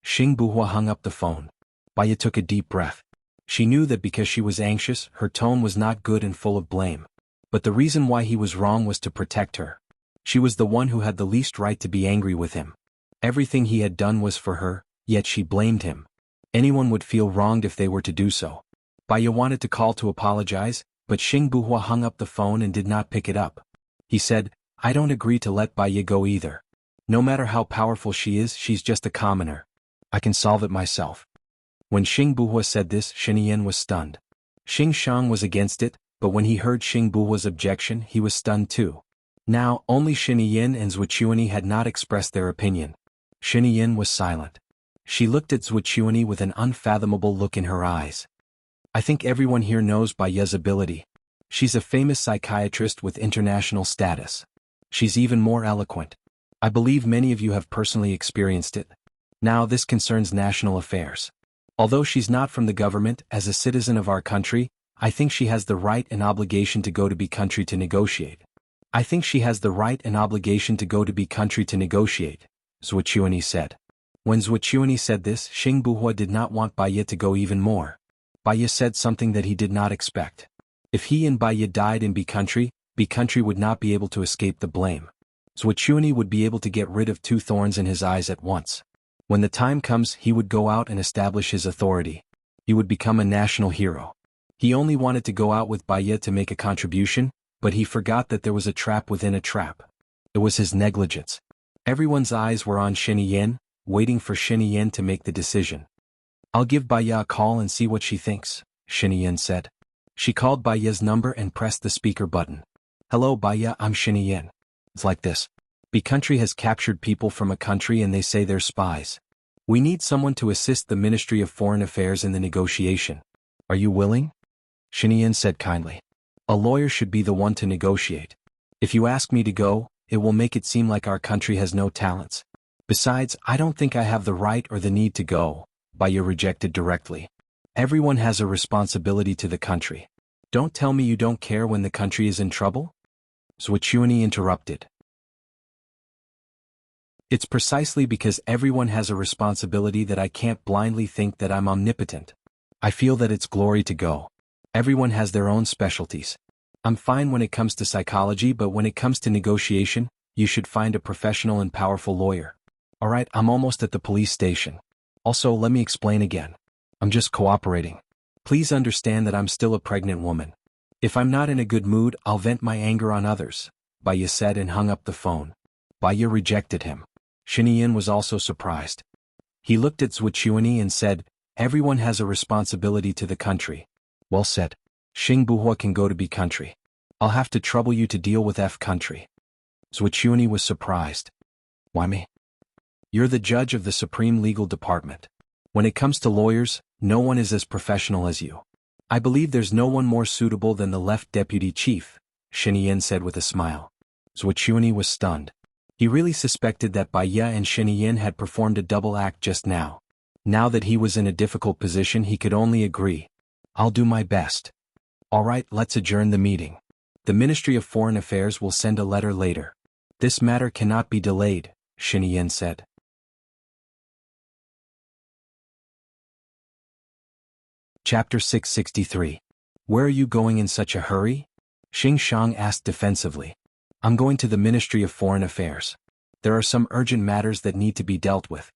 Xing Buhua hung up the phone. Baya took a deep breath. She knew that because she was anxious, her tone was not good and full of blame. But the reason why he was wrong was to protect her. She was the one who had the least right to be angry with him. Everything he had done was for her, yet she blamed him. Anyone would feel wronged if they were to do so. Baya wanted to call to apologize, but Xing Buhua hung up the phone and did not pick it up. He said, I don't agree to let Baya go either. No matter how powerful she is, she's just a commoner. I can solve it myself. When Xing Buhua said this, Shen was stunned. Xing Shang was against it, but when he heard Xing Buhua's objection, he was stunned too. Now, only Shen and Zhuqiuani had not expressed their opinion. Shen was silent. She looked at Zhuqiuani with an unfathomable look in her eyes. I think everyone here knows Baya's ability. She's a famous psychiatrist with international status. She's even more eloquent. I believe many of you have personally experienced it. Now this concerns national affairs. Although she's not from the government, as a citizen of our country, I think she has the right and obligation to go to be country to negotiate. I think she has the right and obligation to go to be country to negotiate, Zhuqiuani said. When Zhuqiuani said this, Xing Buhua did not want Baya to go even more. Baya said something that he did not expect. If he and Baya died in be country would not be able to escape the blame. Zhuqiuani would be able to get rid of two thorns in his eyes at once. When the time comes, he would go out and establish his authority. He would become a national hero. He only wanted to go out with Baya to make a contribution, but he forgot that there was a trap within a trap. It was his negligence. Everyone's eyes were on Shen, waiting for Shen to make the decision. I'll give Baya a call and see what she thinks, Shen said. She called Baya's number and pressed the speaker button. Hello Baya, I'm Shen. It's like this. Be country has captured people from a country and they say they're spies. We need someone to assist the Ministry of Foreign Affairs in the negotiation. Are you willing? Shen said kindly. A lawyer should be the one to negotiate. If you ask me to go, it will make it seem like our country has no talents. Besides, I don't think I have the right or the need to go, Baya rejected directly. Everyone has a responsibility to the country. Don't tell me you don't care when the country is in trouble? Zhuqiuani interrupted. It's precisely because everyone has a responsibility that I can't blindly think that I'm omnipotent. I feel that it's glory to go. Everyone has their own specialties. I'm fine when it comes to psychology, but when it comes to negotiation, you should find a professional and powerful lawyer. Alright, I'm almost at the police station. Also, let me explain again. I'm just cooperating. Please understand that I'm still a pregnant woman. If I'm not in a good mood, I'll vent my anger on others, Baya said and hung up the phone. Baya rejected him. Shen was also surprised. He looked at Zhuqiuani and said, everyone has a responsibility to the country. Well said. Xing Buhua can go to be country. I'll have to trouble you to deal with F country. Zhuqiuani was surprised. Why me? You're the judge of the Supreme Legal Department. When it comes to lawyers, no one is as professional as you. I believe there's no one more suitable than the left deputy chief, Shen said with a smile. Zhuqiuani was stunned. He really suspected that Baya and Shen had performed a double act just now. Now that he was in a difficult position, he could only agree. I'll do my best. Alright, let's adjourn the meeting. The Ministry of Foreign Affairs will send a letter later. This matter cannot be delayed, Shen said. Chapter 663. Where are you going in such a hurry? Xing Shang asked defensively. I'm going to the Ministry of Foreign Affairs. There are some urgent matters that need to be dealt with.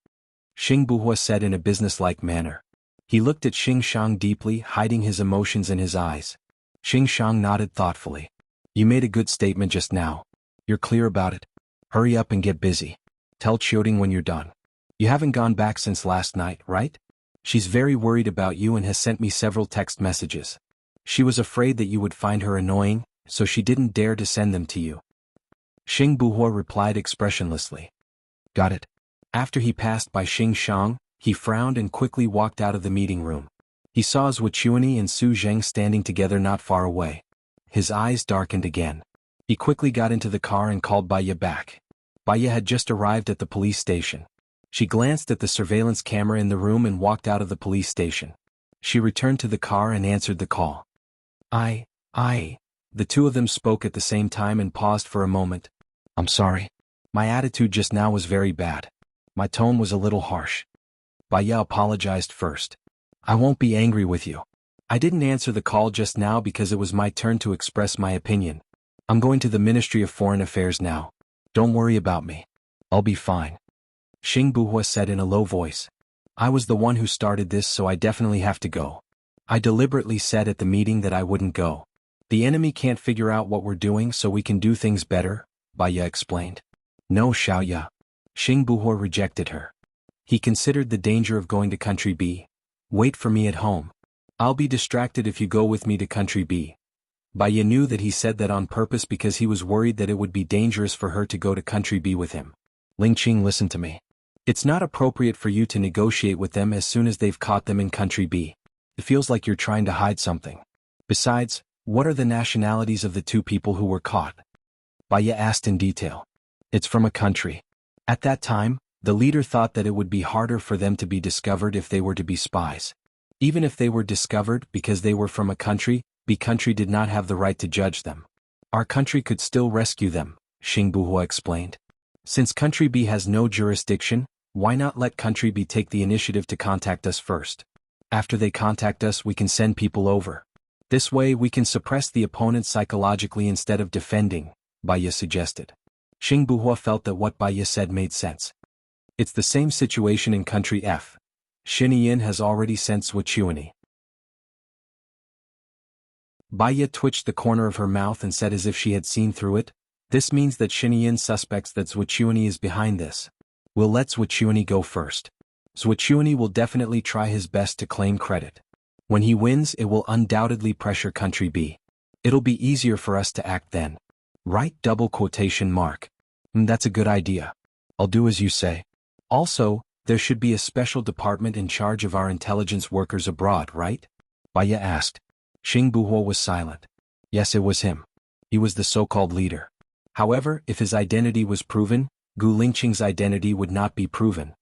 Xing Buhua said in a businesslike manner. He looked at Xing Shang deeply, hiding his emotions in his eyes. Xing Shang nodded thoughtfully. You made a good statement just now. You're clear about it. Hurry up and get busy. Tell Qiuting when you're done. You haven't gone back since last night, right? She's very worried about you and has sent me several text messages. She was afraid that you would find her annoying, so she didn't dare to send them to you. Xing Buhua replied expressionlessly. Got it. After he passed by Xing Shang, he frowned and quickly walked out of the meeting room. He saw Zhuqiuani and Su Zheng standing together not far away. His eyes darkened again. He quickly got into the car and called Baya back. Baya had just arrived at the police station. She glanced at the surveillance camera in the room and walked out of the police station. She returned to the car and answered the call. I. The two of them spoke at the same time and paused for a moment. I'm sorry. My attitude just now was very bad. My tone was a little harsh. Baya apologized first. I won't be angry with you. I didn't answer the call just now because it was my turn to express my opinion. I'm going to the Ministry of Foreign Affairs now. Don't worry about me. I'll be fine. Xing Buhua said in a low voice. I was the one who started this, so I definitely have to go. I deliberately said at the meeting that I wouldn't go. The enemy can't figure out what we're doing, so we can do things better, Baya explained. No, Xiaoya. Xing Buhua rejected her. He considered the danger of going to Country B. Wait for me at home. I'll be distracted if you go with me to Country B. Baya knew that he said that on purpose because he was worried that it would be dangerous for her to go to Country B with him. Lingqing, listen to me. It's not appropriate for you to negotiate with them as soon as they've caught them in Country B. It feels like you're trying to hide something. Besides, what are the nationalities of the two people who were caught? Baya asked in detail. It's from a country. At that time, the leader thought that it would be harder for them to be discovered if they were to be spies. Even if they were discovered because they were from a country, B country did not have the right to judge them. Our country could still rescue them, Xing Buhua explained. Since Country B has no jurisdiction, why not let Country B take the initiative to contact us first? After they contact us, we can send people over. This way we can suppress the opponent psychologically instead of defending, Baya suggested. Xing Buhua felt that what Baya said made sense. It's the same situation in Country F. Xinyin has already sent Wuxia. Baya twitched the corner of her mouth and said as if she had seen through it, this means that Xinyin suspects that Wuxia is behind this. We'll let Wuxia go first. Wuxia will definitely try his best to claim credit. When he wins, it will undoubtedly pressure Country B. It'll be easier for us to act then. Right? Double quotation mark. That's a good idea. I'll do as you say. Also, there should be a special department in charge of our intelligence workers abroad, right? Baya asked. Xing Buhua was silent. Yes, it was him. He was the so-called leader. However, if his identity was proven, Gu Lingqing's identity would not be proven.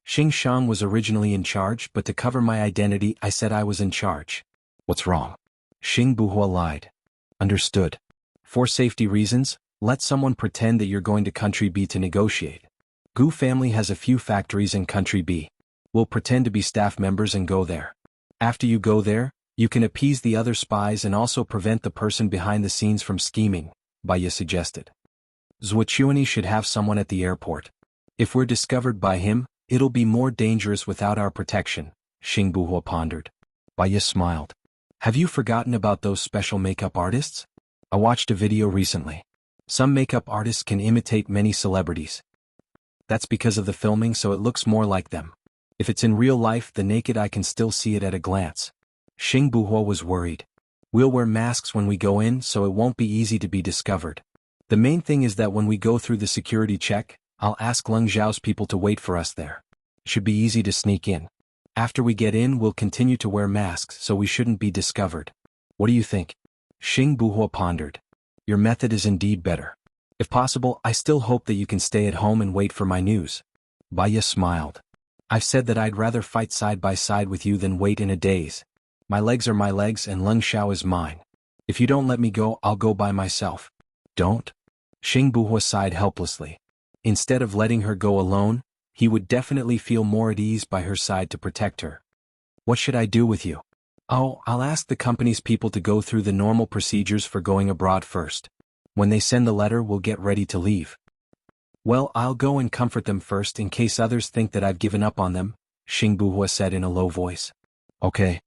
Xing Shang was originally in charge, but to cover my identity I said I was in charge. What's wrong? Xing Buhua lied. Understood. For safety reasons, let someone pretend that you're going to Country B to negotiate. Gu family has a few factories in Country B. We'll pretend to be staff members and go there. After you go there, you can appease the other spies and also prevent the person behind the scenes from scheming, Baya suggested. Wuxia should have someone at the airport. If we're discovered by him, it'll be more dangerous without our protection, Xing Buhua pondered. Baya smiled. Have you forgotten about those special makeup artists? I watched a video recently. Some makeup artists can imitate many celebrities. That's because of the filming, so it looks more like them. If it's in real life, the naked eye can still see it at a glance. Xing Buhua was worried. We'll wear masks when we go in, so it won't be easy to be discovered. The main thing is that when we go through the security check, I'll ask Leng Zhao's people to wait for us there. It should be easy to sneak in. After we get in, we'll continue to wear masks so we shouldn't be discovered. What do you think? Xing Buhua pondered. Your method is indeed better. If possible, I still hope that you can stay at home and wait for my news. Baya smiled. I've said that I'd rather fight side by side with you than wait in a daze. My legs are my legs and Leng Zhao is mine. If you don't let me go, I'll go by myself. Don't? Xing Buhua sighed helplessly. Instead of letting her go alone, he would definitely feel more at ease by her side to protect her. What should I do with you? Oh, I'll ask the company's people to go through the normal procedures for going abroad first. When they send the letter, we'll get ready to leave. Well, I'll go and comfort them first in case others think that I've given up on them, Xing Buhua said in a low voice. Okay.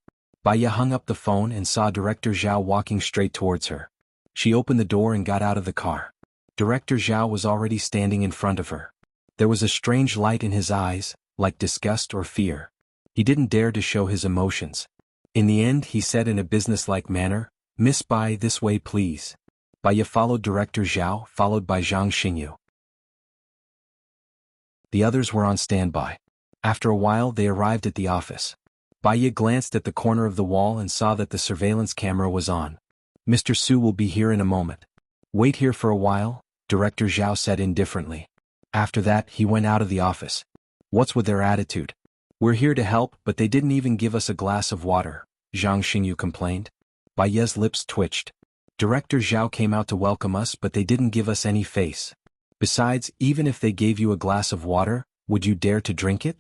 Baya hung up the phone and saw Director Zhao walking straight towards her. She opened the door and got out of the car. Director Zhao was already standing in front of her. There was a strange light in his eyes, like disgust or fear. He didn't dare to show his emotions. In the end, he said in a businesslike manner, Miss Bai, this way please. Baya followed Director Zhao, followed by Zhang Xingyu. The others were on standby. After a while, they arrived at the office. Baya glanced at the corner of the wall and saw that the surveillance camera was on. Mr. Su will be here in a moment. Wait here for a while, Director Zhao said indifferently. After that, he went out of the office. What's with their attitude? We're here to help, but they didn't even give us a glass of water, Zhang Xingyu complained. Bai Ye's lips twitched. Director Zhao came out to welcome us, but they didn't give us any face. Besides, even if they gave you a glass of water, would you dare to drink it?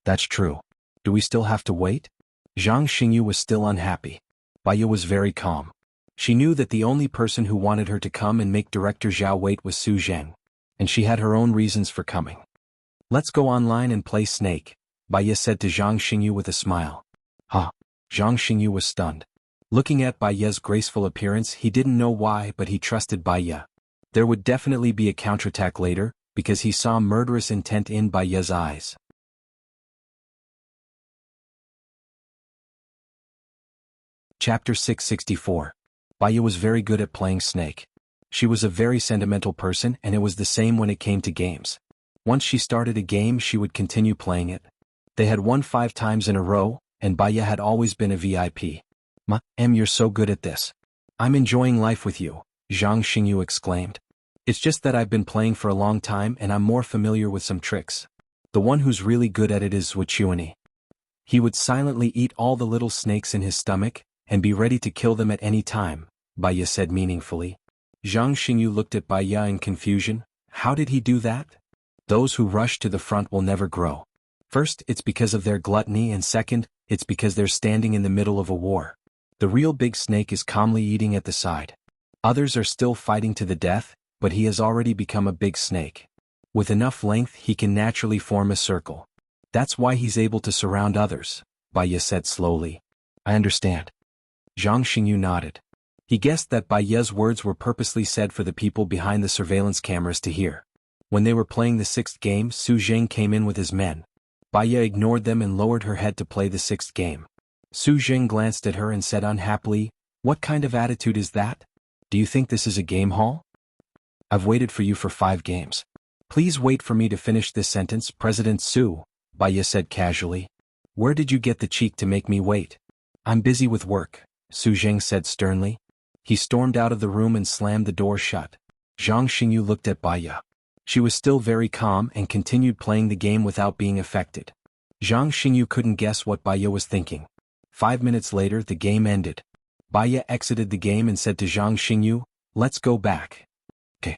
That's true. Do we still have to wait? Zhang Xingyu was still unhappy. Bai Ye was very calm. She knew that the only person who wanted her to come and make Director Zhao wait was Su Zheng. And she had her own reasons for coming. Let's go online and play Snake, Bai Ye said to Zhang Xingyu with a smile. Huh. Zhang Xingyu was stunned. Looking at Bai Ye's graceful appearance, he didn't know why, but he trusted Bai Ye. There would definitely be a counterattack later, because he saw murderous intent in Bai Ye's eyes. Chapter 664. Bai Ye was very good at playing Snake. She was a very sentimental person, and it was the same when it came to games. Once she started a game, she would continue playing it. They had won 5 times in a row, and Bai Ye had always been a VIP. You're so good at this. I'm enjoying life with you, Zhang Xingyu exclaimed. It's just that I've been playing for a long time and I'm more familiar with some tricks. The one who's really good at it is Wuxia. He would silently eat all the little snakes in his stomach, and be ready to kill them at any time, Bai Ye said meaningfully. Zhang Xingyu looked at Bai Ye in confusion. How did he do that? Those who rush to the front will never grow. First, it's because of their gluttony, and second, it's because they're standing in the middle of a war. The real big snake is calmly eating at the side. Others are still fighting to the death, but he has already become a big snake. With enough length, he can naturally form a circle. That's why he's able to surround others, Bai Ye said slowly. I understand. Zhang Xingyu nodded. He guessed that Bai Ye's words were purposely said for the people behind the surveillance cameras to hear. When they were playing the 6th game, Su Zheng came in with his men. Bai Ye ignored them and lowered her head to play the 6th game. Su Zheng glanced at her and said unhappily, "What kind of attitude is that? Do you think this is a game hall? I've waited for you for 5 games. Please wait for me to finish this sentence, President Su," Bai Ye said casually. "Where did you get the cheek to make me wait?" "I'm busy with work," Su Zheng said sternly. He stormed out of the room and slammed the door shut. Zhang Xingyu looked at Bai Ye. She was still very calm and continued playing the game without being affected. Zhang Xingyu couldn't guess what Bai Ye was thinking. 5 minutes later, the game ended. Bai Ye exited the game and said to Zhang Xingyu, "Let's go back." Okay.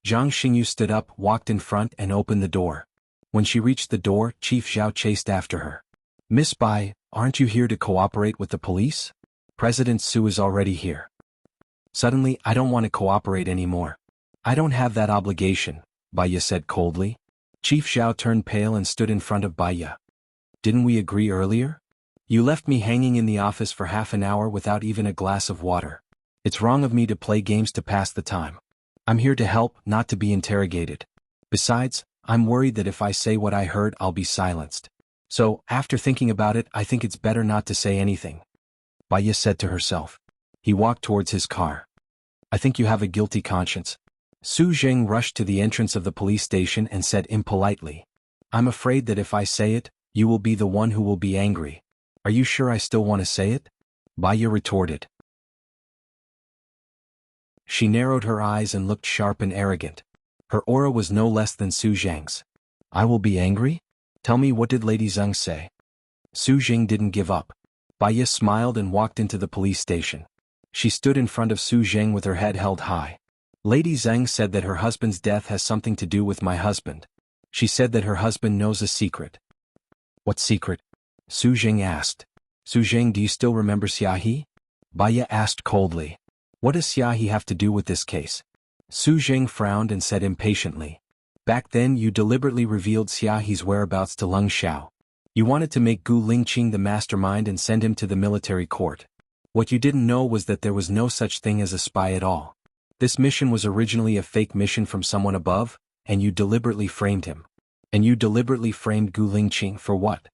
Zhang Xingyu stood up, walked in front, and opened the door. When she reached the door, Chief Zhao chased after her. "Miss Bai, aren't you here to cooperate with the police? President Su is already here." Suddenly, "I don't want to cooperate anymore. I don't have that obligation," Bai Ye said coldly. Chief Zhao turned pale and stood in front of Bai Ye. "Didn't we agree earlier? You left me hanging in the office for half an hour without even a glass of water. It's wrong of me to play games to pass the time. I'm here to help, not to be interrogated. Besides, I'm worried that if I say what I heard, I'll be silenced. So, after thinking about it, I think it's better not to say anything," Bai Ye said to herself. He walked towards his car. "I think you have a guilty conscience." Su Zheng rushed to the entrance of the police station and said impolitely, "I'm afraid that if I say it, you will be the one who will be angry. Are you sure I still want to say it?" Bai Ye retorted. She narrowed her eyes and looked sharp and arrogant. Her aura was no less than Su Zheng's. "I will be angry? Tell me, what did Lady Zheng say?" Su Zheng didn't give up. Bai Ye smiled and walked into the police station. She stood in front of Su Zheng with her head held high. "Lady Zheng said that her husband's death has something to do with my husband. She said that her husband knows a secret." "What secret?" Su Zheng asked. "Su Zheng, do you still remember Xiaohe?" Bai Ye asked coldly. "What does Xiaohe have to do with this case?" Su Zheng frowned and said impatiently. "Back then you deliberately revealed Xiaohe's whereabouts to Leng Xiao. You wanted to make Gu Lingqing the mastermind and send him to the military court. What you didn't know was that there was no such thing as a spy at all. This mission was originally a fake mission from someone above, and you deliberately framed him. And you deliberately framed Gu Lingqing for what?"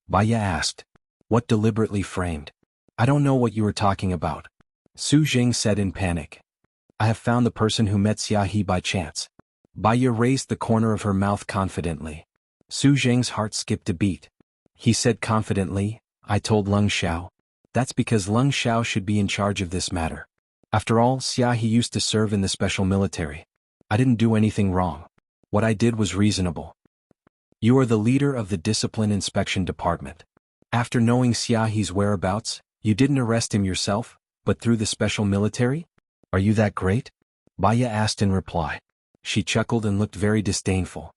Bai Ye asked. "What deliberately framed? I don't know what you were talking about," Su Zheng said in panic. "I have found the person who met Xiaohe by chance." Bai Ye raised the corner of her mouth confidently. Su Zheng's heart skipped a beat. He said confidently, "I told Leng Xiao. That's because Leng Xiao should be in charge of this matter. After all, Xiaohe used to serve in the special military. I didn't do anything wrong. What I did was reasonable." "You are the leader of the Discipline Inspection Department. After knowing Xiaohe's whereabouts, you didn't arrest him yourself?" But through the special military? Are you that great? Baya asked in reply. She chuckled and looked very disdainful.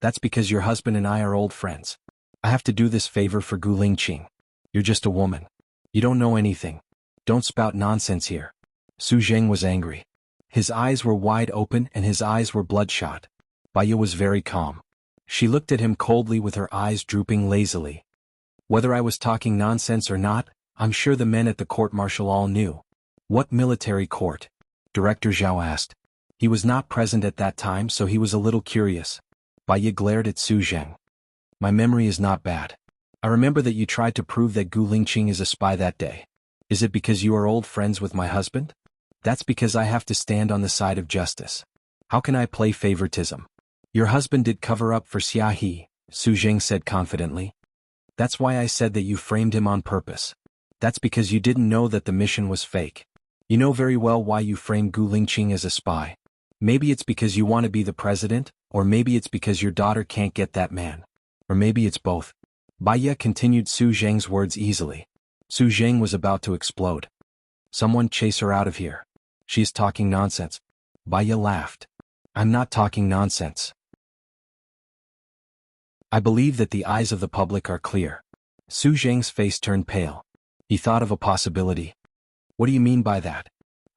That's because your husband and I are old friends. I have to do this favor for Gu Lingqing. You're just a woman. You don't know anything. Don't spout nonsense here. Su Zheng was angry. His eyes were wide open and his eyes were bloodshot. Baya was very calm. She looked at him coldly with her eyes drooping lazily. Whether I was talking nonsense or not, I'm sure the men at the court-martial all knew. What military court? Director Zhao asked. He was not present at that time, so he was a little curious. Baya glared at Su Zheng. My memory is not bad. I remember that you tried to prove that Gu Lingqing is a spy that day. Is it because you are old friends with my husband? That's because I have to stand on the side of justice. How can I play favoritism? Your husband did cover up for Xia He, Su Zheng said confidently. That's why I said that you framed him on purpose. That's because you didn't know that the mission was fake. You know very well why you framed Gu Lingqing as a spy. Maybe it's because you want to be the president, or maybe it's because your daughter can't get that man. Or maybe it's both. Baya continued Su Zheng's words easily. Su Zheng was about to explode. Someone chase her out of here. She is talking nonsense. Baya laughed. I'm not talking nonsense. I believe that the eyes of the public are clear. Su Zheng's face turned pale. He thought of a possibility. What do you mean by that?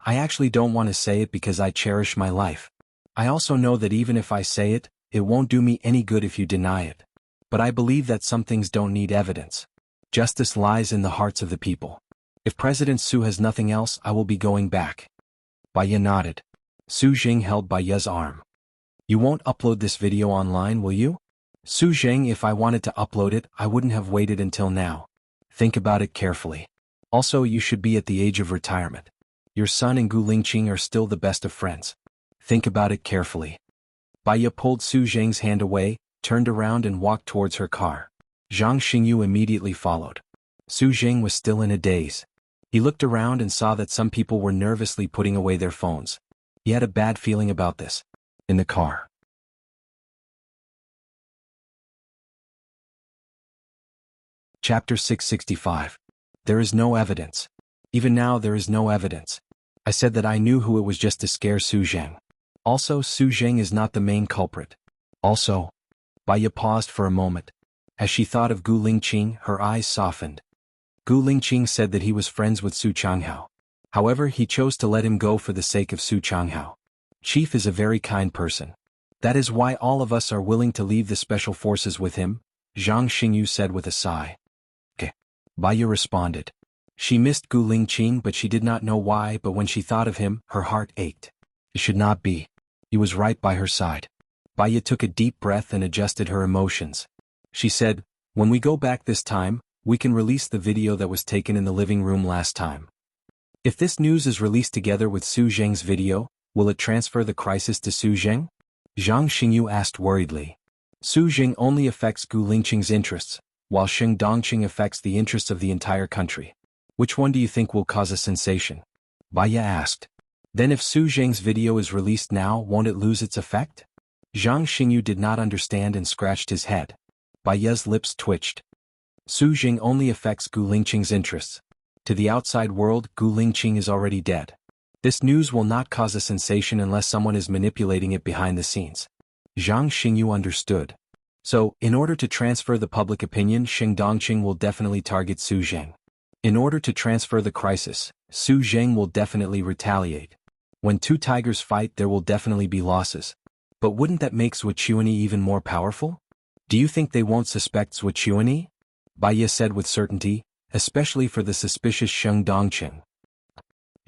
I actually don't want to say it because I cherish my life. I also know that even if I say it, it won't do me any good if you deny it. But I believe that some things don't need evidence. Justice lies in the hearts of the people. If President Su has nothing else, I will be going back. Baya nodded. Su Zheng held Baya's arm. You won't upload this video online, will you? Su Zheng, if I wanted to upload it, I wouldn't have waited until now. Think about it carefully. Also, you should be at the age of retirement. Your son and Gu Lingqing are still the best of friends. Think about it carefully. Baya pulled Su Zheng's hand away, turned around and walked towards her car. Zhang Xingyu immediately followed. Su Zheng was still in a daze. He looked around and saw that some people were nervously putting away their phones. He had a bad feeling about this. In the car. Chapter 665. There is no evidence. Even now there is no evidence. I said that I knew who it was just to scare Su Zheng. Also, Su Zheng is not the main culprit. Also, Baya paused for a moment. As she thought of Gu Lingqing, her eyes softened. Gu Lingqing said that he was friends with Su Changhao. However, he chose to let him go for the sake of Su Changhao. Chief is a very kind person. That is why all of us are willing to leave the special forces with him, Zhang Xingyu said with a sigh. Okay. Baya responded. She missed Gu Lingqing, but she did not know why, but when she thought of him, her heart ached. It should not be. He was right by her side. Baya took a deep breath and adjusted her emotions. She said, when we go back this time, we can release the video that was taken in the living room last time. If this news is released together with Su Zheng's video, will it transfer the crisis to Su Zheng? Zhang Xingyu asked worriedly. Su Zheng only affects Gu Lingqing's interests, while Sheng Dongqing affects the interests of the entire country. Which one do you think will cause a sensation? Baya asked. Then if Su Zheng's video is released now, won't it lose its effect? Zhang Xingyu did not understand and scratched his head. Baya's lips twitched. Su Zheng only affects Gu Lingqing's interests. To the outside world, Gu Lingqing is already dead. This news will not cause a sensation unless someone is manipulating it behind the scenes. Zhang Xingyu understood. So, in order to transfer the public opinion, Sheng Dongqing will definitely target Su Zheng. In order to transfer the crisis, Su Zheng will definitely retaliate. When two tigers fight, there will definitely be losses. But wouldn't that make Zhuqiuani even more powerful? Do you think they won't suspect Zhuqiuani? Baya said with certainty, especially for the suspicious Sheng Dongqing.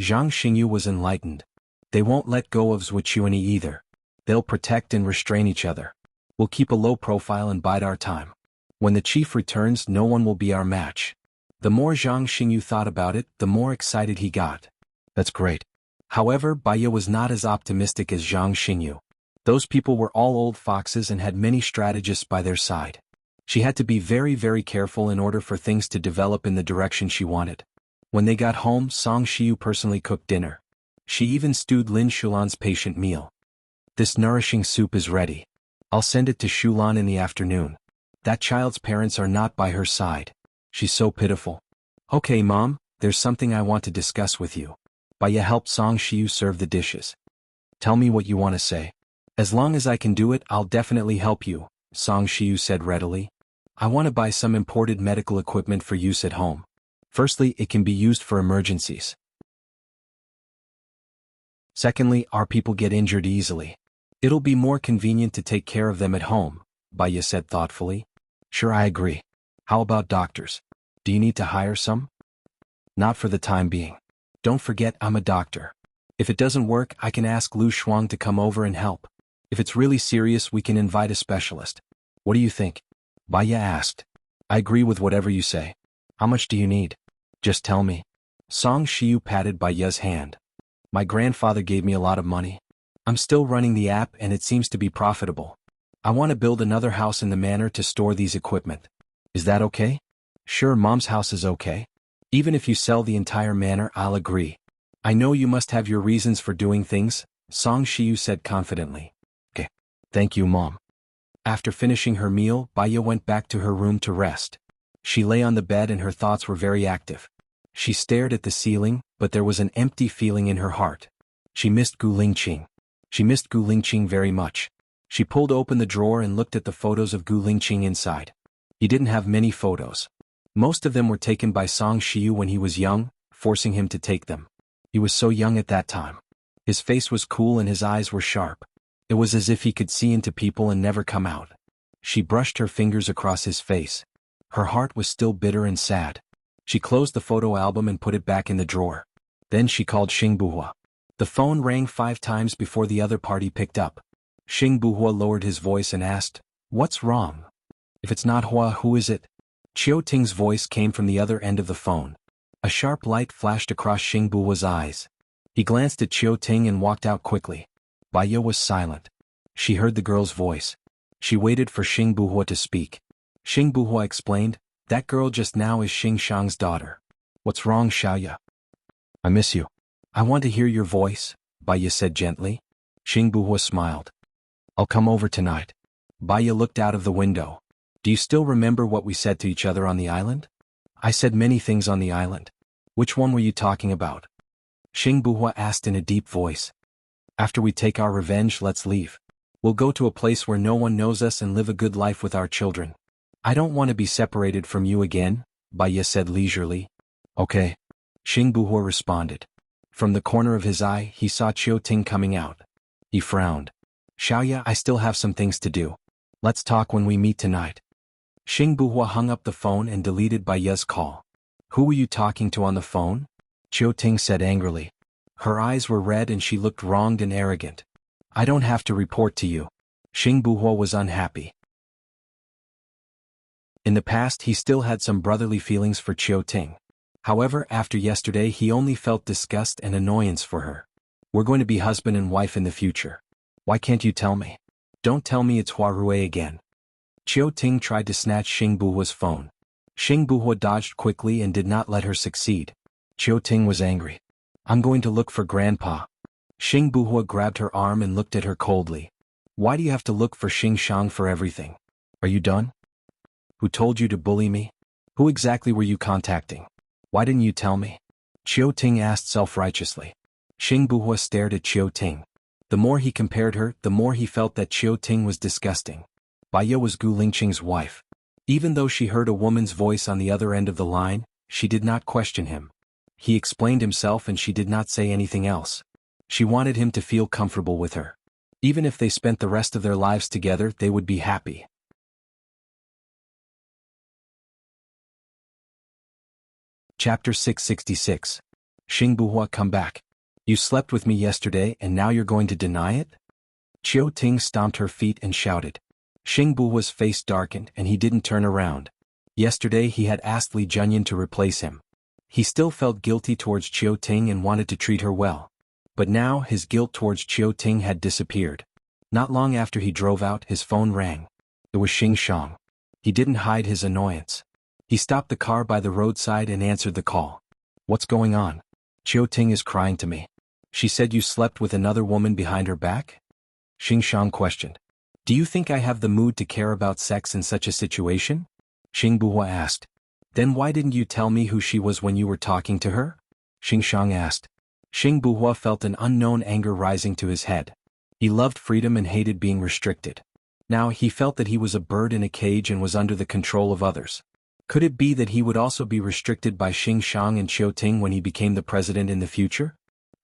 Zhang Xingyu was enlightened. They won't let go of Zhuqiuani either. They'll protect and restrain each other. We'll keep a low profile and bide our time. When the chief returns, no one will be our match. The more Zhang Xingyu thought about it, the more excited he got. That's great. However, Baya was not as optimistic as Zhang Xingyu. Those people were all old foxes and had many strategists by their side. She had to be very, very careful in order for things to develop in the direction she wanted. When they got home, Song Shiyu personally cooked dinner. She even stewed Lin Shulan's patient meal. This nourishing soup is ready. I'll send it to Shulan in the afternoon. That child's parents are not by her side. She's so pitiful. Okay, Mom, there's something I want to discuss with you. Baya helped Song Shiyu serve the dishes. Tell me what you want to say. As long as I can do it, I'll definitely help you, Song Shiyu said readily. I want to buy some imported medical equipment for use at home. Firstly, it can be used for emergencies. Secondly, our people get injured easily. It'll be more convenient to take care of them at home, Baya said thoughtfully. Sure, I agree. How about doctors? Do you need to hire some? Not for the time being. Don't forget I'm a doctor. If it doesn't work, I can ask Lu Shuang to come over and help. If it's really serious, we can invite a specialist. What do you think? Baya asked. I agree with whatever you say. How much do you need? Just tell me. Song Shiyu patted Baya's hand. My grandfather gave me a lot of money. I'm still running the app and it seems to be profitable. I want to build another house in the manor to store these equipment. Is that okay? Sure, Mom's house is okay. Even if you sell the entire manor, I'll agree. I know you must have your reasons for doing things, Song Shiyu said confidently. Okay. Thank you, Mom. After finishing her meal, Baya went back to her room to rest. She lay on the bed and her thoughts were very active. She stared at the ceiling, but there was an empty feeling in her heart. She missed Gu Lingqing. She missed Gu Lingqing very much. She pulled open the drawer and looked at the photos of Gu Lingqing inside. He didn't have many photos. Most of them were taken by Song Shiyu when he was young, forcing him to take them. He was so young at that time. His face was cool and his eyes were sharp. It was as if he could see into people and never come out. She brushed her fingers across his face. Her heart was still bitter and sad. She closed the photo album and put it back in the drawer. Then she called Xing Buhua. The phone rang 5 times before the other party picked up. Xing Buhua lowered his voice and asked, "What's wrong? If it's not Hua, who is it?" Chiu Ting's voice came from the other end of the phone. A sharp light flashed across Xing Buhua's eyes. He glanced at Chiu Ting and walked out quickly. Baya was silent. She heard the girl's voice. She waited for Xing Buhua to speak. Xing Buhua explained, "That girl just now is Xing Shang's daughter." "What's wrong, Xiaoya?" "I miss you. I want to hear your voice," Baya said gently. Xing Buhua smiled. "I'll come over tonight." Baya looked out of the window. "Do you still remember what we said to each other on the island?" "I said many things on the island. Which one were you talking about?" Xing Buhua asked in a deep voice. "After we take our revenge, let's leave. We'll go to a place where no one knows us and live a good life with our children." "I don't want to be separated from you again," Baya said leisurely. "Okay." Xing Buhua responded. From the corner of his eye, he saw Chiu Ting coming out. He frowned. "Xiaoya, I still have some things to do. Let's talk when we meet tonight." Xing Buhua hung up the phone and deleted Baya's call. "Who were you talking to on the phone?" Chiu Ting said angrily. Her eyes were red and she looked wronged and arrogant. "I don't have to report to you." Xing Buhua was unhappy. In the past he still had some brotherly feelings for Chiu Ting. However, after yesterday he only felt disgust and annoyance for her. "We're going to be husband and wife in the future. Why can't you tell me? Don't tell me it's Hua Rui again." Chiu Ting tried to snatch Xing Buhua's phone. Xing Buhua dodged quickly and did not let her succeed. Chiu Ting was angry. "I'm going to look for Grandpa." Xing Buhua grabbed her arm and looked at her coldly. "Why do you have to look for Xing Shang for everything? Are you done? Who told you to bully me? Who exactly were you contacting? Why didn't you tell me?" Chiu Ting asked self-righteously. Xing Buhua stared at Chiu Ting. The more he compared her, the more he felt that Chiu Ting was disgusting. Baya was Gu Lingqing's wife. Even though she heard a woman's voice on the other end of the line, she did not question him. He explained himself and she did not say anything else. She wanted him to feel comfortable with her. Even if they spent the rest of their lives together, they would be happy. Chapter 666. Xing Buhua, come back. You slept with me yesterday and now you're going to deny it? Chiu Ting stomped her feet and shouted. Xing Buhua's face darkened and he didn't turn around. Yesterday he had asked Li Junyan to replace him. He still felt guilty towards Chiu Ting and wanted to treat her well. But now his guilt towards Chiu Ting had disappeared. Not long after he drove out, his phone rang. It was Xing Shang. He didn't hide his annoyance. He stopped the car by the roadside and answered the call. "What's going on?" "Chiu Ting is crying to me. She said you slept with another woman behind her back?" Xing Shang questioned. "Do you think I have the mood to care about sex in such a situation?" Xing Buhua asked. Then why didn't you tell me who she was when you were talking to her? Xing Shang asked. Xing Buhua felt an unknown anger rising to his head. He loved freedom and hated being restricted. Now he felt that he was a bird in a cage and was under the control of others. Could it be that he would also be restricted by Xing Shang and Qiu Ting when he became the president in the future?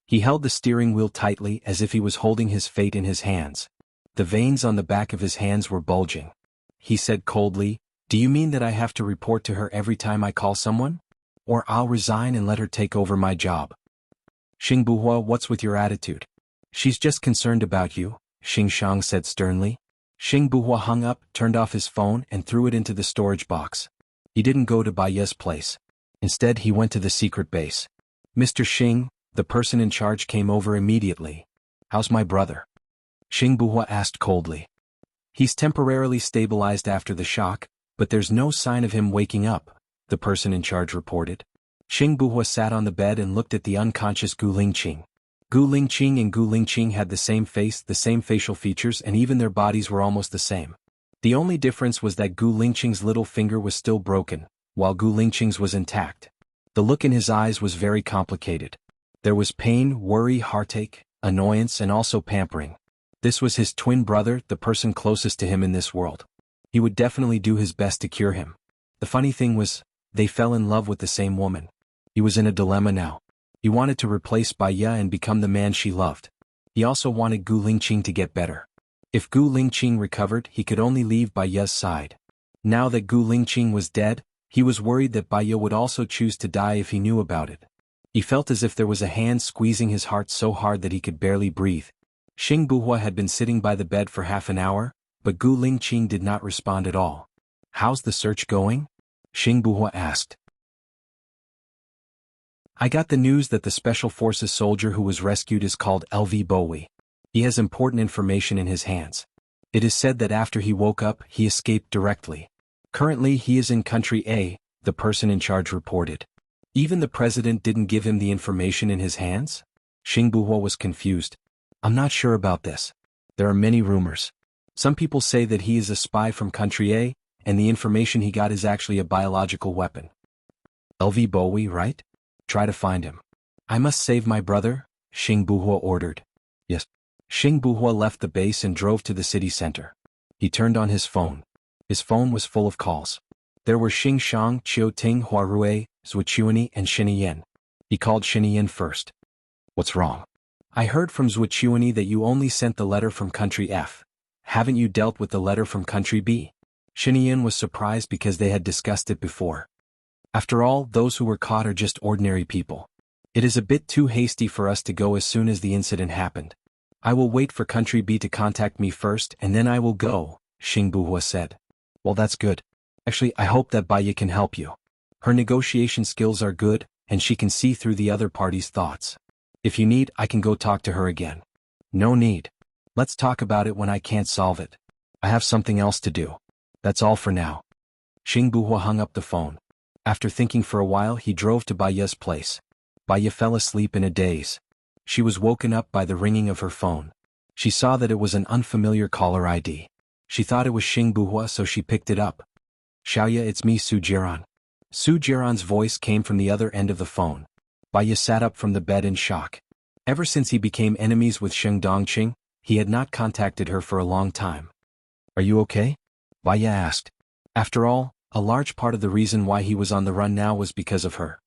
He held the steering wheel tightly as if he was holding his fate in his hands. The veins on the back of his hands were bulging. He said coldly, "Do you mean that I have to report to her every time I call someone? Or I'll resign and let her take over my job." "Xing Buhua, what's with your attitude? She's just concerned about you," Xing Shang said sternly. Xing Buhua hung up, turned off his phone and threw it into the storage box. He didn't go to Baiye's place. Instead he went to the secret base. "Mr. Xing," the person in charge came over immediately. "How's my brother?" Xing Buhua asked coldly. "He's temporarily stabilized after the shock, but there's no sign of him waking up," the person in charge reported. Xing Buhua sat on the bed and looked at the unconscious Gu Lingqing. Gu Lingqing and Gu Lingqing had the same face, the same facial features, and even their bodies were almost the same. The only difference was that Gu Lingqing's little finger was still broken, while Gu Lingqing's was intact. The look in his eyes was very complicated. There was pain, worry, heartache, annoyance, and also pampering. This was his twin brother, the person closest to him in this world. He would definitely do his best to cure him. The funny thing was, they fell in love with the same woman. He was in a dilemma now. He wanted to replace Baiye and become the man she loved. He also wanted Gu Lingqing to get better. If Gu Lingqing recovered, he could only leave Baiye's side. Now that Gu Lingqing was dead, he was worried that Baiye would also choose to die if he knew about it. He felt as if there was a hand squeezing his heart so hard that he could barely breathe. Xing Buhua had been sitting by the bed for half an hour, but Gu Lingqing did not respond at all. "How's the search going?" Xing Buhua asked. "I got the news that the Special Forces soldier who was rescued is called LV Bowie. He has important information in his hands. It is said that after he woke up, he escaped directly. Currently he is in Country A," the person in charge reported. "Even the president didn't give him the information in his hands?" Xing Buhua was confused. "I'm not sure about this. There are many rumors. Some people say that he is a spy from Country A, and the information he got is actually a biological weapon." "LV Bowie, right? Try to find him." "I must save my brother," Xing Buhua ordered. "Yes." Xing Buhua left the base and drove to the city center. He turned on his phone. His phone was full of calls. There were Xing Shang, Qiu Ting, Huarui, Zuochuani, and Xinian. He called Xinian first. "What's wrong?" "I heard from Zuochuani that you only sent the letter from Country F. Haven't you dealt with the letter from Country B?" Xinian was surprised because they had discussed it before. "After all, those who were caught are just ordinary people. It is a bit too hasty for us to go as soon as the incident happened. I will wait for Country B to contact me first and then I will go," Xing Buhua said. "Well, that's good. Actually, I hope that Baiye can help you. Her negotiation skills are good, and she can see through the other party's thoughts. If you need, I can go talk to her again." "No need. Let's talk about it when I can't solve it. I have something else to do. That's all for now." Xing Buhua hung up the phone. After thinking for a while, he drove to Baiye's place. Baiye fell asleep in a daze. She was woken up by the ringing of her phone. She saw that it was an unfamiliar caller ID. She thought it was Xing Buhua, so she picked it up. "Xiaoya, it's me, Su Jiran." Su Jiran's voice came from the other end of the phone. Baiye sat up from the bed in shock. Ever since he became enemies with Sheng Dongqing, he had not contacted her for a long time. "Are you okay?" Baiye asked. After all, a large part of the reason why he was on the run now was because of her.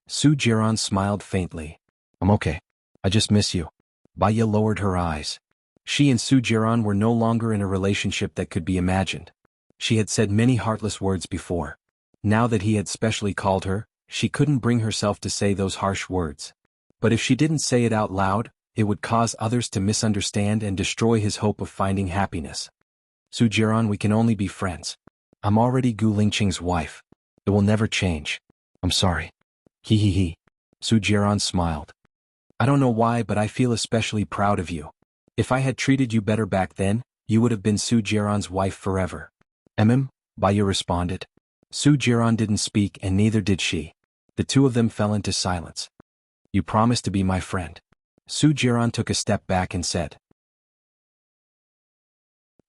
Su Jiran smiled faintly. "I'm okay. I just miss you." Baiye lowered her eyes. She and Su Jiran were no longer in a relationship that could be imagined. She had said many heartless words before. Now that he had specially called her, she couldn't bring herself to say those harsh words. But if she didn't say it out loud, it would cause others to misunderstand and destroy his hope of finding happiness. "Su Jiran, we can only be friends. I'm already Gu Lingqing's wife. It will never change. I'm sorry." "He he he." Su Jiran smiled. "I don't know why, but I feel especially proud of you. If I had treated you better back then, you would have been Su Jiran's wife forever." Baiye responded. Su Jiran didn't speak and neither did she. The two of them fell into silence. "You promised to be my friend." Su Jiran took a step back and said.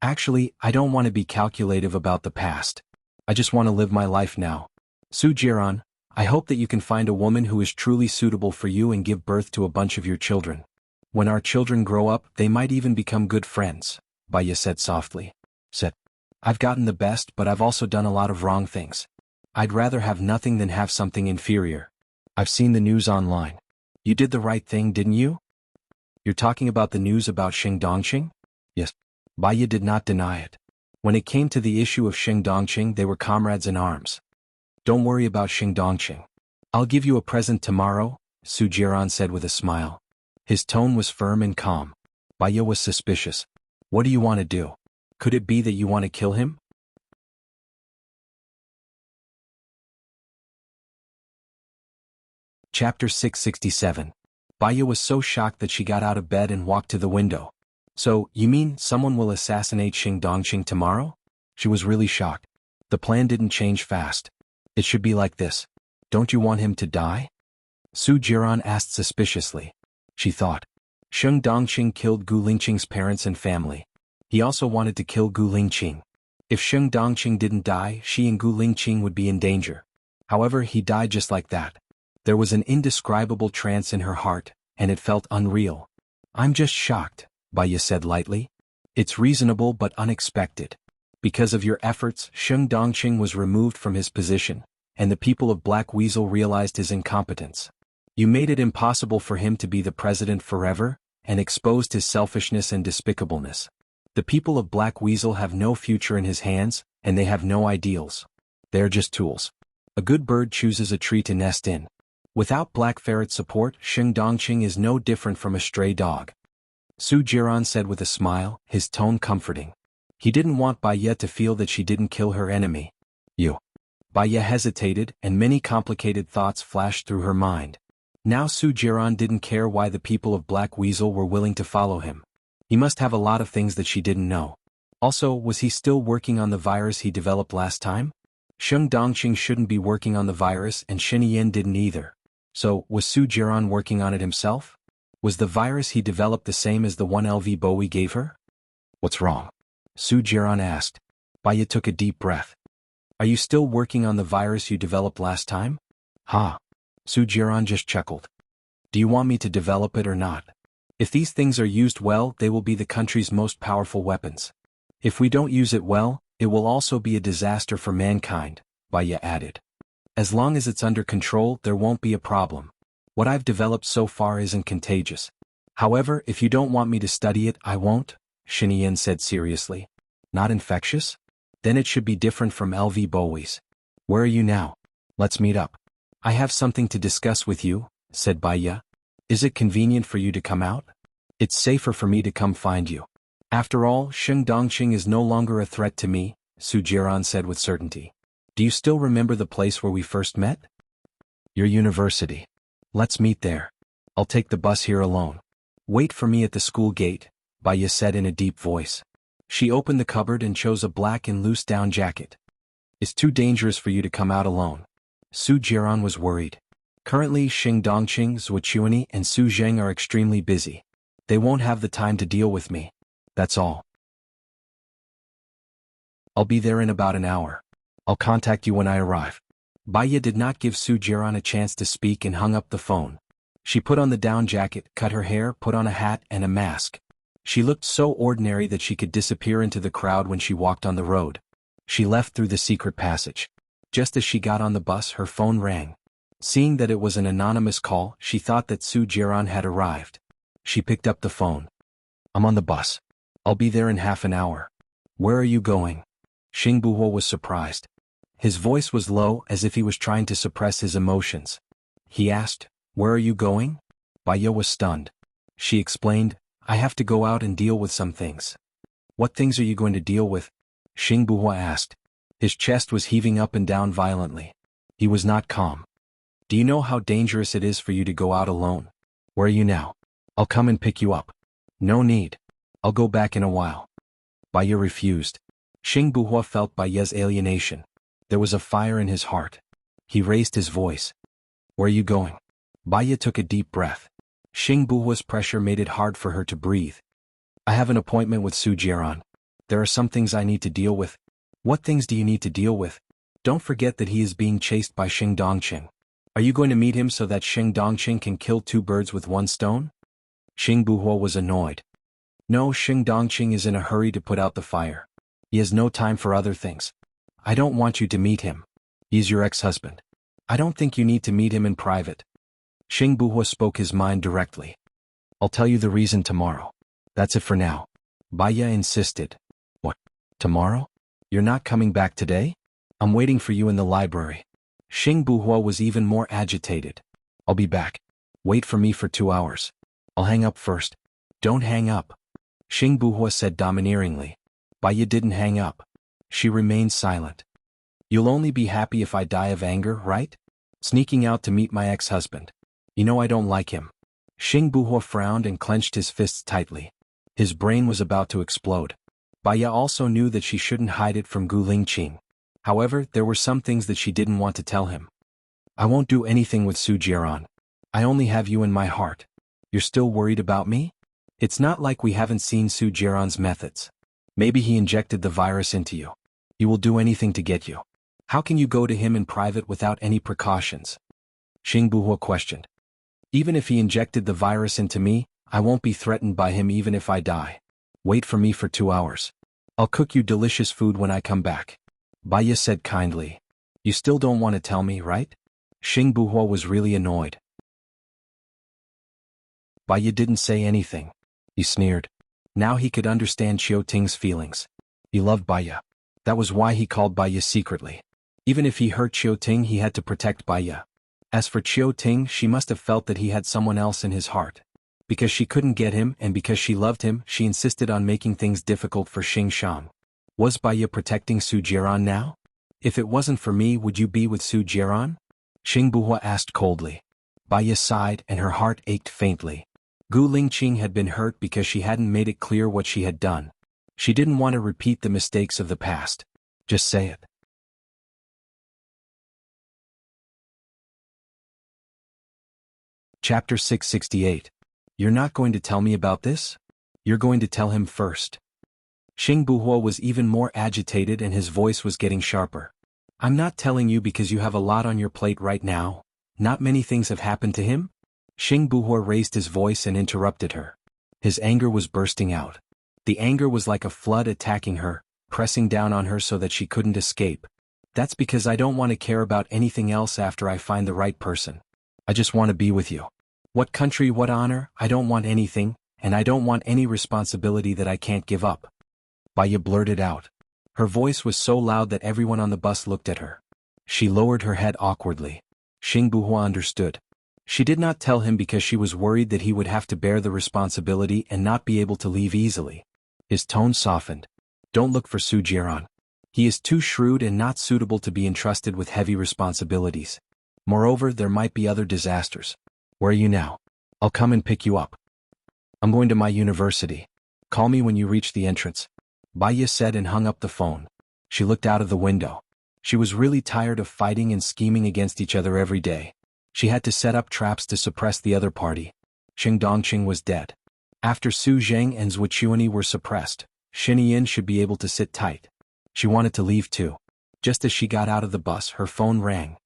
"Actually, I don't want to be calculative about the past. I just want to live my life now, Su Jiran, I hope that you can find a woman who is truly suitable for you and give birth to a bunch of your children. When our children grow up, they might even become good friends, Baya said softly. Said, I've gotten the best, but I've also done a lot of wrong things. I'd rather have nothing than have something inferior. I've seen the news online. You did the right thing, didn't you? You're talking about the news about Xing Dongqing? Yes. Baya did not deny it. When it came to the issue of Xing Dongqing, they were comrades in arms. Don't worry about Xing Dongqing. I'll give you a present tomorrow, Su Jiran said with a smile. His tone was firm and calm. Baya was suspicious. What do you want to do? Could it be that you want to kill him? Chapter 667. Baya was so shocked that she got out of bed and walked to the window. So, you mean someone will assassinate Xing Dongqing tomorrow? She was really shocked. The plan didn't change fast. It should be like this. Don't you want him to die? Su Jiran asked suspiciously. She thought. Xing Dongqing killed Gu Lingqing's parents and family. He also wanted to kill Gu Lingqing. If Xing Dongqing didn't die, she and Gu Lingqing would be in danger. However, he died just like that. There was an indescribable trance in her heart, and it felt unreal. I'm just shocked, Baya said lightly. It's reasonable but unexpected. Because of your efforts, Xing Dongqing was removed from his position, and the people of Black Weasel realized his incompetence. You made it impossible for him to be the president forever, and exposed his selfishness and despicableness. The people of Black Weasel have no future in his hands, and they have no ideals. They're just tools. A good bird chooses a tree to nest in. Without Black Ferret's support, Xing Dongqing is no different from a stray dog. Su Jiran said with a smile, his tone comforting. He didn't want Baya to feel that she didn't kill her enemy. You. Baya hesitated, and many complicated thoughts flashed through her mind. Now Su Jiran didn't care why the people of Black Weasel were willing to follow him. He must have a lot of things that she didn't know. Also, was he still working on the virus he developed last time? Xing Dongqing shouldn't be working on the virus, and Xinyan didn't either. So, was Su Jiran working on it himself? Was the virus he developed the same as the one LV Bowie gave her? What's wrong? Su Jiran asked. Baya took a deep breath. Are you still working on the virus you developed last time? Ha. Su Jiran just chuckled. Do you want me to develop it or not? If these things are used well, they will be the country's most powerful weapons. If we don't use it well, it will also be a disaster for mankind, Baya added. As long as it's under control, there won't be a problem. What I've developed so far isn't contagious. However, if you don't want me to study it, I won't, Xinyan said seriously. Not infectious? Then it should be different from LV Bowie's. Where are you now? Let's meet up. I have something to discuss with you, said Baya. Is it convenient for you to come out? It's safer for me to come find you. After all, Xing Dongqing is no longer a threat to me, Su Jiran said with certainty. Do you still remember the place where we first met? Your university. Let's meet there. I'll take the bus here alone. Wait for me at the school gate, Baya said in a deep voice. She opened the cupboard and chose a black and loose down jacket. It's too dangerous for you to come out alone. Su Jiran was worried. Currently, Xing Dongqing, Zuochuani, and Su Zheng are extremely busy. They won't have the time to deal with me. That's all. I'll be there in about an hour. I'll contact you when I arrive. Baya did not give Su Jiran a chance to speak and hung up the phone. She put on the down jacket, cut her hair, put on a hat and a mask. She looked so ordinary that she could disappear into the crowd when she walked on the road. She left through the secret passage. Just as she got on the bus, her phone rang. Seeing that it was an anonymous call, she thought that Su Jiran had arrived. She picked up the phone. I'm on the bus. I'll be there in half an hour. Where are you going? Xing Buhuo was surprised. His voice was low, as if he was trying to suppress his emotions. He asked, Where are you going? Baya was stunned. She explained, I have to go out and deal with some things. What things are you going to deal with? Xing Buhuo asked. His chest was heaving up and down violently. He was not calm. Do you know how dangerous it is for you to go out alone? Where are you now? I'll come and pick you up. No need. I'll go back in a while. Baya refused. Xing Buhuo felt Baya's alienation. There was a fire in his heart. He raised his voice. Where are you going? Baya took a deep breath. Xing Buhuo's pressure made it hard for her to breathe. I have an appointment with Su Jiran. There are some things I need to deal with. What things do you need to deal with? Don't forget that he is being chased by Xing Dongqing. Are you going to meet him so that Xing Dongqing can kill two birds with one stone? Xing Buhuo was annoyed. No, Xing Dongqing is in a hurry to put out the fire. He has no time for other things. I don't want you to meet him. He's your ex-husband. I don't think you need to meet him in private. Xing Buhuo spoke his mind directly. I'll tell you the reason tomorrow. That's it for now. Baya insisted. What? Tomorrow? You're not coming back today? I'm waiting for you in the library. Xing Buhuo was even more agitated. I'll be back. Wait for me for 2 hours. I'll hang up first. Don't hang up. Xing Buhuo said domineeringly. Baya didn't hang up. She remained silent. You'll only be happy if I die of anger, right? Sneaking out to meet my ex-husband. You know I don't like him. Xing Buhuo frowned and clenched his fists tightly. His brain was about to explode. Baya also knew that she shouldn't hide it from Gu Lingqing. However, there were some things that she didn't want to tell him. I won't do anything with Su Jiran. I only have you in my heart. You're still worried about me? It's not like we haven't seen Su Jiran's methods. Maybe he injected the virus into you. He will do anything to get you. How can you go to him in private without any precautions? Xing Buhuo questioned. Even if he injected the virus into me, I won't be threatened by him even if I die. Wait for me for 2 hours. I'll cook you delicious food when I come back. Baya said kindly. You still don't want to tell me, right? Xing Buhuo was really annoyed. Baya didn't say anything. He sneered. Now he could understand Qiu Ting's feelings. He loved Baya. That was why he called Baya secretly. Even if he hurt Qiu Ting, he had to protect Baya. As for Qiu Ting, she must have felt that he had someone else in his heart. Because she couldn't get him and because she loved him, she insisted on making things difficult for Xing Shang. Was Baya protecting Su Jiran now? If it wasn't for me, would you be with Su Jiran? Xing Buhuo asked coldly. Baya sighed and her heart ached faintly. Gu Lingqing had been hurt because she hadn't made it clear what she had done. She didn't want to repeat the mistakes of the past. Just say it. Chapter 668. You're not going to tell me about this? You're going to tell him first. Xing Buhuo was even more agitated and his voice was getting sharper. I'm not telling you because you have a lot on your plate right now. Not many things have happened to him? Xing Buhuo raised his voice and interrupted her. His anger was bursting out. The anger was like a flood attacking her, pressing down on her so that she couldn't escape. That's because I don't want to care about anything else after I find the right person. I just want to be with you. What country, what honor, I don't want anything, and I don't want any responsibility that I can't give up. Baya blurted out. Her voice was so loud that everyone on the bus looked at her. She lowered her head awkwardly. Xing Buhuo understood. She did not tell him because she was worried that he would have to bear the responsibility and not be able to leave easily. His tone softened. Don't look for Su Jiran. He is too shrewd and not suitable to be entrusted with heavy responsibilities. Moreover, there might be other disasters. Where are you now? I'll come and pick you up. I'm going to my university. Call me when you reach the entrance. Baya said and hung up the phone. She looked out of the window. She was really tired of fighting and scheming against each other every day. She had to set up traps to suppress the other party. Xing Dongqing was dead. After Su Zheng and Zhu Chuanyi were suppressed, Xinyin should be able to sit tight. She wanted to leave too. Just as she got out of the bus, her phone rang.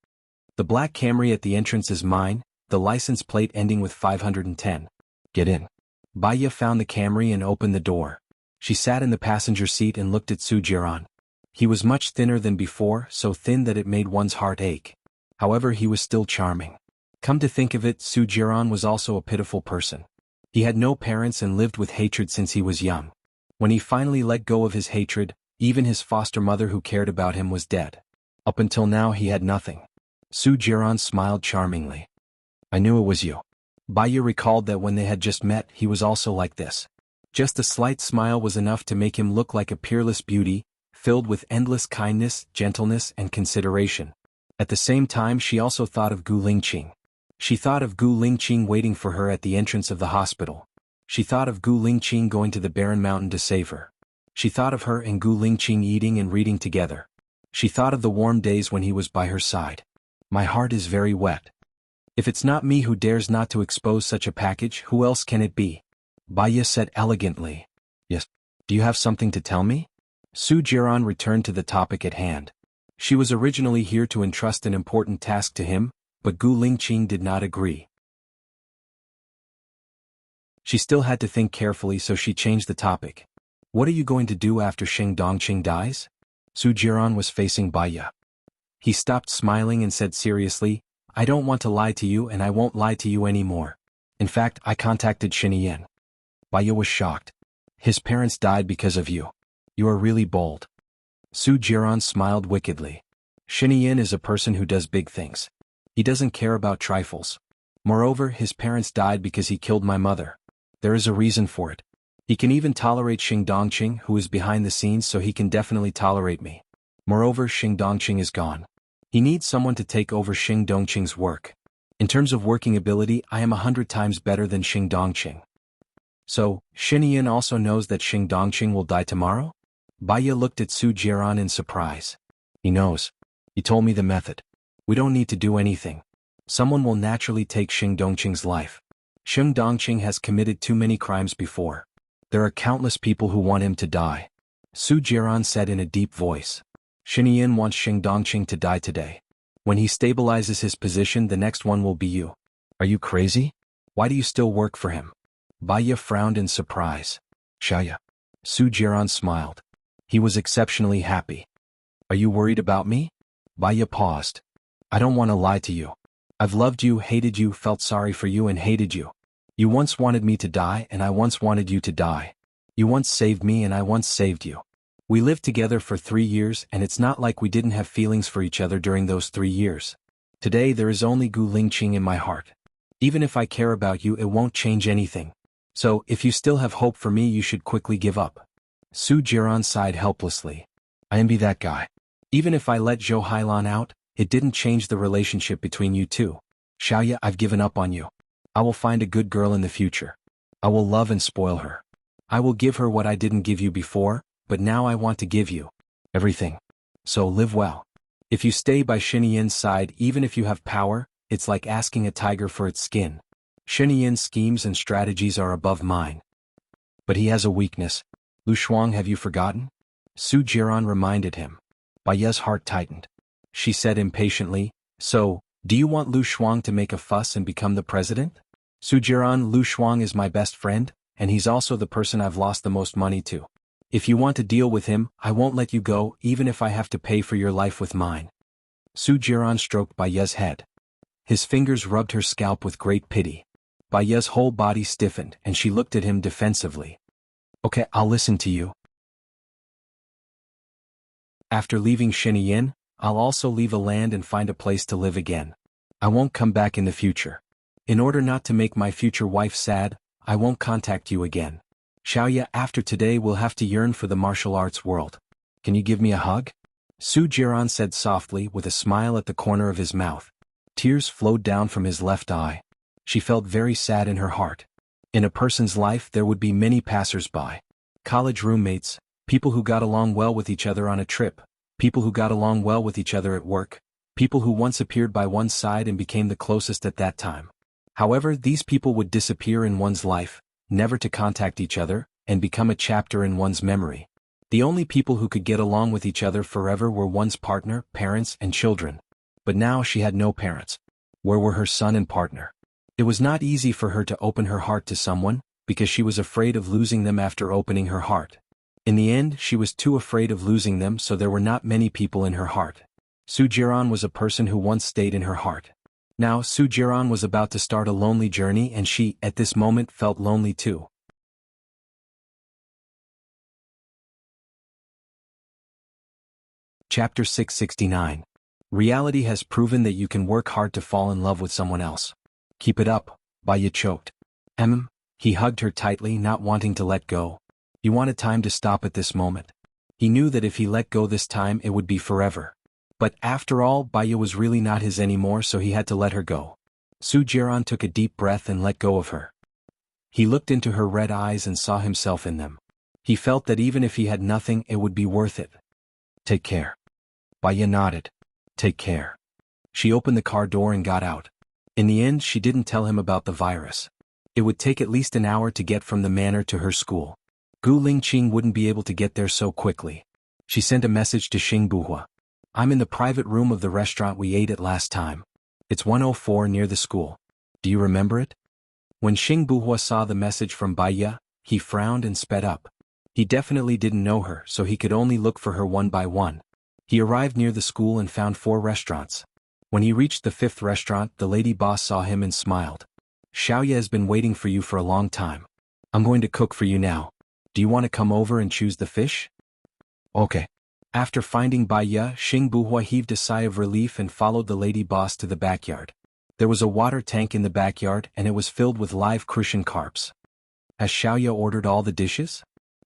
The black Camry at the entrance is mine, the license plate ending with 510. Get in. Baya found the Camry and opened the door. She sat in the passenger seat and looked at Su Jiran. He was much thinner than before, so thin that it made one's heart ache. However, he was still charming. Come to think of it, Su Jiran was also a pitiful person. He had no parents and lived with hatred since he was young. When he finally let go of his hatred, even his foster mother who cared about him was dead. Up until now he had nothing. Su Jiran smiled charmingly. I knew it was you. Baya recalled that when they had just met, he was also like this. Just a slight smile was enough to make him look like a peerless beauty, filled with endless kindness, gentleness, and consideration. At the same time, she also thought of Gu Lingqing. She thought of Gu Lingqing waiting for her at the entrance of the hospital. She thought of Gu Lingqing going to the barren mountain to save her. She thought of her and Gu Lingqing eating and reading together. She thought of the warm days when he was by her side. My heart is very wet. If it's not me who dares not to expose such a package, who else can it be? Baya said elegantly. Yes. Do you have something to tell me? Su Jiran returned to the topic at hand. She was originally here to entrust an important task to him, but Gu Lingqing did not agree. She still had to think carefully, so she changed the topic. What are you going to do after Xing Dongqing dies? Su Jiran was facing Baya. He stopped smiling and said seriously, I don't want to lie to you and I won't lie to you anymore. In fact, I contacted Xinyan. Baya was shocked. His parents died because of you. You are really bold. Su Jiran smiled wickedly. Xinyan is a person who does big things. He doesn't care about trifles. Moreover, his parents died because he killed my mother. There is a reason for it. He can even tolerate Xing Dongqing, who is behind the scenes, so he can definitely tolerate me. Moreover, Xing Dongqing is gone. He needs someone to take over Xing Dongqing's work. In terms of working ability, I am 100 times better than Xing Dongqing. So, Xinyan also knows that Xing Dongqing will die tomorrow? Baya looked at Su Jiran in surprise. He knows. He told me the method. We don't need to do anything. Someone will naturally take Xing Dongqing's life. Xing Dongqing has committed too many crimes before. There are countless people who want him to die. Su Jiran said in a deep voice. Xinyan wants Xing Dongqing to die today. When he stabilizes his position, the next one will be you. Are you crazy? Why do you still work for him? Baya frowned in surprise. Shaya. Su Jiran smiled. He was exceptionally happy. Are you worried about me? Baya paused. I don't want to lie to you. I've loved you, hated you, felt sorry for you and hated you. You once wanted me to die and I once wanted you to die. You once saved me and I once saved you. We lived together for 3 years and it's not like we didn't have feelings for each other during those 3 years. Today there is only Gu Lingqing in my heart. Even if I care about you, it won't change anything. So, if you still have hope for me, you should quickly give up. Su Jiran sighed helplessly. I envy that guy. Even if I let Zhou Hailan out, it didn't change the relationship between you two. Xiaoya, I've given up on you. I will find a good girl in the future. I will love and spoil her. I will give her what I didn't give you before, but now I want to give you everything. So live well. If you stay by Xinyan's side, even if you have power, it's like asking a tiger for its skin. Xinyan's schemes and strategies are above mine. But he has a weakness. Lu Shuang, have you forgotten? Su Jiran reminded him. Baya's heart tightened. She said impatiently, so, do you want Lu Shuang to make a fuss and become the president? Su Jiran, Lu Shuang is my best friend, and he's also the person I've lost the most money to. If you want to deal with him, I won't let you go, even if I have to pay for your life with mine. Su Jiran stroked Baya's head. His fingers rubbed her scalp with great pity. Baya's whole body stiffened and she looked at him defensively. Okay, I'll listen to you. After leaving Xinyan, I'll also leave a land and find a place to live again. I won't come back in the future. In order not to make my future wife sad, I won't contact you again. Xiaoya, after today we'll have to yearn for the martial arts world. Can you give me a hug? Su Jiran said softly with a smile at the corner of his mouth. Tears flowed down from his left eye. She felt very sad in her heart. In a person's life there would be many passers-by. College roommates, people who got along well with each other on a trip, people who got along well with each other at work, people who once appeared by one's side and became the closest at that time. However, these people would disappear in one's life, never to contact each other, and become a chapter in one's memory. The only people who could get along with each other forever were one's partner, parents, and children. But now she had no parents. Where were her son and partner? It was not easy for her to open her heart to someone, because she was afraid of losing them after opening her heart. In the end, she was too afraid of losing them, so there were not many people in her heart. Su Jiran was a person who once stayed in her heart. Now, Su Jiran was about to start a lonely journey and she, at this moment, felt lonely too. Chapter 669. Reality has proven that you can work hard to fall in love with someone else. Keep it up, Baya choked. He hugged her tightly, not wanting to let go. He wanted time to stop at this moment. He knew that if he let go this time it would be forever. But after all, Baya was really not his anymore, so he had to let her go. Su Jiran took a deep breath and let go of her. He looked into her red eyes and saw himself in them. He felt that even if he had nothing, it would be worth it. Take care. Baya nodded. Take care. She opened the car door and got out. In the end, she didn't tell him about the virus. It would take at least an hour to get from the manor to her school. Gu Lingqing wouldn't be able to get there so quickly. She sent a message to Xing Buhua. I'm in the private room of the restaurant we ate at last time. It's 104 near the school. Do you remember it? When Xing Buhua saw the message from Bai Ye, he frowned and sped up. He definitely didn't know her, so he could only look for her one by one. He arrived near the school and found 4 restaurants. When he reached the 5th restaurant, the lady boss saw him and smiled. Xiaoye has been waiting for you for a long time. I'm going to cook for you now. Do you want to come over and choose the fish? Okay. After finding Bai Ye, Xing Buhua heaved a sigh of relief and followed the lady boss to the backyard. There was a water tank in the backyard and it was filled with live crucian carps. Has Xiaoye ordered all the dishes?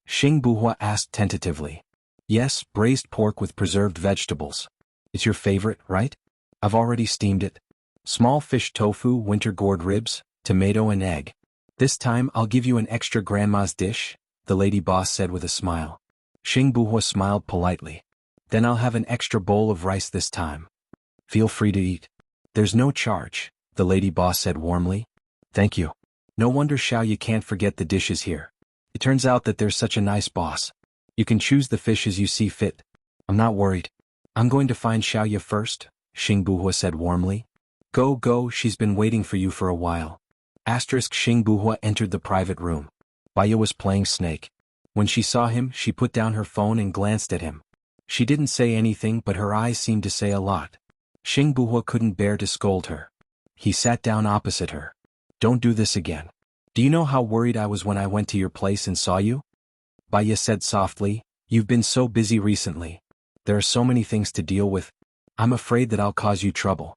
Xing Buhua asked tentatively. Yes, braised pork with preserved vegetables. It's your favorite, right? I've already steamed it. Small fish tofu, winter gourd ribs, tomato and egg. This time I'll give you an extra grandma's dish, the lady boss said with a smile. Xing Buhua smiled politely. Then I'll have an extra bowl of rice this time. Feel free to eat. There's no charge, the lady boss said warmly. Thank you. No wonder Xiaoye can't forget the dishes here. It turns out that there's such a nice boss. You can choose the fish as you see fit. I'm not worried. I'm going to find Xiaoye first, Xing Buhua said warmly. Go, she's been waiting for you for a while. Xing Buhua entered the private room. Bai Ye was playing Snake. When she saw him, she put down her phone and glanced at him. She didn't say anything, but her eyes seemed to say a lot. Xing Buhua couldn't bear to scold her. He sat down opposite her. Don't do this again. Do you know how worried I was when I went to your place and saw you? Bai Ye said softly, You've been so busy recently. There are so many things to deal with. I'm afraid that I'll cause you trouble.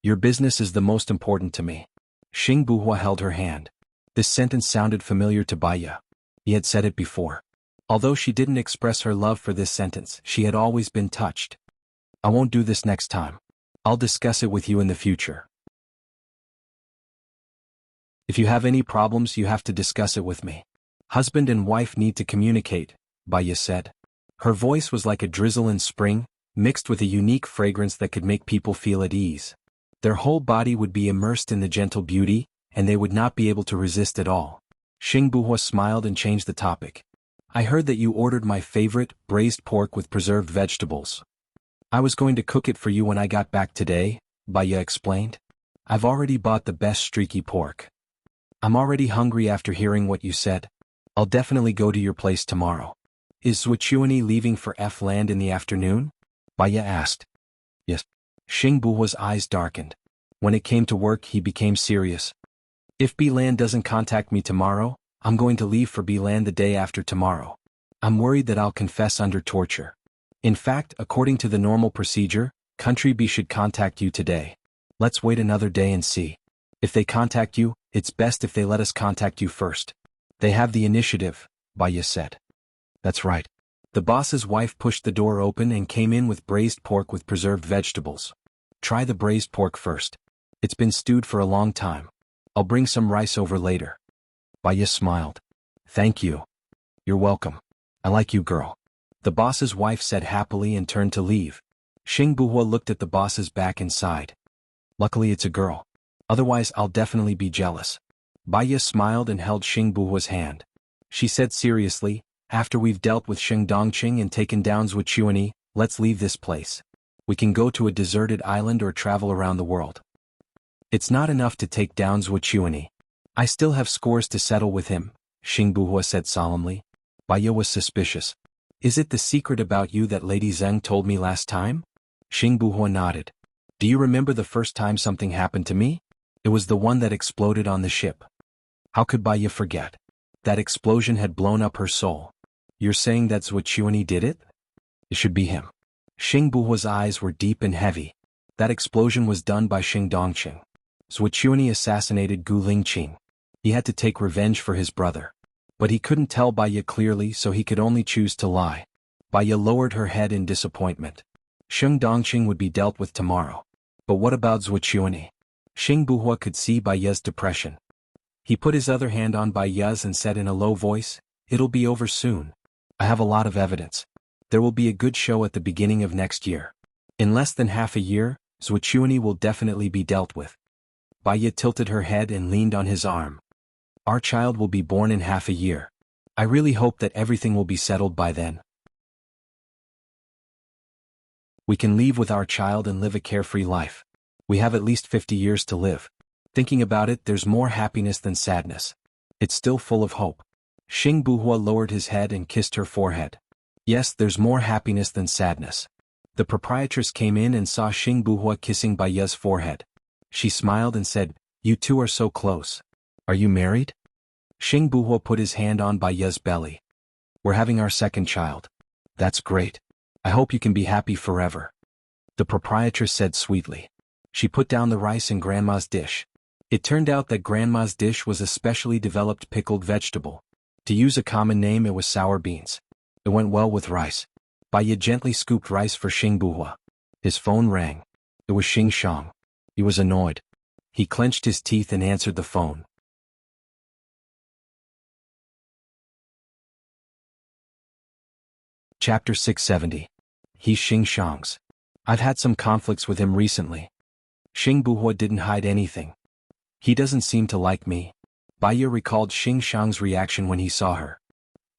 Your business is the most important to me. Xing Buhua held her hand. This sentence sounded familiar to Bai Ye. He had said it before. Although she didn't express her love for this sentence, she had always been touched. I won't do this next time. I'll discuss it with you in the future. If you have any problems, you have to discuss it with me. Husband and wife need to communicate, Bai Ye said. Her voice was like a drizzle in spring, mixed with a unique fragrance that could make people feel at ease. Their whole body would be immersed in the gentle beauty, and they would not be able to resist at all. Xing Buhua smiled and changed the topic. I heard that you ordered my favorite, braised pork with preserved vegetables. I was going to cook it for you when I got back today, Bai Ye explained. I've already bought the best streaky pork. I'm already hungry after hearing what you said. I'll definitely go to your place tomorrow. Is Wuxia leaving for F-land in the afternoon? Bai Ye asked. Yes. Xing Buhua's eyes darkened. When it came to work, he became serious. If B-land doesn't contact me tomorrow, I'm going to leave for B-land the day after tomorrow. I'm worried that I'll confess under torture. In fact, according to the normal procedure, Country B should contact you today. Let's wait another day and see. If they contact you, it's best if they let us contact you first. They have the initiative, Bai Ye said. That's right. The boss's wife pushed the door open and came in with braised pork with preserved vegetables. Try the braised pork first. It's been stewed for a long time. I'll bring some rice over later. Bai Ye smiled. Thank you. You're welcome. I like you, girl. The boss's wife said happily and turned to leave. Xing Buhua looked at the boss's back and sighed. Luckily it's a girl. Otherwise I'll definitely be jealous. Bai Ye smiled and held Xing Buhua's hand. She said seriously, after we've dealt with Sheng Dongqing and taken down Wuxia, let's leave this place. We can go to a deserted island or travel around the world. It's not enough to take down Wuxia. I still have scores to settle with him, Xing Buhua said solemnly. Bai Ye was suspicious. Is it the secret about you that Lady Zheng told me last time? Xing Buhua nodded. Do you remember the first time something happened to me? It was the one that exploded on the ship. How could Bai Ye forget? That explosion had blown up her soul. You're saying that Wuxia did it? It should be him. Xing Buhua's eyes were deep and heavy. That explosion was done by Sheng Dongqing. Wuxia assassinated Gu Lingqing. He had to take revenge for his brother. But he couldn't tell Bai Ye clearly, so he could only choose to lie. Bai Ye lowered her head in disappointment. Sheng Dongqing would be dealt with tomorrow. But what about Wuxia? Xing Buhua could see Bai Ye's depression. He put his other hand on Bai Ye's and said in a low voice, It'll be over soon. I have a lot of evidence. There will be a good show at the beginning of next year. In less than half a year, Wuxia will definitely be dealt with. Bai Ye tilted her head and leaned on his arm. Our child will be born in half a year. I really hope that everything will be settled by then. We can leave with our child and live a carefree life. We have at least 50 years to live. Thinking about it, there's more happiness than sadness. It's still full of hope. Xing Buhua lowered his head and kissed her forehead. Yes, there's more happiness than sadness. The proprietress came in and saw Xing Buhua kissing Baiya's forehead. She smiled and said, "You two are so close. Are you married?" Xing Buhua put his hand on Baiya's belly. "We're having our second child." "That's great. I hope you can be happy forever," the proprietress said sweetly. She put down the rice in Grandma's dish. It turned out that Grandma's dish was a specially developed pickled vegetable. To use a common name, it was sour beans. It went well with rice. Baiya gently scooped rice for Xing Buhua. His phone rang. It was Xing Shang. He was annoyed. He clenched his teeth and answered the phone. Chapter 670. He's Xing Shang's. I've had some conflicts with him recently. Xing Buhua didn't hide anything. He doesn't seem to like me. Baiya recalled Xing Shang's reaction when he saw her.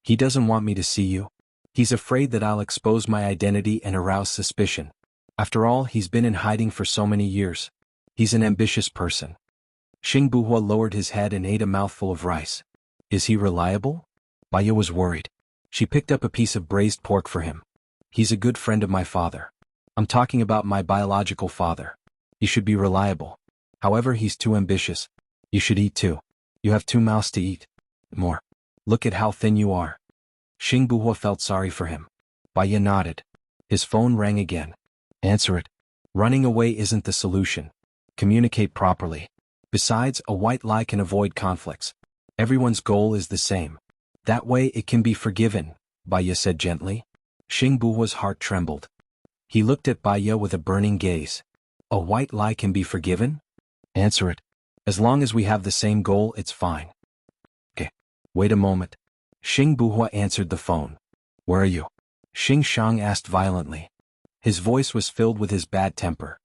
He doesn't want me to see you. He's afraid that I'll expose my identity and arouse suspicion. After all, he's been in hiding for so many years. He's an ambitious person. Xing Buhua lowered his head and ate a mouthful of rice. Is he reliable? Baiya was worried. She picked up a piece of braised pork for him. He's a good friend of my father. I'm talking about my biological father. He should be reliable. However, he's too ambitious. You should eat too. You have 2 mouths to eat. More. Look at how thin you are. Xing Buhua felt sorry for him. Baiya nodded. His phone rang again. Answer it. Running away isn't the solution. Communicate properly. Besides, a white lie can avoid conflicts. Everyone's goal is the same. That way it can be forgiven, Baiya said gently. Xing Buhua's heart trembled. He looked at Baiya with a burning gaze. A white lie can be forgiven? Answer it. As long as we have the same goal, it's fine. Okay. Wait a moment. Xing Buhua answered the phone. Where are you? Xing Shang asked violently. His voice was filled with his bad temper.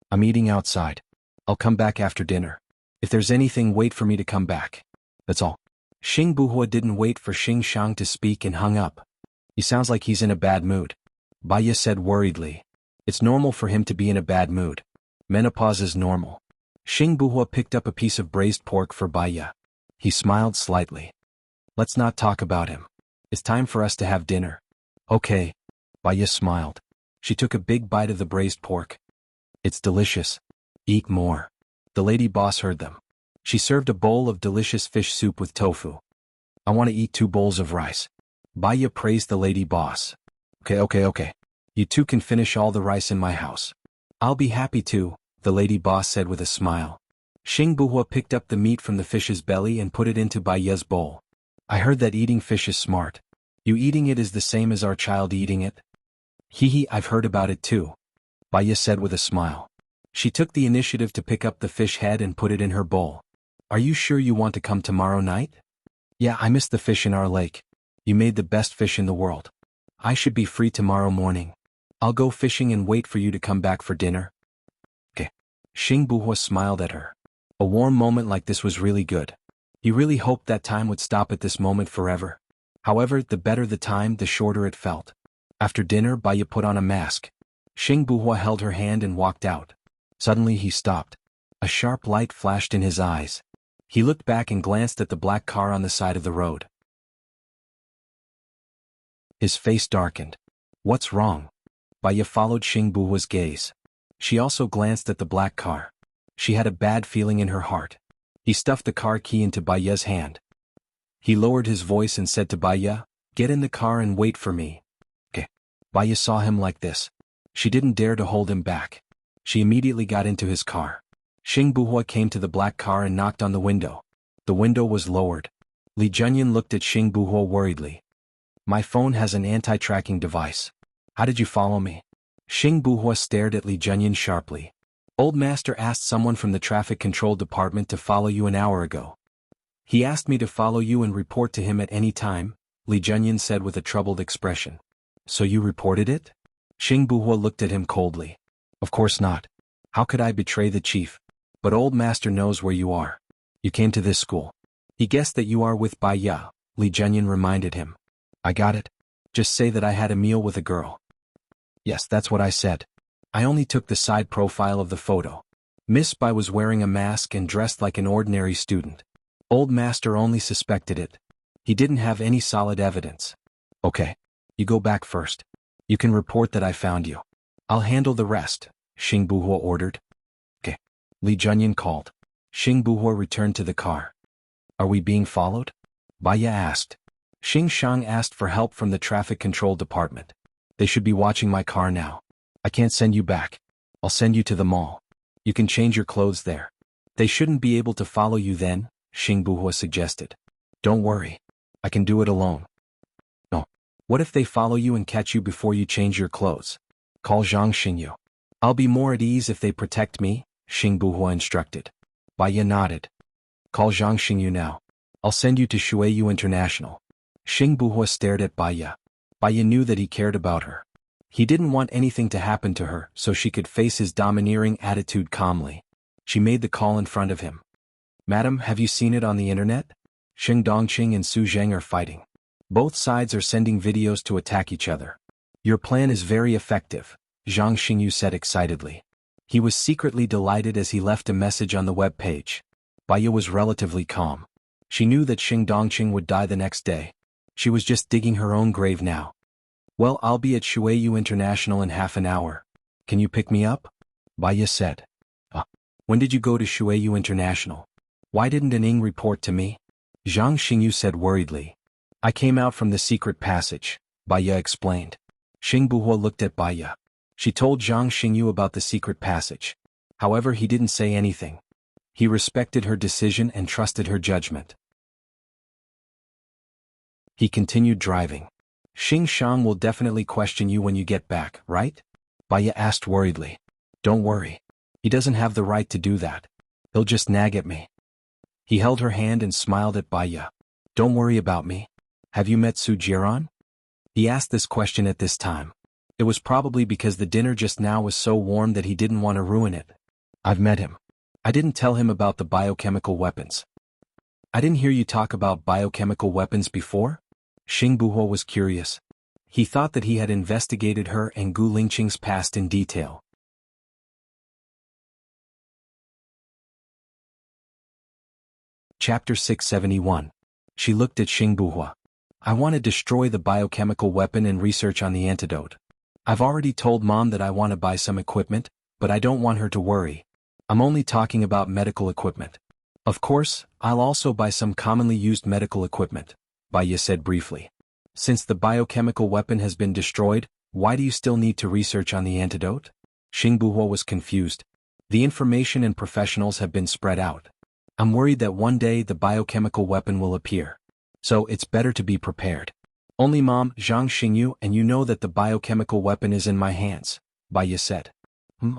I'm eating outside. I'll come back after dinner. If there's anything, wait for me to come back. That's all. Xing Buhua didn't wait for Xing Shang to speak and hung up. He sounds like he's in a bad mood. Baiya said worriedly. It's normal for him to be in a bad mood. Menopause is normal. Xing Buhua picked up a piece of braised pork for Baiya. He smiled slightly. Let's not talk about him. It's time for us to have dinner. Okay. Baiya smiled. She took a big bite of the braised pork. It's delicious. Eat more. The lady boss heard them. She served a bowl of delicious fish soup with tofu. I want to eat 2 bowls of rice. Baiya praised the lady boss. Okay. You two can finish all the rice in my house. I'll be happy to, the lady boss said with a smile. Xing Buhua picked up the meat from the fish's belly and put it into Baiya's bowl. I heard that eating fish is smart. You eating it is the same as our child eating it? Hee, I've heard about it too, Baiya said with a smile. She took the initiative to pick up the fish head and put it in her bowl. Are you sure you want to come tomorrow night? Yeah, I miss the fish in our lake. You made the best fish in the world. I should be free tomorrow morning. I'll go fishing and wait for you to come back for dinner. Okay. Xing Buhua smiled at her. A warm moment like this was really good. He really hoped that time would stop at this moment forever. However, the better the time, the shorter it felt. After dinner, Baiya put on a mask. Xing Buhua held her hand and walked out. Suddenly he stopped. A sharp light flashed in his eyes. He looked back and glanced at the black car on the side of the road. His face darkened. What's wrong? Baiya followed Xing Buhua's gaze. She also glanced at the black car. She had a bad feeling in her heart. He stuffed the car key into Baiya's hand. He lowered his voice and said to Baiya, "Get in the car and wait for me." Okay. Baiya saw him like this. She didn't dare to hold him back. She immediately got into his car. Xing Buhua came to the black car and knocked on the window. The window was lowered. Li Junyan looked at Xing Buhua worriedly. My phone has an anti-tracking device. How did you follow me? Xing Buhua stared at Li Junyan sharply. Old Master asked someone from the traffic control department to follow you an hour ago. He asked me to follow you and report to him at any time, Li Junyan said with a troubled expression. So you reported it? Xing Buhua looked at him coldly. Of course not. How could I betray the chief? But Old Master knows where you are. You came to this school. He guessed that you are with Baiya, Li Junyan reminded him. I got it. Just say that I had a meal with a girl. Yes, that's what I said. I only took the side profile of the photo. Miss Bai was wearing a mask and dressed like an ordinary student. Old Master only suspected it. He didn't have any solid evidence. Okay. You go back first. You can report that I found you. I'll handle the rest, Xing Buhua ordered. Okay. Li Junyan called. Xing Buhua returned to the car. Are we being followed? Baya asked. Xing Shang asked for help from the traffic control department. They should be watching my car now. I can't send you back. I'll send you to the mall. You can change your clothes there. They shouldn't be able to follow you then, Xing Buhua suggested. Don't worry. I can do it alone. No. What if they follow you and catch you before you change your clothes? Call Zhang Xingyu. I'll be more at ease if they protect me, Xing Buhua instructed. Baya nodded. Call Zhang Xingyu now. I'll send you to Shuiyu International. Xing Buhua stared at Baya. Baya knew that he cared about her. He didn't want anything to happen to her so she could face his domineering attitude calmly. She made the call in front of him. Madam, have you seen it on the internet? Xing Dongqing and Su Zheng are fighting. Both sides are sending videos to attack each other. Your plan is very effective, Zhang Xingyu said excitedly. He was secretly delighted as he left a message on the web page. Baya was relatively calm. She knew that Xing Dongqing would die the next day. She was just digging her own grave now. Well, I'll be at Shuiyu International in half an hour. Can you pick me up? Baya said. When did you go to Shuiyu International? Why didn't an Ing report to me? Zhang Xingyu said worriedly. I came out from the secret passage, Baya explained. Xing Buhua looked at Baya. She told Zhang Xingyu about the secret passage. However, he didn't say anything. He respected her decision and trusted her judgment. He continued driving. Xing Shang will definitely question you when you get back, right? Baya asked worriedly. Don't worry. He doesn't have the right to do that. He'll just nag at me. He held her hand and smiled at Baya. Don't worry about me. Have you met Su Jiran? He asked this question at this time. It was probably because the dinner just now was so warm that he didn't want to ruin it. I've met him. I didn't tell him about the biochemical weapons. I didn't hear you talk about biochemical weapons before? Xing Buhua was curious. He thought that he had investigated her and Gu Lingqing's past in detail. Chapter 671. She looked at Xing Buhua. I want to destroy the biochemical weapon and research on the antidote. I've already told Mom that I want to buy some equipment, but I don't want her to worry. I'm only talking about medical equipment. Of course, I'll also buy some commonly used medical equipment, Baya said briefly. Since the biochemical weapon has been destroyed, why do you still need to research on the antidote? Xing Buhua was confused. The information and professionals have been spread out. I'm worried that one day the biochemical weapon will appear. So it's better to be prepared. Only Mom, Zhang Xingyu, and you know that the biochemical weapon is in my hands, Baya said.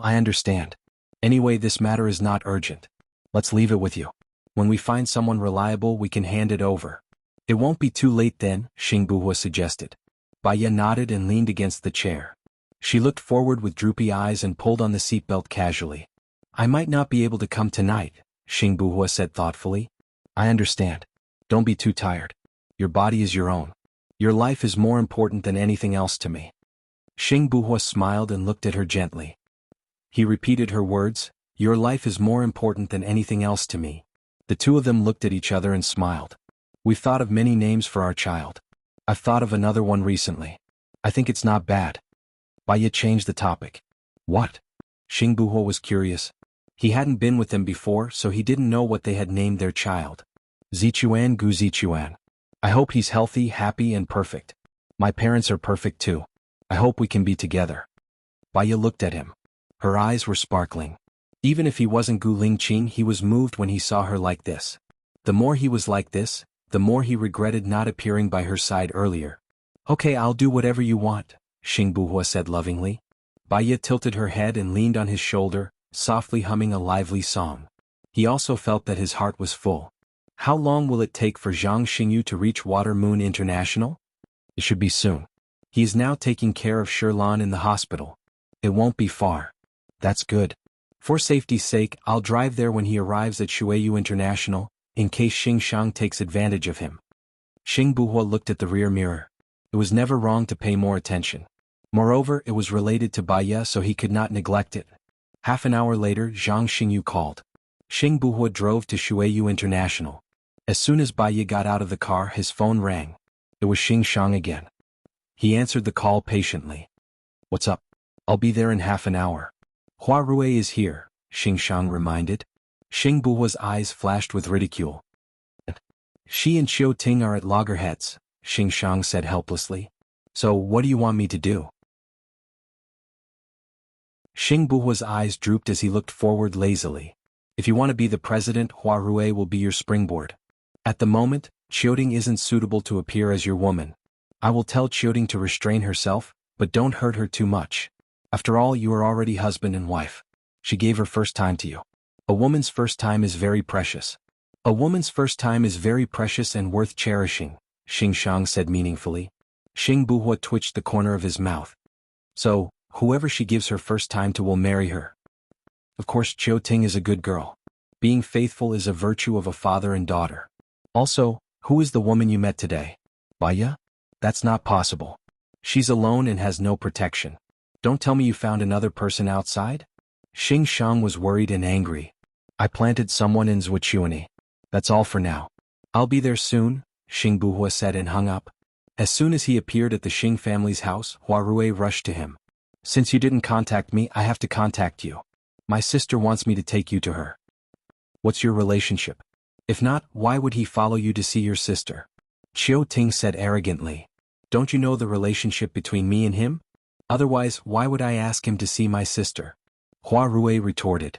I understand. Anyway, this matter is not urgent. Let's leave it with you. When we find someone reliable, we can hand it over. It won't be too late then, Xing Buhua suggested. Baya nodded and leaned against the chair. She looked forward with droopy eyes and pulled on the seatbelt casually. I might not be able to come tonight, Xing Buhua said thoughtfully. I understand. Don't be too tired. Your body is your own. Your life is more important than anything else to me. Xing Buhua smiled and looked at her gently. He repeated her words, your life is more important than anything else to me. The two of them looked at each other and smiled. We've thought of many names for our child. I've thought of another one recently. I think it's not bad. Baya changed the topic. What? Xing Buhua was curious. He hadn't been with them before, so he didn't know what they had named their child. Zichuan Gu Zichuan. I hope he's healthy, happy, and perfect. My parents are perfect too. I hope we can be together. Baya looked at him. Her eyes were sparkling. Even if he wasn't Gu Lingqing, he was moved when he saw her like this. The more he was like this, the more he regretted not appearing by her side earlier. Okay, I'll do whatever you want, Xing Buhua said lovingly. Baya tilted her head and leaned on his shoulder, softly humming a lively song. He also felt that his heart was full. How long will it take for Zhang Xingyu to reach Water Moon International? It should be soon. He is now taking care of Shirlan in the hospital. It won't be far. That's good. For safety's sake, I'll drive there when he arrives at Shuiyu International, in case Xing Shang takes advantage of him. Xing Buhua looked at the rear mirror. It was never wrong to pay more attention. Moreover, it was related to Baya, so he could not neglect it. Half an hour later, Zhang Xingyu called. Xing Buhua drove to Shuiyu International. As soon as Baya got out of the car, his phone rang. It was Xing Shang again. He answered the call patiently. What's up? I'll be there in half an hour. Hua Rui is here, Xing Shang reminded. Xing Buhua's eyes flashed with ridicule. She and Qiu Ting are at loggerheads, Xing Shang said helplessly. So what do you want me to do? Xing Buhua's eyes drooped as he looked forward lazily. If you want to be the president, Hua Rui will be your springboard. At the moment, Qiuting isn't suitable to appear as your woman. I will tell Qiuting to restrain herself, but don't hurt her too much. After all, you are already husband and wife. She gave her first time to you. A woman's first time is very precious. A woman's first time is very precious and worth cherishing, Xing Shang said meaningfully. Xing Buhua twitched the corner of his mouth. So, whoever she gives her first time to will marry her. Of course, Qiu Ting is a good girl. Being faithful is a virtue of a father and daughter. Also, who is the woman you met today? Baya? That's not possible. She's alone and has no protection. Don't tell me you found another person outside? Xing Shang was worried and angry. I planted someone in Zhuqiuni. That's all for now. I'll be there soon, Xing Buhua said and hung up. As soon as he appeared at the Xing family's house, Hua Rui rushed to him. Since you didn't contact me, I have to contact you. My sister wants me to take you to her. What's your relationship? If not, why would he follow you to see your sister? Qiu Ting said arrogantly. Don't you know the relationship between me and him? Otherwise, why would I ask him to see my sister? Hua Rui retorted.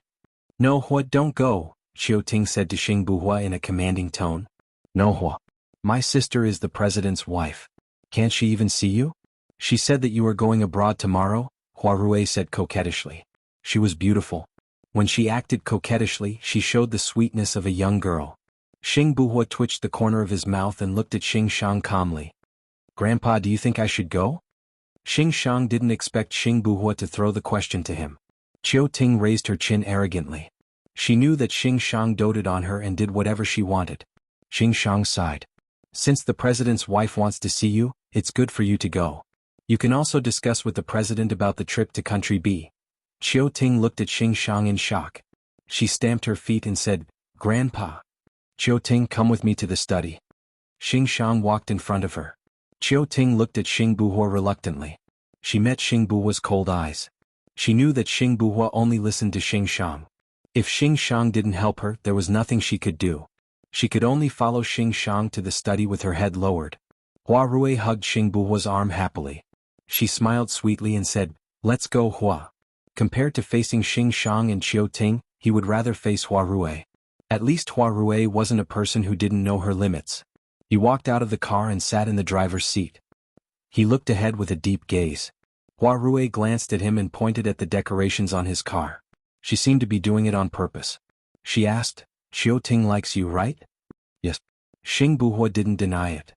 No, Hua, don't go, Qiu Ting said to Xing Buhua in a commanding tone. No, Hua. My sister is the president's wife. Can't she even see you? She said that you are going abroad tomorrow, Hua Rui said coquettishly. She was beautiful. When she acted coquettishly, she showed the sweetness of a young girl. Xing Buhua twitched the corner of his mouth and looked at Xing Shang calmly. Grandpa, do you think I should go? Xing Shang didn't expect Xing Buhua to throw the question to him. Qiu Ting raised her chin arrogantly. She knew that Xing Shang doted on her and did whatever she wanted. Xing Shang sighed. Since the president's wife wants to see you, it's good for you to go. You can also discuss with the president about the trip to country B. Qiu Ting looked at Xing Shang in shock. She stamped her feet and said, Grandpa. Qiu Ting, come with me to the study. Xing Shang walked in front of her. Qiu Ting looked at Xing Buhua reluctantly. She met Xing Buhua's cold eyes. She knew that Xing Buhua only listened to Xing Shang. If Xing Shang didn't help her, there was nothing she could do. She could only follow Xing Shang to the study with her head lowered. Hua Rui hugged Xing Buhua's arm happily. She smiled sweetly and said, Let's go, Hua. Compared to facing Xing Shang and Qiu Ting, he would rather face Hua Rui. At least Hua Rui wasn't a person who didn't know her limits. He walked out of the car and sat in the driver's seat. He looked ahead with a deep gaze. Hua Rui glanced at him and pointed at the decorations on his car. She seemed to be doing it on purpose. She asked, Qiu Ting likes you, right? Yes. Xing Buhua didn't deny it.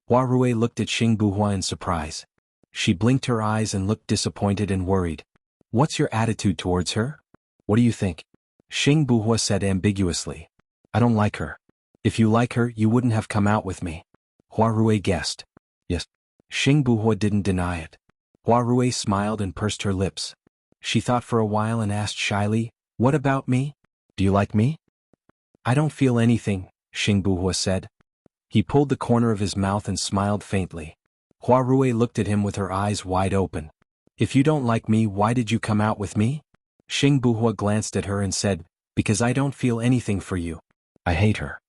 Hua Rui looked at Xing Buhua in surprise. She blinked her eyes and looked disappointed and worried. What's your attitude towards her? What do you think? Xing Buhua said ambiguously. I don't like her. If you like her, you wouldn't have come out with me. Hua Rui guessed. Yes. Xing Buhua didn't deny it. Hua Rui smiled and pursed her lips. She thought for a while and asked shyly, What about me? Do you like me? I don't feel anything, Xing Buhua said. He pulled the corner of his mouth and smiled faintly. Hua Rui looked at him with her eyes wide open. If you don't like me, why did you come out with me? Xing Buhua glanced at her and said, Because I don't feel anything for you. I hate her.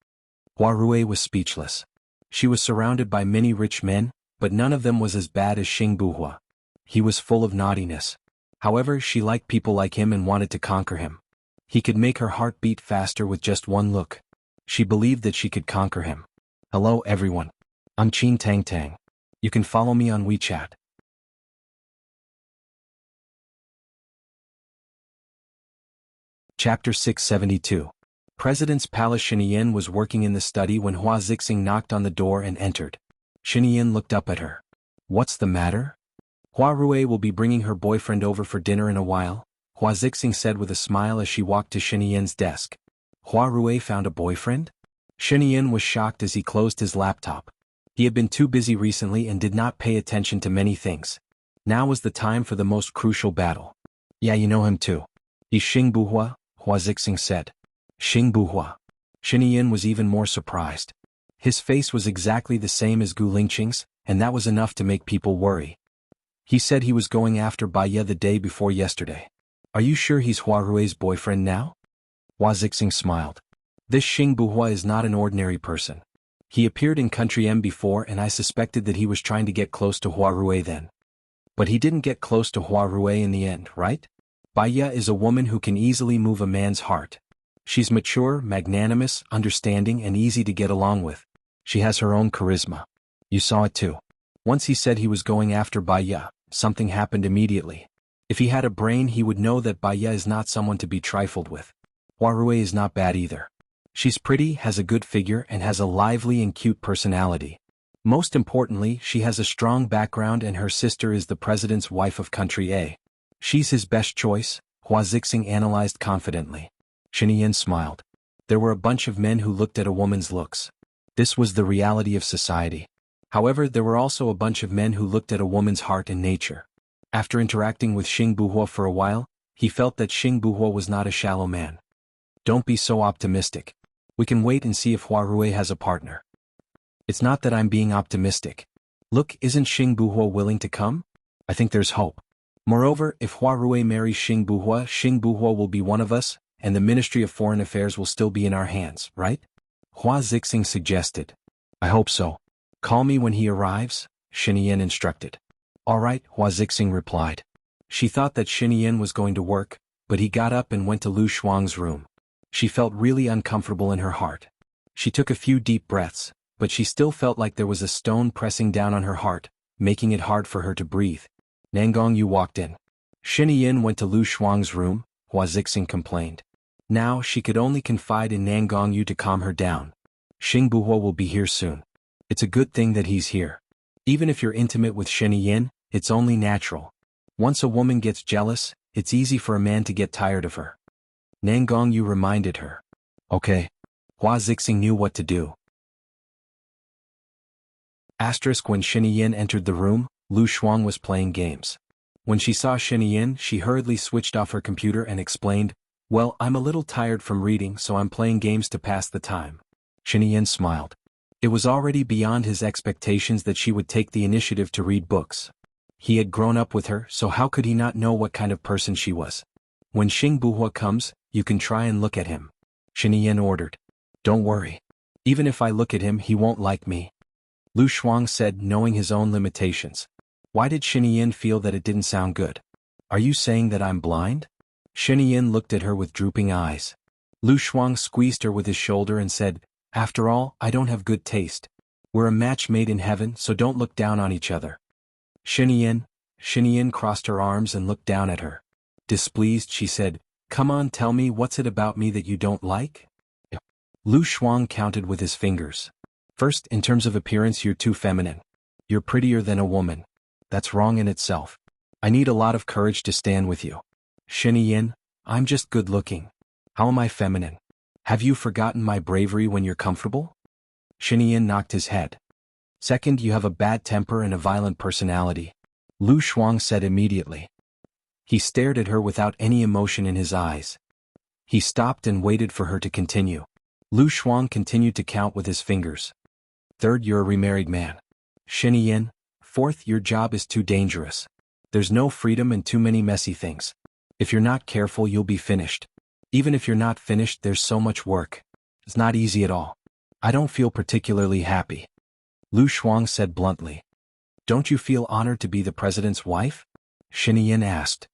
Hua Rui was speechless. She was surrounded by many rich men, but none of them was as bad as Xing Buhua. He was full of naughtiness. However, she liked people like him and wanted to conquer him. He could make her heart beat faster with just one look. She believed that she could conquer him. Hello everyone. I'm Qin Tang Tang. You can follow me on WeChat. Chapter 672. President's Palace. Shinian was working in the study when Hua Zixing knocked on the door and entered. Shinian looked up at her. What's the matter? Hua Rui will be bringing her boyfriend over for dinner in a while, Hua Zixing said with a smile as she walked to Shinian's desk. Hua Rui found a boyfriend? Shinian was shocked as he closed his laptop. He had been too busy recently and did not pay attention to many things. Now was the time for the most crucial battle. Yeah, you know him too. He's Xing Buhua, Hua Zixing said. Xing Buhua. Xinyan was even more surprised. His face was exactly the same as Gu Lingqing's, and that was enough to make people worry. He said he was going after Baiya the day before yesterday. Are you sure he's Hua Rui's boyfriend now? Hua Zixing smiled. This Xing Buhua is not an ordinary person. He appeared in Country M before and I suspected that he was trying to get close to Hua Rui then. But he didn't get close to Hua Rui in the end, right? Baiya is a woman who can easily move a man's heart. She's mature, magnanimous, understanding and easy to get along with. She has her own charisma. You saw it too. Once he said he was going after Baiya, something happened immediately. If he had a brain he would know that Baiya is not someone to be trifled with. Hua Rui is not bad either. She's pretty, has a good figure and has a lively and cute personality. Most importantly, she has a strong background and her sister is the president's wife of Country A. She's his best choice, Hua Zixing analyzed confidently. Xinyan smiled. There were a bunch of men who looked at a woman's looks. This was the reality of society. However, there were also a bunch of men who looked at a woman's heart and nature. After interacting with Xing Buhua for a while, he felt that Xing Buhua was not a shallow man. Don't be so optimistic. We can wait and see if Hua Rui has a partner. It's not that I'm being optimistic. Look, isn't Xing Buhua willing to come? I think there's hope. Moreover, if Hua Rui marries Xing Buhua will be one of us, and the Ministry of Foreign Affairs will still be in our hands, right? Hua Zixing suggested. I hope so. Call me when he arrives, Xinyan instructed. All right, Hua Zixing replied. She thought that Xinyan was going to work, but he got up and went to Lu Shuang's room. She felt really uncomfortable in her heart. She took a few deep breaths, but she still felt like there was a stone pressing down on her heart, making it hard for her to breathe. Nangongyu walked in. Xinyan went to Lu Shuang's room, Hua Zixing complained. Now she could only confide in Nangongyu to calm her down. Xing Buhua will be here soon. It's a good thing that he's here. Even if you're intimate with Xinyan, it's only natural. Once a woman gets jealous, it's easy for a man to get tired of her. Nangongyu reminded her. Okay. Hua Zixing knew what to do. When Xinyan entered the room, Lu Shuang was playing games. When she saw Xinyan, she hurriedly switched off her computer and explained, well, I'm a little tired from reading so I'm playing games to pass the time. Xinyan smiled. It was already beyond his expectations that she would take the initiative to read books. He had grown up with her, so how could he not know what kind of person she was? When Xing Buhua comes, you can try and look at him. Xinyan ordered. Don't worry. Even if I look at him he won't like me. Lu Shuang said, knowing his own limitations. Why did Xinyan feel that it didn't sound good? Are you saying that I'm blind? Xinyan looked at her with drooping eyes. Lu Shuang squeezed her with his shoulder and said, after all, I don't have good taste. We're a match made in heaven, so don't look down on each other. Xinyan crossed her arms and looked down at her. Displeased, she said, come on, tell me what's it about me that you don't like? Lu Shuang counted with his fingers. First, in terms of appearance you're too feminine. You're prettier than a woman. That's wrong in itself. I need a lot of courage to stand with you. Xinyan, I'm just good looking. How am I feminine? Have you forgotten my bravery when you're comfortable? Xinyan knocked his head. Second, you have a bad temper and a violent personality. Lu Shuang said immediately. He stared at her without any emotion in his eyes. He stopped and waited for her to continue. Lu Shuang continued to count with his fingers. Third, you're a remarried man. Xinyan. Fourth, your job is too dangerous. There's no freedom and too many messy things. If you're not careful you'll be finished. Even if you're not finished there's so much work. It's not easy at all. I don't feel particularly happy. Lu Shuang said bluntly. Don't you feel honored to be the president's wife? Xinyan asked.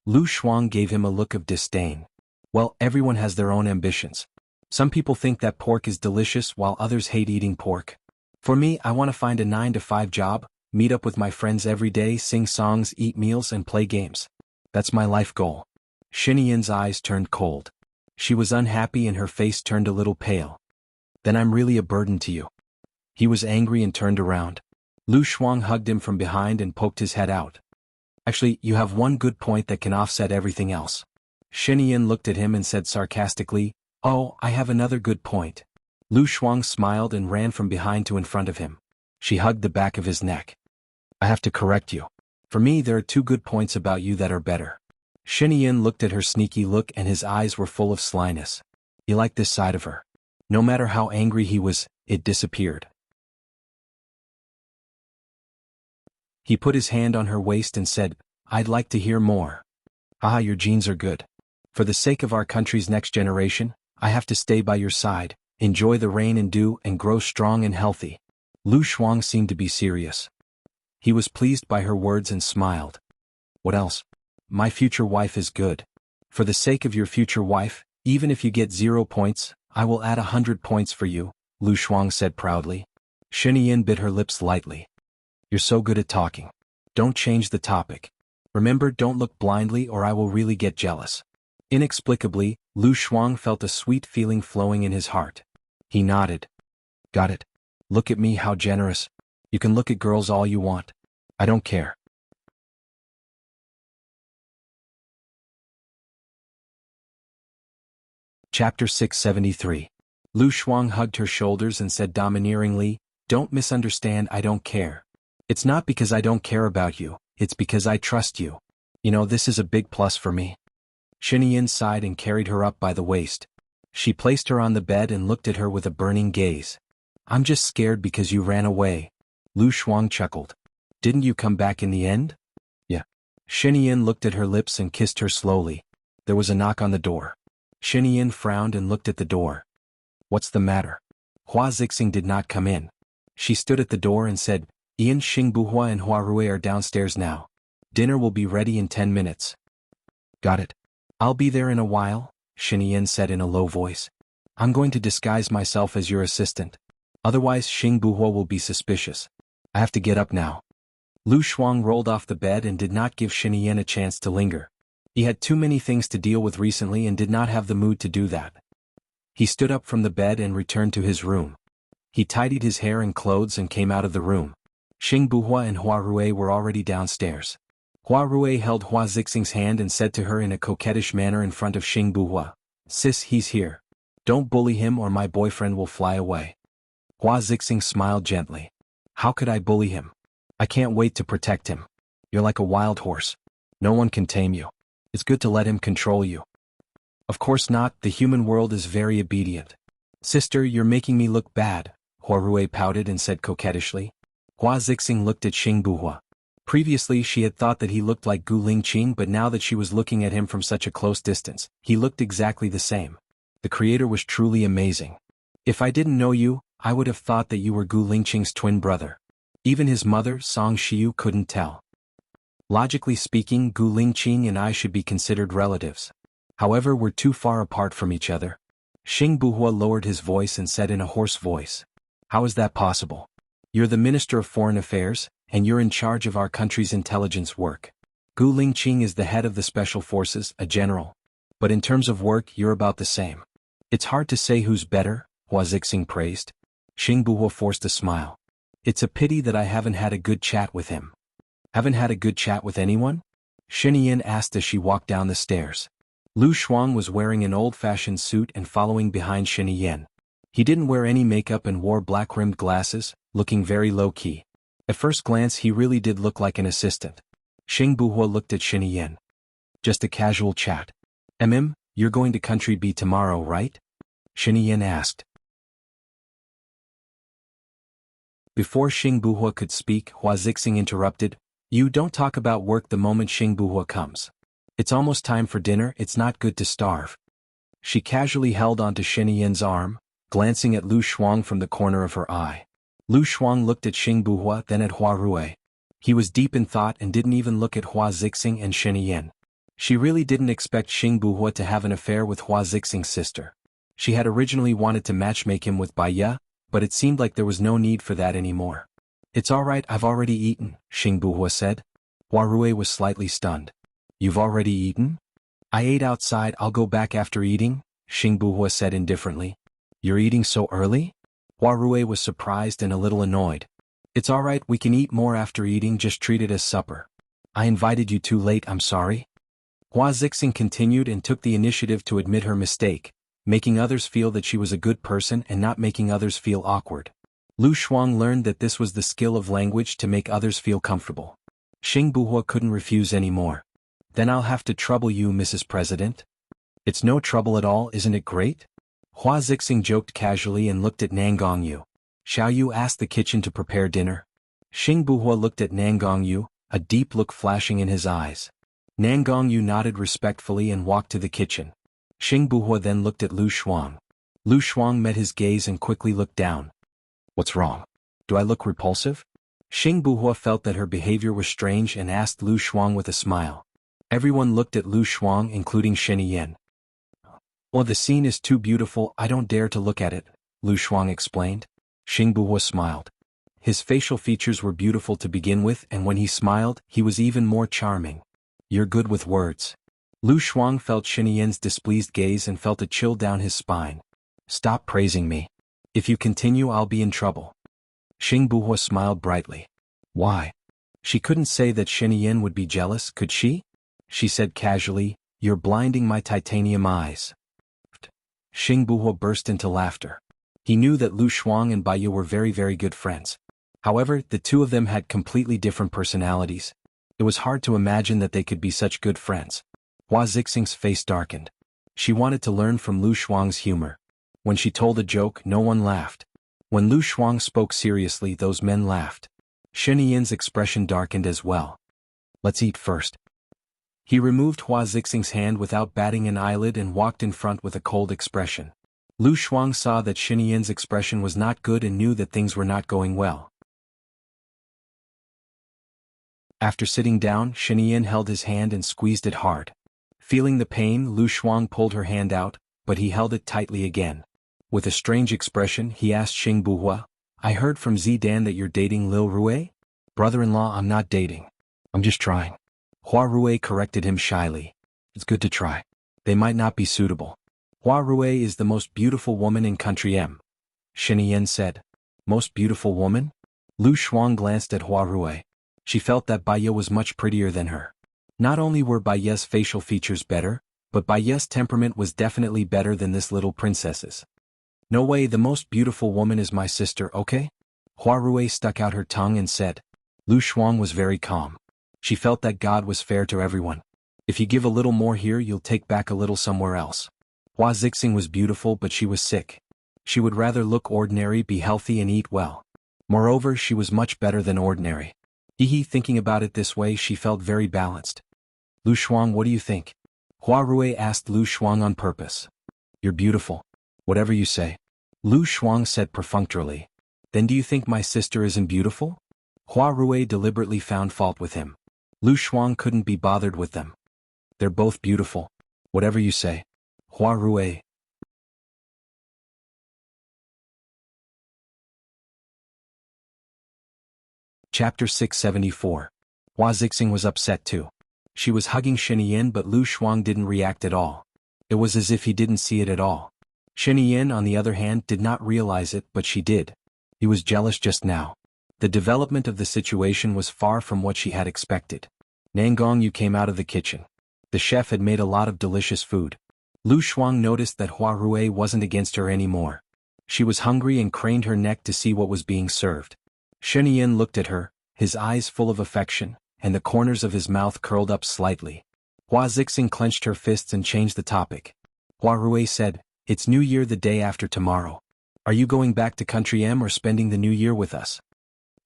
Lu Shuang gave him a look of disdain. Well, everyone has their own ambitions. Some people think that pork is delicious while others hate eating pork. For me, I want to find a 9-to-5 job, meet up with my friends every day, sing songs, eat meals and play games. That's my life goal. Xinyan's eyes turned cold. She was unhappy and her face turned a little pale. Then I'm really a burden to you. He was angry and turned around. Lu Shuang hugged him from behind and poked his head out. Actually, you have one good point that can offset everything else. Xinyan looked at him and said sarcastically, oh, I have another good point. Lu Shuang smiled and ran from behind to in front of him. She hugged the back of his neck. I have to correct you. For me there are two good points about you that are better. Shiniyin looked at her sneaky look and his eyes were full of slyness. He liked this side of her. No matter how angry he was, it disappeared. He put his hand on her waist and said, I'd like to hear more. Haha, your genes are good. For the sake of our country's next generation, I have to stay by your side, enjoy the rain and dew and grow strong and healthy. Lu Shuang seemed to be serious. He was pleased by her words and smiled. What else? My future wife is good. For the sake of your future wife, even if you get 0 points, I will add 100 points for you, Lu Shuang said proudly. Shiniyin bit her lips lightly. You're so good at talking. Don't change the topic. Remember, don't look blindly or I will really get jealous. Inexplicably, Lu Shuang felt a sweet feeling flowing in his heart. He nodded. Got it. Look at me, how generous. You can look at girls all you want. I don't care. Chapter 673. Lu Shuang hugged her shoulders and said domineeringly, Don't misunderstand, I don't care. It's not because I don't care about you, it's because I trust you. You know, this is a big plus for me. Shiniyin sighed and carried her up by the waist. She placed her on the bed and looked at her with a burning gaze. I'm just scared because you ran away. Lu Shuang chuckled. Didn't you come back in the end? Yeah. Shiniyin looked at her lips and kissed her slowly. There was a knock on the door. Shiniyin frowned and looked at the door. What's the matter? Hua Zixing did not come in. She stood at the door and said, Ian Xingbuhua and Hua Rui are downstairs now. Dinner will be ready in 10 minutes. Got it. I'll be there in a while, Shiniyin said in a low voice. I'm going to disguise myself as your assistant. Otherwise Xingbuhua will be suspicious. I have to get up now. Lu Shuang rolled off the bed and did not give Shiniyin a chance to linger. He had too many things to deal with recently and did not have the mood to do that. He stood up from the bed and returned to his room. He tidied his hair and clothes and came out of the room. Xingbuhua and Hua Rui were already downstairs. Hua Rui held Hua Zixing's hand and said to her in a coquettish manner in front of Xingbuhua, Sis, he's here. Don't bully him or my boyfriend will fly away. Hua Zixing smiled gently. How could I bully him? I can't wait to protect him. You're like a wild horse. No one can tame you. It's good to let him control you. Of course not, the human world is very obedient. Sister, you're making me look bad, Hua Rui pouted and said coquettishly. Hua Zixing looked at Xingbuhua. Previously she had thought that he looked like Gu Lingqing, but now that she was looking at him from such a close distance, he looked exactly the same. The creator was truly amazing. If I didn't know you, I would have thought that you were Gu Lingqing's twin brother. Even his mother, Song Shiyu, couldn't tell. Logically speaking, Gu Lingqing and I should be considered relatives. However, we're too far apart from each other. Xingbuhua lowered his voice and said in a hoarse voice. How is that possible? You're the Minister of Foreign Affairs, and you're in charge of our country's intelligence work. Gu Lingqing is the head of the Special Forces, a general. But in terms of work, you're about the same. It's hard to say who's better, Hua Zixing praised. Xingbuhua forced a smile. It's a pity that I haven't had a good chat with him. Haven't had a good chat with anyone? Shiniyin asked as she walked down the stairs. Lu Shuang was wearing an old-fashioned suit and following behind Shiniyin. He didn't wear any makeup and wore black-rimmed glasses, looking very low-key. At first glance he really did look like an assistant. Xingbuhua looked at Shiniyin. Just a casual chat. You're going to Country B tomorrow, right? Shiniyin asked. Before Xingbuhua could speak, Hua Zixing interrupted. You don't talk about work the moment Xingbuhua comes. It's almost time for dinner, it's not good to starve. She casually held onto Shiniyin's arm, glancing at Lu Shuang from the corner of her eye. Lu Shuang looked at Xingbuhua, then at Hua Rui. He was deep in thought and didn't even look at Hua Zixing and Shiniyin. She really didn't expect Xingbuhua to have an affair with Hua Zixing's sister. She had originally wanted to matchmake him with Baiya, but it seemed like there was no need for that anymore. It's alright, I've already eaten, Xingbuhua said. Hua Rui was slightly stunned. You've already eaten? I ate outside, I'll go back after eating, Xingbuhua said indifferently. You're eating so early? Hua Rui was surprised and a little annoyed. It's alright, we can eat more after eating, just treat it as supper. I invited you too late, I'm sorry. Hua Zixing continued and took the initiative to admit her mistake, making others feel that she was a good person and not making others feel awkward. Lu Shuang learned that this was the skill of language to make others feel comfortable. Xing Buhua couldn't refuse anymore. Then I'll have to trouble you, Mrs. President. It's no trouble at all, isn't it great? Hua Zixing joked casually and looked at Nangongyu. Shall you ask the kitchen to prepare dinner? Xing Buhua looked at Nangongyu, a deep look flashing in his eyes. Nangongyu nodded respectfully and walked to the kitchen. Xing Buhua then looked at Lu Shuang. Lu Shuang met his gaze and quickly looked down. What's wrong? Do I look repulsive? Xing Buhua felt that her behavior was strange and asked Lu Shuang with a smile. Everyone looked at Lu Shuang, including Shen. "Oh, the scene is too beautiful, I don't dare to look at it," Lu Shuang explained. Xing Buhua smiled. His facial features were beautiful to begin with, and when he smiled, he was even more charming. "You're good with words." Lu Shuang felt Shen displeased gaze and felt a chill down his spine. "Stop praising me. If you continue, I'll be in trouble." Xing Buhua smiled brightly. "Why?" She couldn't say that Shen would be jealous, could she? She said casually, "You're blinding my titanium eyes." Xing Buhua burst into laughter. He knew that Lu Shuang and Baiyu were very good friends. However, the two of them had completely different personalities. It was hard to imagine that they could be such good friends. Hua Zixing's face darkened. She wanted to learn from Lu Shuang's humor. When she told a joke, no one laughed. When Lu Shuang spoke seriously, those men laughed. Shen Yin's expression darkened as well. "Let's eat first." He removed Hua Zixing's hand without batting an eyelid and walked in front with a cold expression. Lu Shuang saw that Shen Yin's expression was not good and knew that things were not going well. After sitting down, Shen Yin held his hand and squeezed it hard. Feeling the pain, Lu Shuang pulled her hand out, but he held it tightly again. With a strange expression, he asked Xing Buhua, "I heard from Zidan that you're dating Lil Rue?" "Brother-in-law, I'm not dating. I'm just trying." Hua Rue corrected him shyly. "It's good to try. They might not be suitable." "Hua Rue is the most beautiful woman in Country M," Shen Yin said. "Most beautiful woman?" Lu Shuang glanced at Hua Rue. She felt that Baiyu was much prettier than her. Not only were Baiyu's facial features better, but Baiyu's temperament was definitely better than this little princess's. "No way, the most beautiful woman is my sister, okay?" Hua Rue stuck out her tongue and said. Lu Shuang was very calm. She felt that God was fair to everyone. If you give a little more here, you'll take back a little somewhere else. Hua Zixing was beautiful, but she was sick. She would rather look ordinary, be healthy and eat well. Moreover, she was much better than ordinary. Thinking about it this way, she felt very balanced. "Lu Shuang, what do you think?" Hua Rue asked Lu Shuang on purpose. "You're beautiful. Whatever you say." Lu Shuang said perfunctorily. "Then do you think my sister isn't beautiful?" Hua Rue deliberately found fault with him. Lu Shuang couldn't be bothered with them. "They're both beautiful. Whatever you say." Hua Rue. Chapter 674. Hua Zixing was upset too. She was hugging Shen Yin, but Lu Shuang didn't react at all. It was as if he didn't see it at all. Shen Yin, on the other hand, did not realize it, but she did. He was jealous just now. The development of the situation was far from what she had expected. Nangongyu came out of the kitchen. The chef had made a lot of delicious food. Lu Shuang noticed that Hua Rue wasn't against her anymore. She was hungry and craned her neck to see what was being served. Shen Yin looked at her, his eyes full of affection, and the corners of his mouth curled up slightly. Hua Zixing clenched her fists and changed the topic. Hua Rue said, "It's New Year the day after tomorrow. Are you going back to Country M or spending the New Year with us?"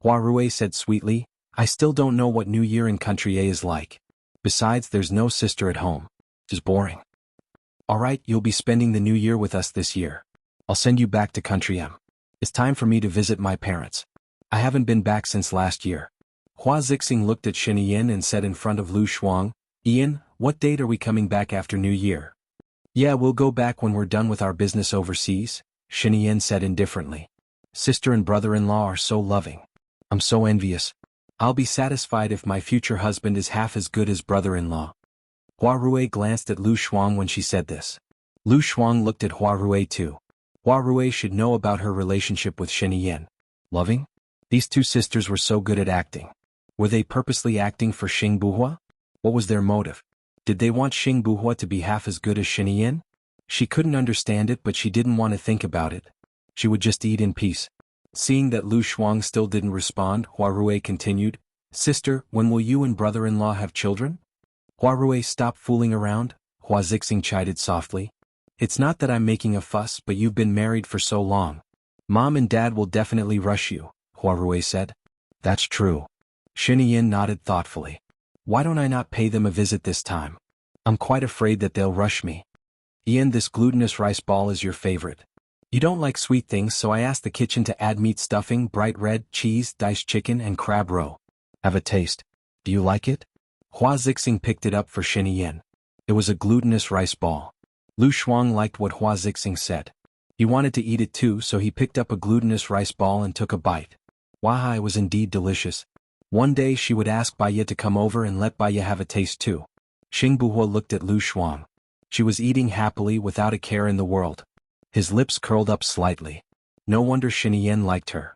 Hua Rue said sweetly, "I still don't know what New Year in Country A is like. Besides, there's no sister at home. It's boring." "Alright, you'll be spending the New Year with us this year. I'll send you back to Country M. It's time for me to visit my parents. I haven't been back since last year." Hua Zixing looked at Shen Yin and said in front of Lu Shuang, "Ian, what date are we coming back after New Year?" "Yeah, we'll go back when we're done with our business overseas," Shen Yin said indifferently. "Sister and brother-in-law are so loving. I'm so envious. I'll be satisfied if my future husband is half as good as brother-in-law." Hua Rue glanced at Lu Shuang when she said this. Lu Shuang looked at Hua Rue too. Hua Rue should know about her relationship with Shen Yin. Loving? These two sisters were so good at acting. Were they purposely acting for Xing Buhua? What was their motive? Did they want Xing Buhua to be half as good as Shen Yin? She couldn't understand it, but she didn't want to think about it. She would just eat in peace. Seeing that Lu Shuang still didn't respond, Hua Rui continued, "Sister, when will you and brother-in-law have children?" Hua Rui, stop fooling around, Hua Zixing chided softly. "It's not that I'm making a fuss, but you've been married for so long. Mom and Dad will definitely rush you," Hua Rui said. "That's true." Xinyan nodded thoughtfully. "Why don't I not pay them a visit this time? I'm quite afraid that they'll rush me." "Ian, this glutinous rice ball is your favorite. You don't like sweet things, so I asked the kitchen to add meat stuffing, bright red, cheese, diced chicken and crab roe. Have a taste. Do you like it?" Hua Zixing picked it up for Xinyan. It was a glutinous rice ball. Lu Shuang liked what Hua Zixing said. He wanted to eat it too, so he picked up a glutinous rice ball and took a bite. Waha, it was indeed delicious. One day she would ask Bai Ye to come over and let Bai Ye have a taste too. Xing Buhua looked at Lu Shuang. She was eating happily without a care in the world. His lips curled up slightly. No wonder Xinyan liked her.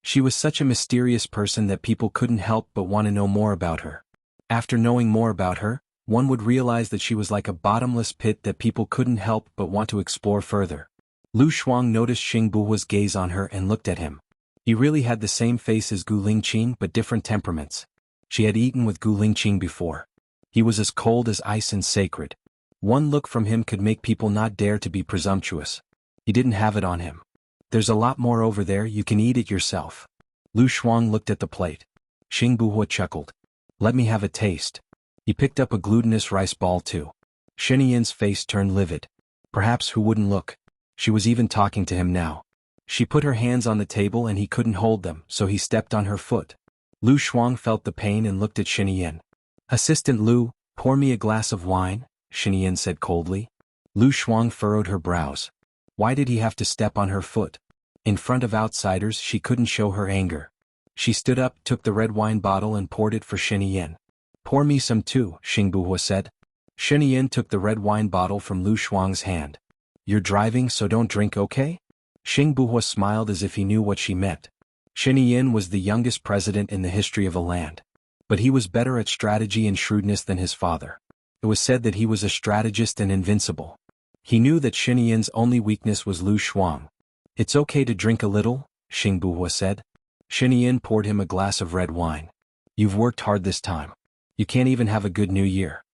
She was such a mysterious person that people couldn't help but want to know more about her. After knowing more about her, one would realize that she was like a bottomless pit that people couldn't help but want to explore further. Lu Shuang noticed Xing Buhua's gaze on her and looked at him. He really had the same face as Gu Lingqing but different temperaments. She had eaten with Gu Lingqing before. He was as cold as ice and sacred. One look from him could make people not dare to be presumptuous. He didn't have it on him. "There's a lot more over there, you can eat it yourself." Lu Shuang looked at the plate. Xing Buhua chuckled. "Let me have a taste." He picked up a glutinous rice ball too. Xinyan's face turned livid. Perhaps who wouldn't look? She was even talking to him now. She put her hands on the table and he couldn't hold them, so he stepped on her foot. Lu Shuang felt the pain and looked at Xinyan. "Assistant Lu, pour me a glass of wine," Xinyan said coldly. Lu Shuang furrowed her brows. Why did he have to step on her foot? In front of outsiders she couldn't show her anger. She stood up, took the red wine bottle and poured it for Xinyan. "Pour me some too," Xing Buhua said. Xinyan took the red wine bottle from Lu Shuang's hand. "You're driving, so don't drink, okay?" Xing Buhua smiled as if he knew what she meant. Xinyan was the youngest president in the history of a land. But he was better at strategy and shrewdness than his father. It was said that he was a strategist and invincible. He knew that Xinyan's only weakness was Lu Shuang. "It's okay to drink a little," Xing Buhua said. Xinyan poured him a glass of red wine. "You've worked hard this time. You can't even have a good New Year."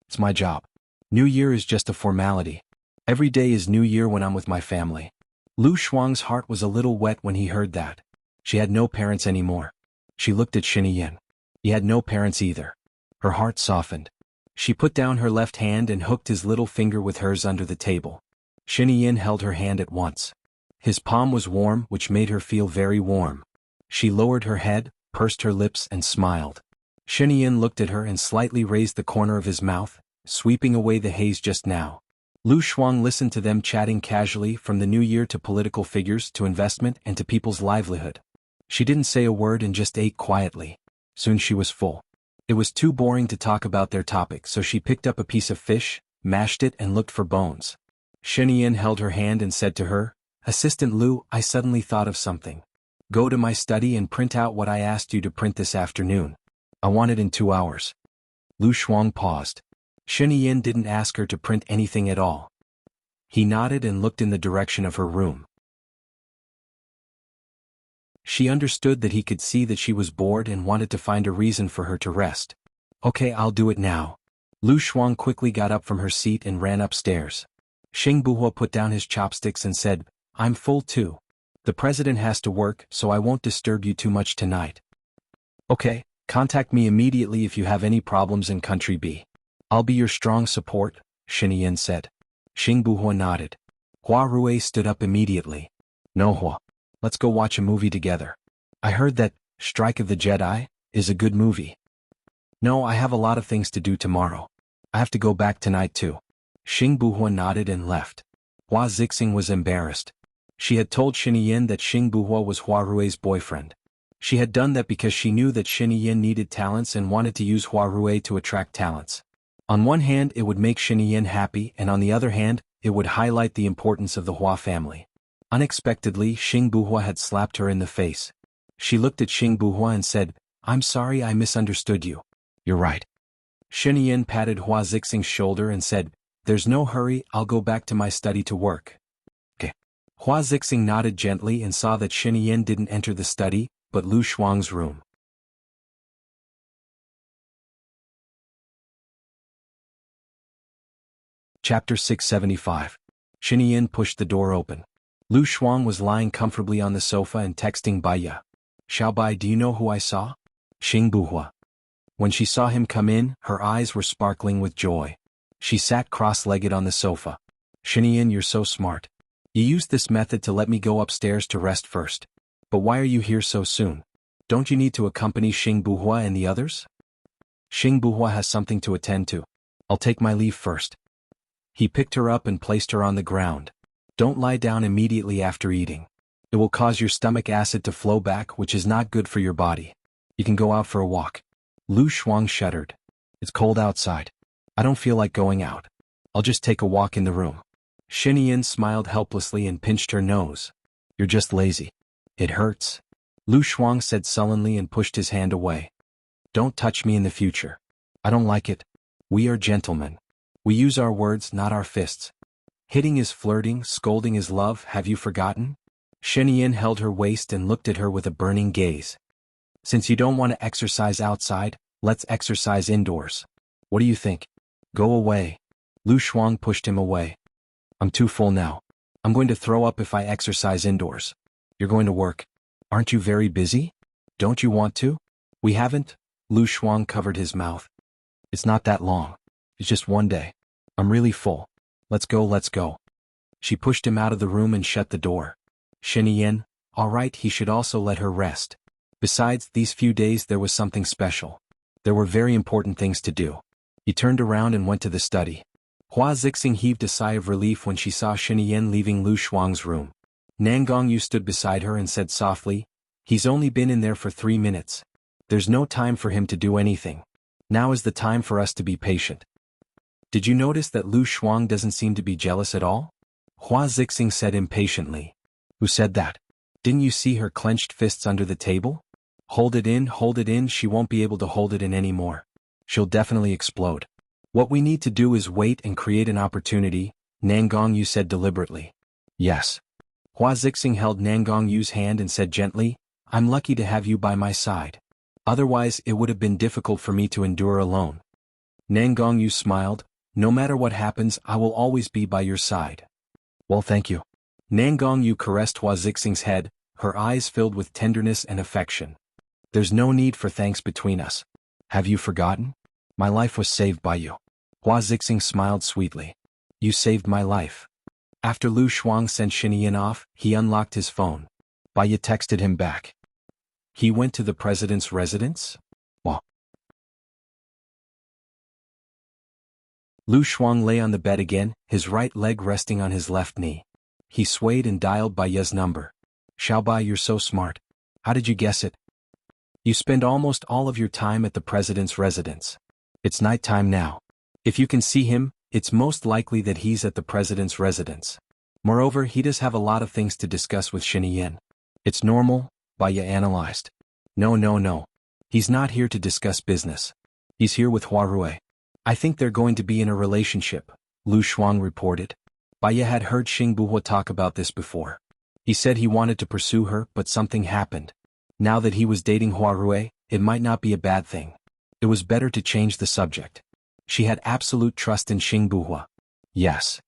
"It's my job. New Year is just a formality. Every day is New Year when I'm with my family." Lu Shuang's heart was a little wet when he heard that. She had no parents anymore. She looked at Xinyan. He had no parents either. Her heart softened. She put down her left hand and hooked his little finger with hers under the table. Xinyan held her hand at once. His palm was warm, which made her feel very warm. She lowered her head, pursed her lips and smiled. Xinyan looked at her and slightly raised the corner of his mouth, sweeping away the haze just now. Lu Shuang listened to them chatting casually from the new year to political figures to investment and to people's livelihood. She didn't say a word and just ate quietly. Soon she was full. It was too boring to talk about their topic, so she picked up a piece of fish, mashed it and looked for bones. Xinyan held her hand and said to her, "Assistant Lu, I suddenly thought of something. Go to my study and print out what I asked you to print this afternoon. I want it in 2 hours." Lu Shuang paused. Xinyan didn't ask her to print anything at all. He nodded and looked in the direction of her room. She understood that he could see that she was bored and wanted to find a reason for her to rest. "Okay, I'll do it now." Lu Shuang quickly got up from her seat and ran upstairs. Xing Buhua put down his chopsticks and said, "I'm full too. The president has to work, so I won't disturb you too much tonight." "Okay, contact me immediately if you have any problems in Country B. I'll be your strong support," Xinyan said. Xing Buhua nodded. Hua Rui stood up immediately. "No Hua. Let's go watch a movie together. I heard that Strike of the Jedi is a good movie." "No, I have a lot of things to do tomorrow. I have to go back tonight too." Xing Buhua nodded and left. Hua Zixing was embarrassed. She had told Xinyan that Xing Buhua was Hua Rui's boyfriend. She had done that because she knew that Xinyan needed talents and wanted to use Hua Rui to attract talents. On one hand, it would make Xinyan happy, and on the other hand, it would highlight the importance of the Hua family. Unexpectedly, Xing Buhua had slapped her in the face. She looked at Xing Buhua and said, "I'm sorry, I misunderstood you." "You're right." Xinyan patted Hua Zixing's shoulder and said, "There's no hurry, I'll go back to my study to work." "Okay." Hua Zixing nodded gently and saw that Xinyan didn't enter the study, but Lu Shuang's room. Chapter 675. Xinyan pushed the door open. Lu Shuang was lying comfortably on the sofa and texting Baiya. Xiaobai, do you know who I saw? Xing Buhua. When she saw him come in, her eyes were sparkling with joy. She sat cross-legged on the sofa. Xinyan, you're so smart. You used this method to let me go upstairs to rest first. But why are you here so soon? Don't you need to accompany Xing Buhua and the others? Xing Buhua has something to attend to. I'll take my leave first. He picked her up and placed her on the ground. Don't lie down immediately after eating. It will cause your stomach acid to flow back, which is not good for your body. You can go out for a walk. Lu Shuang shuddered. It's cold outside. I don't feel like going out. I'll just take a walk in the room. Xinyan smiled helplessly and pinched her nose. You're just lazy. It hurts. Lu Shuang said sullenly and pushed his hand away. Don't touch me in the future. I don't like it. We are gentlemen. We use our words, not our fists. Hitting is flirting, scolding is love, have you forgotten? Xinyan held her waist and looked at her with a burning gaze. Since you don't want to exercise outside, let's exercise indoors. What do you think? Go away. Lu Shuang pushed him away. I'm too full now. I'm going to throw up if I exercise indoors. You're going to work. Aren't you very busy? Don't you want to? We haven't. Lu Shuang covered his mouth. It's not that long. It's just one day. I'm really full. Let's go, let's go. She pushed him out of the room and shut the door. Xinyan, all right, he should also let her rest. Besides, these few days there was something special. There were very important things to do. He turned around and went to the study. Hua Zixing heaved a sigh of relief when she saw Xinyan leaving Lu Shuang's room. Nangongyu stood beside her and said softly, he's only been in there for 3 minutes. There's no time for him to do anything. Now is the time for us to be patient. Did you notice that Lu Shuang doesn't seem to be jealous at all? Hua Zixing said impatiently. Who said that? Didn't you see her clenched fists under the table? Hold it in, she won't be able to hold it in anymore. She'll definitely explode. What we need to do is wait and create an opportunity, Nangongyu said deliberately. Yes. Hua Zixing held Nangongyu's hand and said gently, I'm lucky to have you by my side. Otherwise it would have been difficult for me to endure alone. Nangongyu smiled, no matter what happens I will always be by your side. Well, thank you. Nangongyu caressed Hua Zixing's head, her eyes filled with tenderness and affection. There's no need for thanks between us. Have you forgotten? My life was saved by you. Hua Zixing smiled sweetly. You saved my life. After Lu Shuang sent Xinyan off, he unlocked his phone. Baiya texted him back. He went to the president's residence? Well. Lu Shuang lay on the bed again, his right leg resting on his left knee. He swayed and dialed Baiya's number. Xiaobai, you're so smart. How did you guess it? You spend almost all of your time at the president's residence. It's nighttime now. If you can see him, it's most likely that he's at the president's residence. Moreover, he does have a lot of things to discuss with Xinyan. It's normal, Baiya analyzed. No. He's not here to discuss business. He's here with Huarue. I think they're going to be in a relationship, Lu Shuang reported. Baiya had heard Xing Buhua talk about this before. He said he wanted to pursue her, but something happened. Now that he was dating Huarue, it might not be a bad thing. It was better to change the subject. She had absolute trust in Xing Buhua. Yes.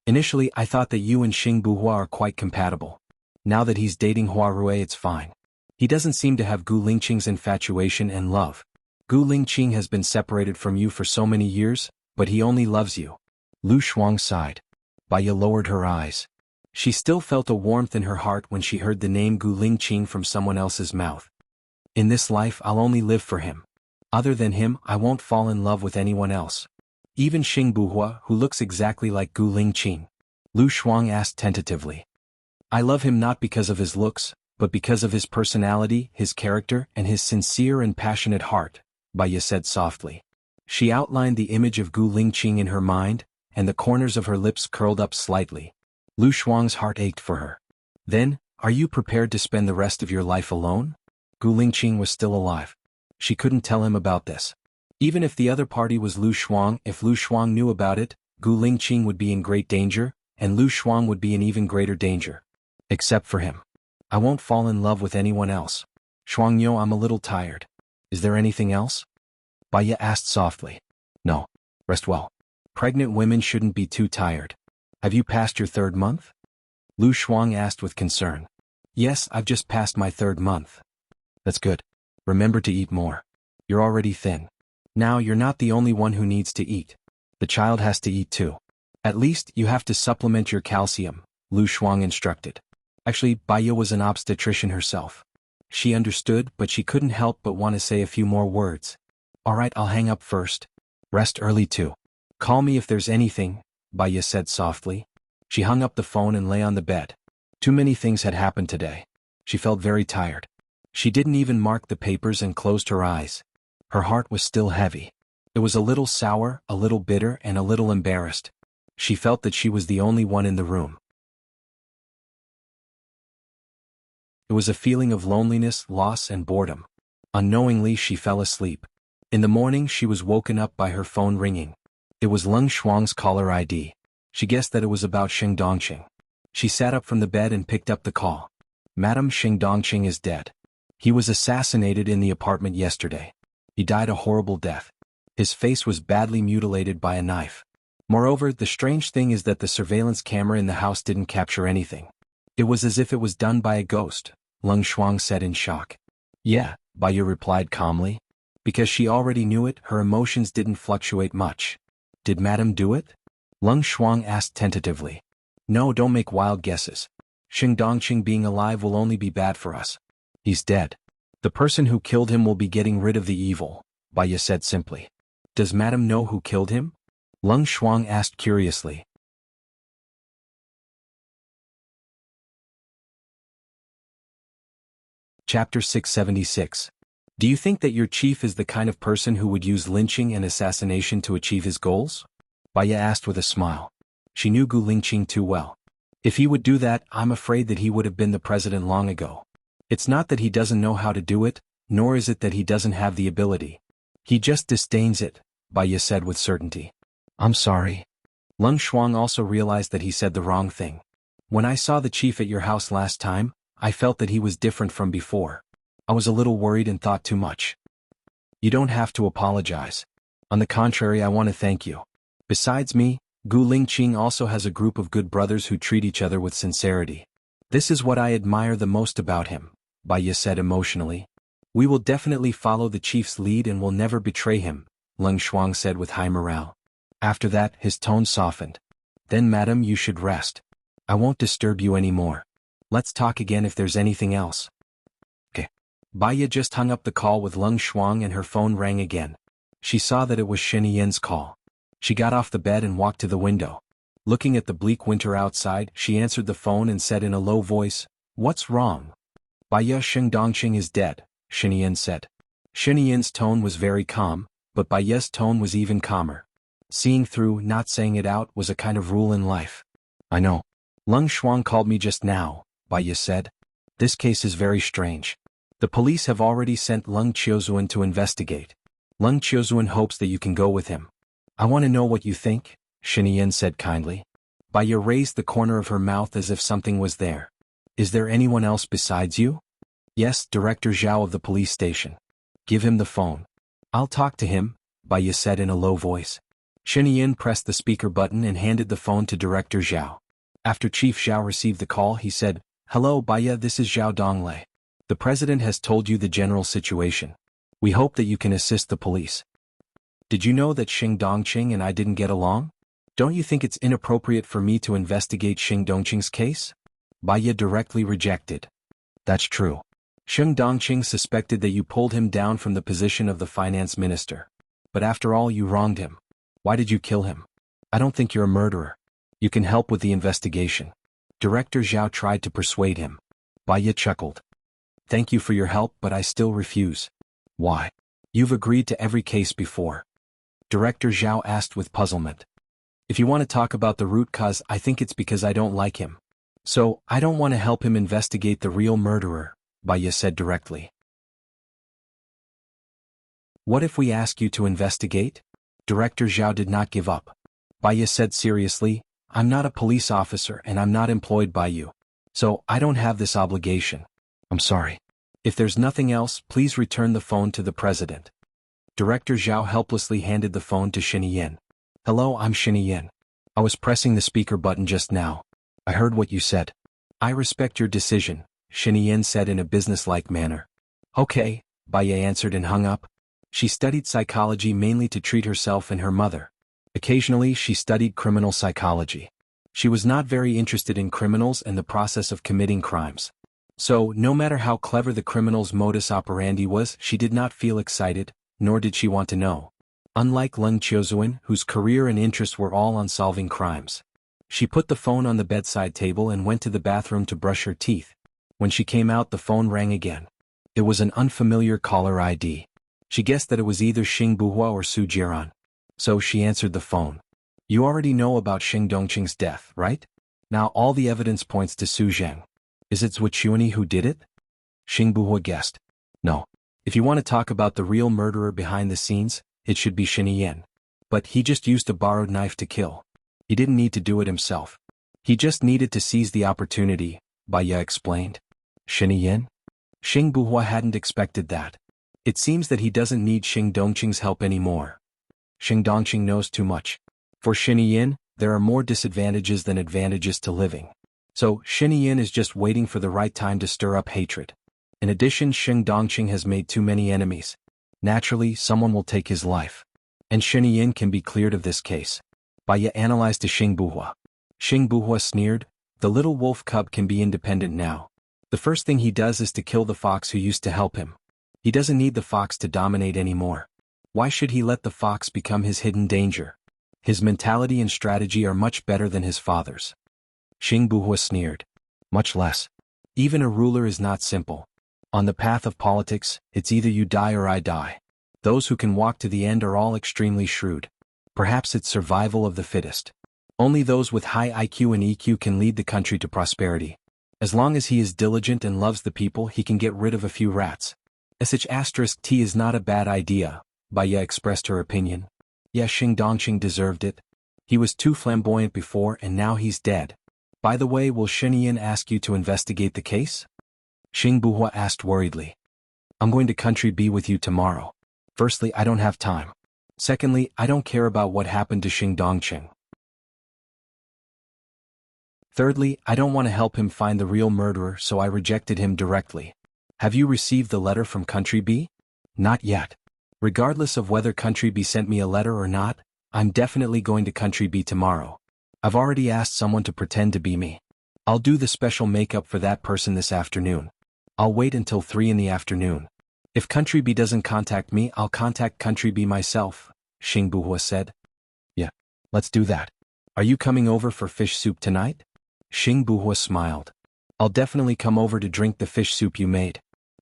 Initially I thought that you and Xing Buhua are quite compatible. Now that he's dating Huarue it's fine. He doesn't seem to have Gu Lingqing's infatuation and love. Gu Lingqing has been separated from you for so many years, but he only loves you. Lu Shuang sighed. Baiya lowered her eyes. She still felt a warmth in her heart when she heard the name Gu Lingqing from someone else's mouth. In this life I'll only live for him. Other than him I won't fall in love with anyone else. Even Xing Buhua, who looks exactly like Gu Lingqing. Lu Shuang asked tentatively. I love him not because of his looks, but because of his personality, his character, and his sincere and passionate heart, Baiya said softly. She outlined the image of Gu Lingqing in her mind, and the corners of her lips curled up slightly. Lu Shuang's heart ached for her. Then, are you prepared to spend the rest of your life alone? Gu Lingqing was still alive. She couldn't tell him about this. Even if the other party was Lu Shuang, if Lu Shuang knew about it, Gu Lingqing would be in great danger, and Lu Shuang would be in even greater danger. Except for him. I won't fall in love with anyone else. Shuangyo, I'm a little tired. Is there anything else? Baya asked softly. No. Rest well. Pregnant women shouldn't be too tired. Have you passed your 3rd month? Lu Shuang asked with concern. Yes, I've just passed my 3rd month. That's good. Remember to eat more. You're already thin. Now you're not the only one who needs to eat. The child has to eat too. At least you have to supplement your calcium, Lu Shuang instructed. Actually, Baya was an obstetrician herself. She understood, but she couldn't help but want to say a few more words. Alright, I'll hang up first. Rest early too. Call me if there's anything, Baya said softly. She hung up the phone and lay on the bed. Too many things had happened today. She felt very tired. She didn't even mark the papers and closed her eyes. Her heart was still heavy. It was a little sour, a little bitter, and a little embarrassed. She felt that she was the only one in the room. It was a feeling of loneliness, loss, and boredom. Unknowingly, she fell asleep. In the morning, she was woken up by her phone ringing. It was Leng Shuang's caller ID. She guessed that it was about Xing Dongqing. She sat up from the bed and picked up the call. Madam, Xing Dongqing is dead. He was assassinated in the apartment yesterday. He died a horrible death. His face was badly mutilated by a knife. Moreover, the strange thing is that the surveillance camera in the house didn't capture anything. It was as if it was done by a ghost, Leng Shuang said in shock. Yeah, Baya replied calmly. Because she already knew it, her emotions didn't fluctuate much. Did Madam do it? Leng Shuang asked tentatively. No, don't make wild guesses. Xing Dongqing being alive will only be bad for us. He's dead. The person who killed him will be getting rid of the evil, Baya said simply. Does Madam know who killed him? Leng Shuang asked curiously. Chapter 676. Do you think that your chief is the kind of person who would use lynching and assassination to achieve his goals? Baya asked with a smile. She knew Gu Lingqing too well. If he would do that, I'm afraid that he would have been the president long ago. It's not that he doesn't know how to do it, nor is it that he doesn't have the ability. He just disdains it, Baya said with certainty. I'm sorry. Leng Shuang also realized that he said the wrong thing. When I saw the chief at your house last time, I felt that he was different from before. I was a little worried and thought too much. You don't have to apologize. On the contrary, I want to thank you. Besides me, Gu Lingqing also has a group of good brothers who treat each other with sincerity. This is what I admire the most about him, Baya said emotionally. We will definitely follow the chief's lead and will never betray him, Leng Shuang said with high morale. After that, his tone softened. Then, madam, you should rest. I won't disturb you anymore. Let's talk again if there's anything else. Okay. Baya just hung up the call with Leng Shuang and her phone rang again. She saw that it was Shen Yan's call. She got off the bed and walked to the window. Looking at the bleak winter outside, she answered the phone and said in a low voice, What's wrong? Baya, Xing Dongqing is dead, Shen Yan said. Shen Yan's tone was very calm, but Baya's tone was even calmer. Seeing through, not saying it out, was a kind of rule in life. I know. Leng Shuang called me just now, Baya said. This case is very strange. The police have already sent Leng Qiuzuan to investigate. Leng Qiuzuan hopes that you can go with him. I want to know what you think, Shen Yan said kindly. Baya raised the corner of her mouth as if something was there. Is there anyone else besides you? Yes, Director Zhao of the police station. Give him the phone. I'll talk to him, Baya said in a low voice. Shen Yan pressed the speaker button and handed the phone to Director Zhao. After Chief Zhao received the call, he said, Hello, Baya, this is Zhao Donglei. The president has told you the general situation. We hope that you can assist the police. Did you know that Xing Dongqing and I didn't get along? Don't you think it's inappropriate for me to investigate Xing Dongqing's case? Baya directly rejected. That's true. Xing Dongqing suspected that you pulled him down from the position of the finance minister. But after all, you wronged him. Why did you kill him? I don't think you're a murderer. You can help with the investigation. Director Zhao tried to persuade him. Baya chuckled. Thank you for your help, but I still refuse. Why? You've agreed to every case before. Director Zhao asked with puzzlement. If you want to talk about the root cause, I think it's because I don't like him. So, I don't want to help him investigate the real murderer, Baya said directly. What if we ask you to investigate? Director Zhao did not give up. Baya said seriously, I'm not a police officer and I'm not employed by you. So I don't have this obligation. I'm sorry. If there's nothing else, please return the phone to the president. Director Zhao helplessly handed the phone to Xinyan. Hello, I'm Xinyan. I was pressing the speaker button just now. I heard what you said. I respect your decision, Xinyan said in a businesslike manner. Okay, Bai answered and hung up. She studied psychology mainly to treat herself and her mother. Occasionally she studied criminal psychology. She was not very interested in criminals and the process of committing crimes. So, no matter how clever the criminal's modus operandi was, she did not feel excited, nor did she want to know. Unlike Leng Qiuzuan, whose career and interests were all on solving crimes. She put the phone on the bedside table and went to the bathroom to brush her teeth. When she came out, the phone rang again. It was an unfamiliar caller ID. She guessed that it was either Xing Buhua or Su Jiran. So she answered the phone. You already know about Xing Dongqing's death, right? Now all the evidence points to Su Zheng. Is it Zhu Chuani who did it? Xing Buhua guessed. No. If you want to talk about the real murderer behind the scenes, it should be Xinyan. But he just used a borrowed knife to kill. He didn't need to do it himself. He just needed to seize the opportunity, Bai explained. Xinyan? Xing Buhua hadn't expected that. It seems that he doesn't need Xing Dongqing's help anymore. Xing Dongqing knows too much. For Xinyan, there are more disadvantages than advantages to living. So, Xinyan is just waiting for the right time to stir up hatred. In addition, Xing Dongqing has made too many enemies. Naturally, someone will take his life. And Xinyan can be cleared of this case. Bai analyzed to Xing Buhua. Xing Buhua sneered, the little wolf cub can be independent now. The first thing he does is to kill the fox who used to help him. He doesn't need the fox to dominate anymore. Why should he let the fox become his hidden danger? His mentality and strategy are much better than his father's. Xing Buhua sneered. Much less. Even a ruler is not simple. On the path of politics, it's either you die or I die. Those who can walk to the end are all extremely shrewd. Perhaps it's survival of the fittest. Only those with high IQ and EQ can lead the country to prosperity. As long as he is diligent and loves the people, he can get rid of a few rats. *T is not a bad idea, Bai expressed her opinion. Yeah, Xing Dongqing deserved it. He was too flamboyant before and now he's dead. By the way, will Xinyan ask you to investigate the case? Xing Buhua asked worriedly. I'm going to country B with you tomorrow. Firstly, I don't have time. Secondly, I don't care about what happened to Xing Dongqing. Thirdly, I don't want to help him find the real murderer, so I rejected him directly. Have you received the letter from Country B? Not yet. Regardless of whether Country B sent me a letter or not, I'm definitely going to Country B tomorrow. I've already asked someone to pretend to be me. I'll do the special makeup for that person this afternoon. I'll wait until 3 in the afternoon. If Country B doesn't contact me, I'll contact Country B myself, Xing Buhua said. Yeah, let's do that. Are you coming over for fish soup tonight? Xing Buhua smiled. I'll definitely come over to drink the fish soup you made.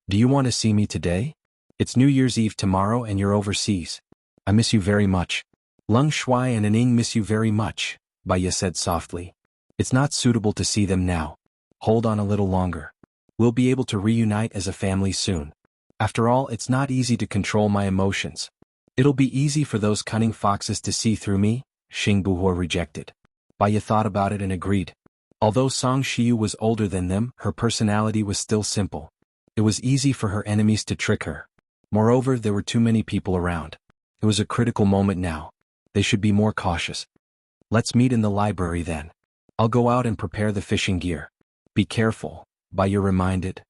Do you want to see me today? It's New Year's Eve tomorrow and you're overseas. I miss you very much. Leng Shuai and Aning miss you very much, Bai said softly. It's not suitable to see them now. Hold on a little longer. We'll be able to reunite as a family soon. After all, it's not easy to control my emotions. It'll be easy for those cunning foxes to see through me, Xing Buhua rejected. Bai thought about it and agreed. Although Song Shiyu was older than them, her personality was still simple. It was easy for her enemies to trick her. Moreover, there were too many people around. It was a critical moment now. They should be more cautious. Let's meet in the library then. I'll go out and prepare the fishing gear. Be careful, Bai reminded.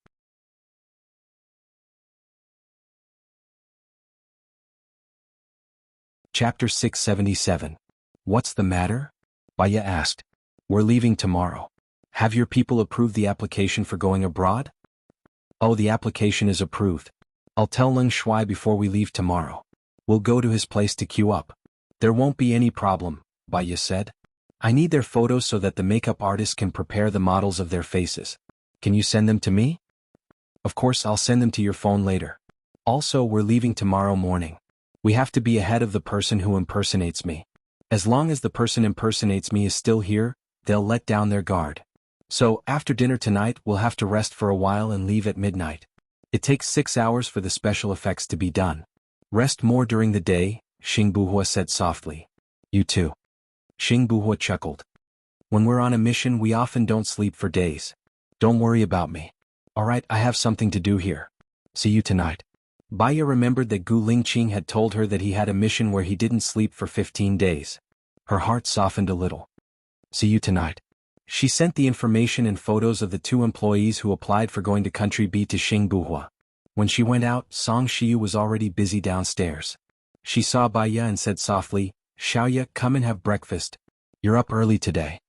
Chapter 677. What's the matter? Bai asked. We're leaving tomorrow. Have your people approved the application for going abroad? Oh, the application is approved. I'll tell Leng Shuai before we leave tomorrow. We'll go to his place to queue up. There won't be any problem, Bai said. I need their photos so that the makeup artist can prepare the models of their faces. Can you send them to me? Of course, I'll send them to your phone later. Also, we're leaving tomorrow morning. We have to be ahead of the person who impersonates me. As long as the person impersonates me is still here, they'll let down their guard. So, after dinner tonight, we'll have to rest for a while and leave at midnight. It takes 6 hours for the special effects to be done. Rest more during the day, Xing Buhua said softly. You too. Xing Buhua chuckled. When we're on a mission, we often don't sleep for days. Don't worry about me. Alright, I have something to do here. See you tonight. Baya remembered that Gu Lingqing had told her that he had a mission where he didn't sleep for 15 days. Her heart softened a little. See you tonight. She sent the information and photos of the 2 employees who applied for going to Country B to Xingbuhua. When she went out, Song Shiyu was already busy downstairs. She saw Baya and said softly, Xiaoya, come and have breakfast. You're up early today.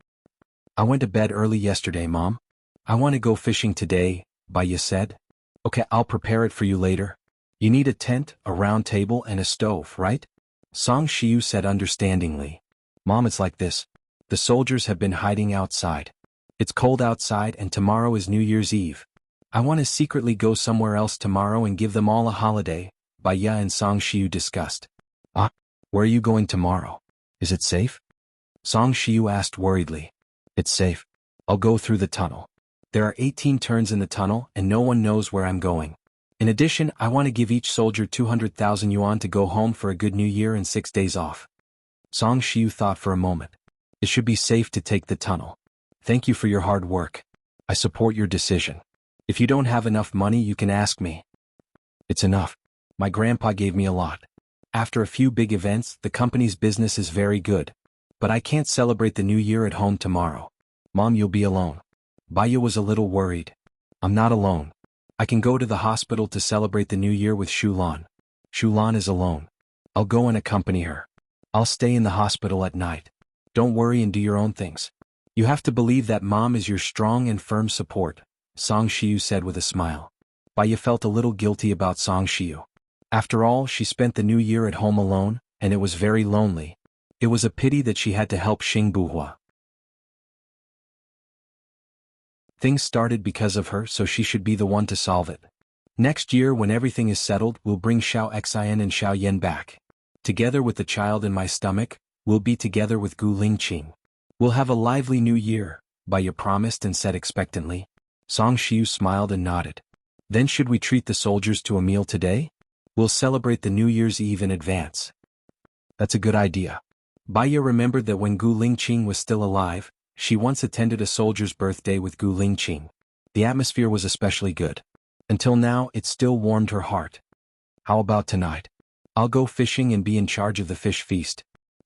I went to bed early yesterday, Mom. I want to go fishing today, Baya said. Okay, I'll prepare it for you later. You need a tent, a round table, and a stove, right? Song Shiyu said understandingly. Mom, it's like this. The soldiers have been hiding outside. It's cold outside and tomorrow is New Year's Eve. I want to secretly go somewhere else tomorrow and give them all a holiday, Baya and Song Shiyu discussed. Ah, where are you going tomorrow? Is it safe? Song Shiyu asked worriedly. It's safe. I'll go through the tunnel. There are 18 turns in the tunnel and no one knows where I'm going. In addition, I want to give each soldier 200,000 yuan to go home for a good New Year and 6 days off. Song Shiyu thought for a moment. It should be safe to take the tunnel. Thank you for your hard work. I support your decision. If you don't have enough money, you can ask me. It's enough. My grandpa gave me a lot. After a few big events, the company's business is very good. But I can't celebrate the New Year at home tomorrow. Mom, you'll be alone. Baya was a little worried. I'm not alone. I can go to the hospital to celebrate the New Year with Shulan. Shulan is alone. I'll go and accompany her. I'll stay in the hospital at night. Don't worry and do your own things. You have to believe that Mom is your strong and firm support, Song Shiyu said with a smile. Baya felt a little guilty about Song Shiyu. After all, she spent the New Year at home alone, and it was very lonely. It was a pity that she had to help Xingbuhua. Things started because of her, so she should be the one to solve it. Next year, when everything is settled, we'll bring Xiao Xian and Xiao Yan back. Together with the child in my stomach, we'll be together with Gu Lingqing. We'll have a lively New Year, Baya promised and said expectantly. Song Shiyu smiled and nodded. Then should we treat the soldiers to a meal today? We'll celebrate the New Year's Eve in advance. That's a good idea. Baya remembered that when Gu Lingqing was still alive, she once attended a soldier's birthday with Gu Lingqing. The atmosphere was especially good. Until now, it still warmed her heart. How about tonight? I'll go fishing and be in charge of the fish feast.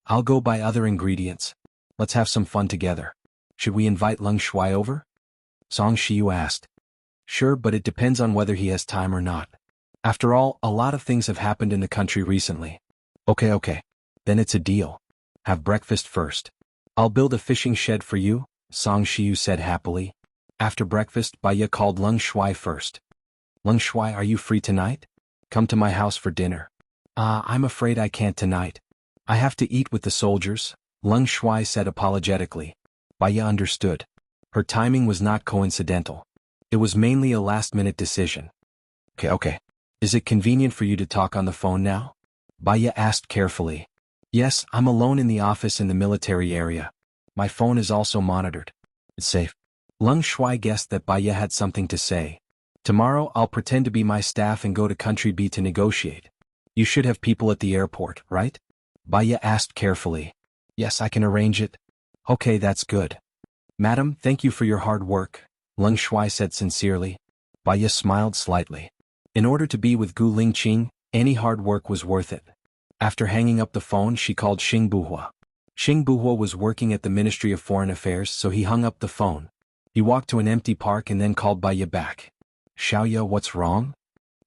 I'll go buy other ingredients. Let's have some fun together. Should we invite Leng Shuai over? Song Shiyu asked. Sure, but it depends on whether he has time or not. After all, a lot of things have happened in the country recently. Okay. Then it's a deal. Have breakfast first. I'll build a fishing shed for you, Song Shiyu said happily. After breakfast, Baya called Leng Shuai first. Leng Shuai, are you free tonight? Come to my house for dinner. I'm afraid I can't tonight. I have to eat with the soldiers, Leng Shuai said apologetically. Baya understood. Her timing was not coincidental. It was mainly a last-minute decision. Okay. Is it convenient for you to talk on the phone now? Baya asked carefully. Yes, I'm alone in the office in the military area. My phone is also monitored. It's safe. Leng Shuai guessed that Baya had something to say. Tomorrow I'll pretend to be my staff and go to Country B to negotiate. You should have people at the airport, right? Baya asked carefully. Yes, I can arrange it. Okay, that's good. Madam, thank you for your hard work, Leng Shuai said sincerely. Baya smiled slightly. In order to be with Gu Lingqing, any hard work was worth it. After hanging up the phone, she called Xingbuhua. Xingbuhua was working at the Ministry of Foreign Affairs, so he hung up the phone. He walked to an empty park and then called Baya back. Xiaoya, what's wrong?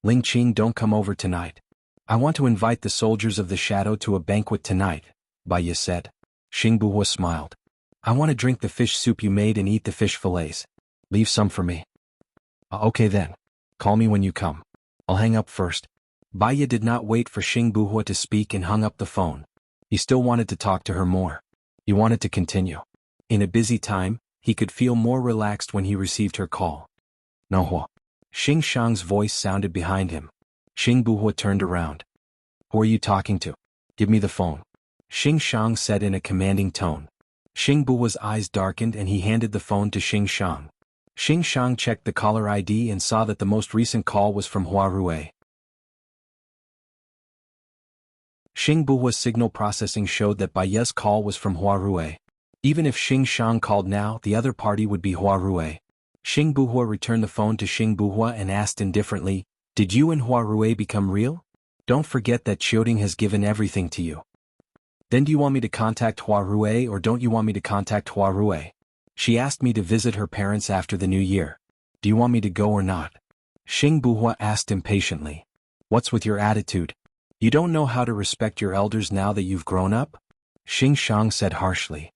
Lingqing, don't come over tonight. I want to invite the soldiers of the shadow to a banquet tonight, Baya said. Xingbuhua smiled. I want to drink the fish soup you made and eat the fish fillets. Leave some for me. Okay then. Call me when you come. I'll hang up first. Baya did not wait for Xingbuhua to speak and hung up the phone. He still wanted to talk to her more. He wanted to continue. In a busy time, he could feel more relaxed when he received her call. Nohua. Xing Shang's voice sounded behind him. Xingbuhua turned around. Who are you talking to? Give me the phone. Xing Shang said in a commanding tone. Xingbuhua's eyes darkened and he handed the phone to Xing Shang. Xing Shang checked the caller ID and saw that the most recent call was from Hua Rui. Xingbuhua's signal processing showed that Baya's call was from Hua Rui. Even if Xing Shang called now, the other party would be Hua Rui. Xing Buhua returned the phone to Xing Buhua and asked indifferently, "Did you and Hua Rui become real? Don't forget that Qiuting has given everything to you. Then do you want me to contact Hua Rui or don't you want me to contact Hua Rui? She asked me to visit her parents after the new year. Do you want me to go or not?" Xing Buhua asked impatiently. "What's with your attitude? You don't know how to respect your elders now that you've grown up?" Xing Shang said harshly.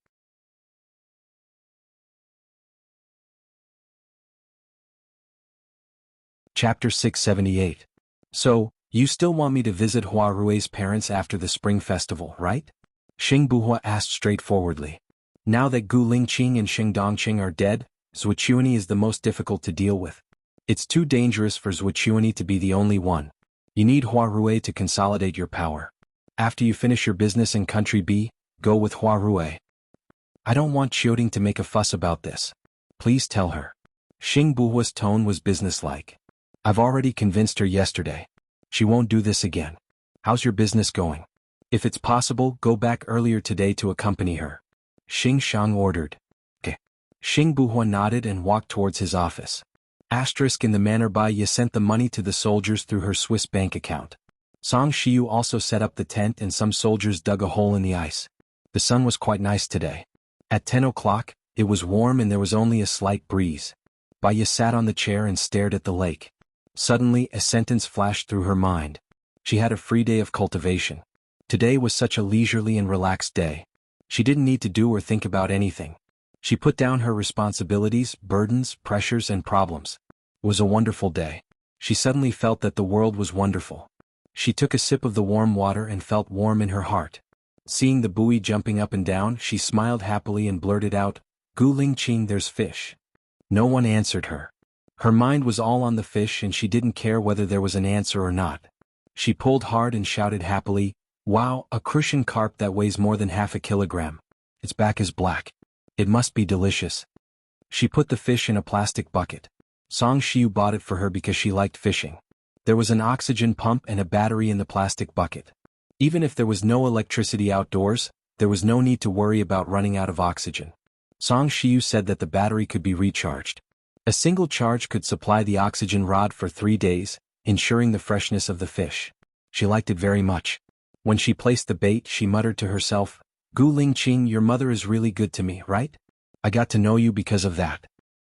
Chapter 678. So, you still want me to visit Hua Rui's parents after the Spring Festival, right? Xing Buhua asked straightforwardly. Now that Gu Lingqing and Xing Dongqing are dead, Zuochuani is the most difficult to deal with. It's too dangerous for Zuochuani to be the only one. You need Hua Rui to consolidate your power. After you finish your business in Country B, go with Hua Rui. I don't want Qiuting to make a fuss about this. Please tell her. Xing Buhua's tone was businesslike. I've already convinced her yesterday. She won't do this again. How's your business going? If it's possible, go back earlier today to accompany her. Xing Shang ordered. Okay. Xing Buhua nodded and walked towards his office. In the manner Bai Ye sent the money to the soldiers through her Swiss bank account. Song Shiyu also set up the tent and some soldiers dug a hole in the ice. The sun was quite nice today. At 10 o'clock, it was warm and there was only a slight breeze. Bai Ye sat on the chair and stared at the lake. Suddenly, a sentence flashed through her mind. She had a free day of cultivation. Today was such a leisurely and relaxed day. She didn't need to do or think about anything. She put down her responsibilities, burdens, pressures, and problems. It was a wonderful day. She suddenly felt that the world was wonderful. She took a sip of the warm water and felt warm in her heart. Seeing the buoy jumping up and down, she smiled happily and blurted out, "Gu Lingqing, there's fish." No one answered her. Her mind was all on the fish and she didn't care whether there was an answer or not. She pulled hard and shouted happily, "Wow, a crucian carp that weighs more than half a kilogram. Its back is black. It must be delicious." She put the fish in a plastic bucket. Song Shiu bought it for her because she liked fishing. There was an oxygen pump and a battery in the plastic bucket. Even if there was no electricity outdoors, there was no need to worry about running out of oxygen. Song Shiu said that the battery could be recharged. A single charge could supply the oxygen rod for 3 days, ensuring the freshness of the fish. She liked it very much. When she placed the bait, she muttered to herself, "Gu Lingqing, your mother is really good to me, right? I got to know you because of that."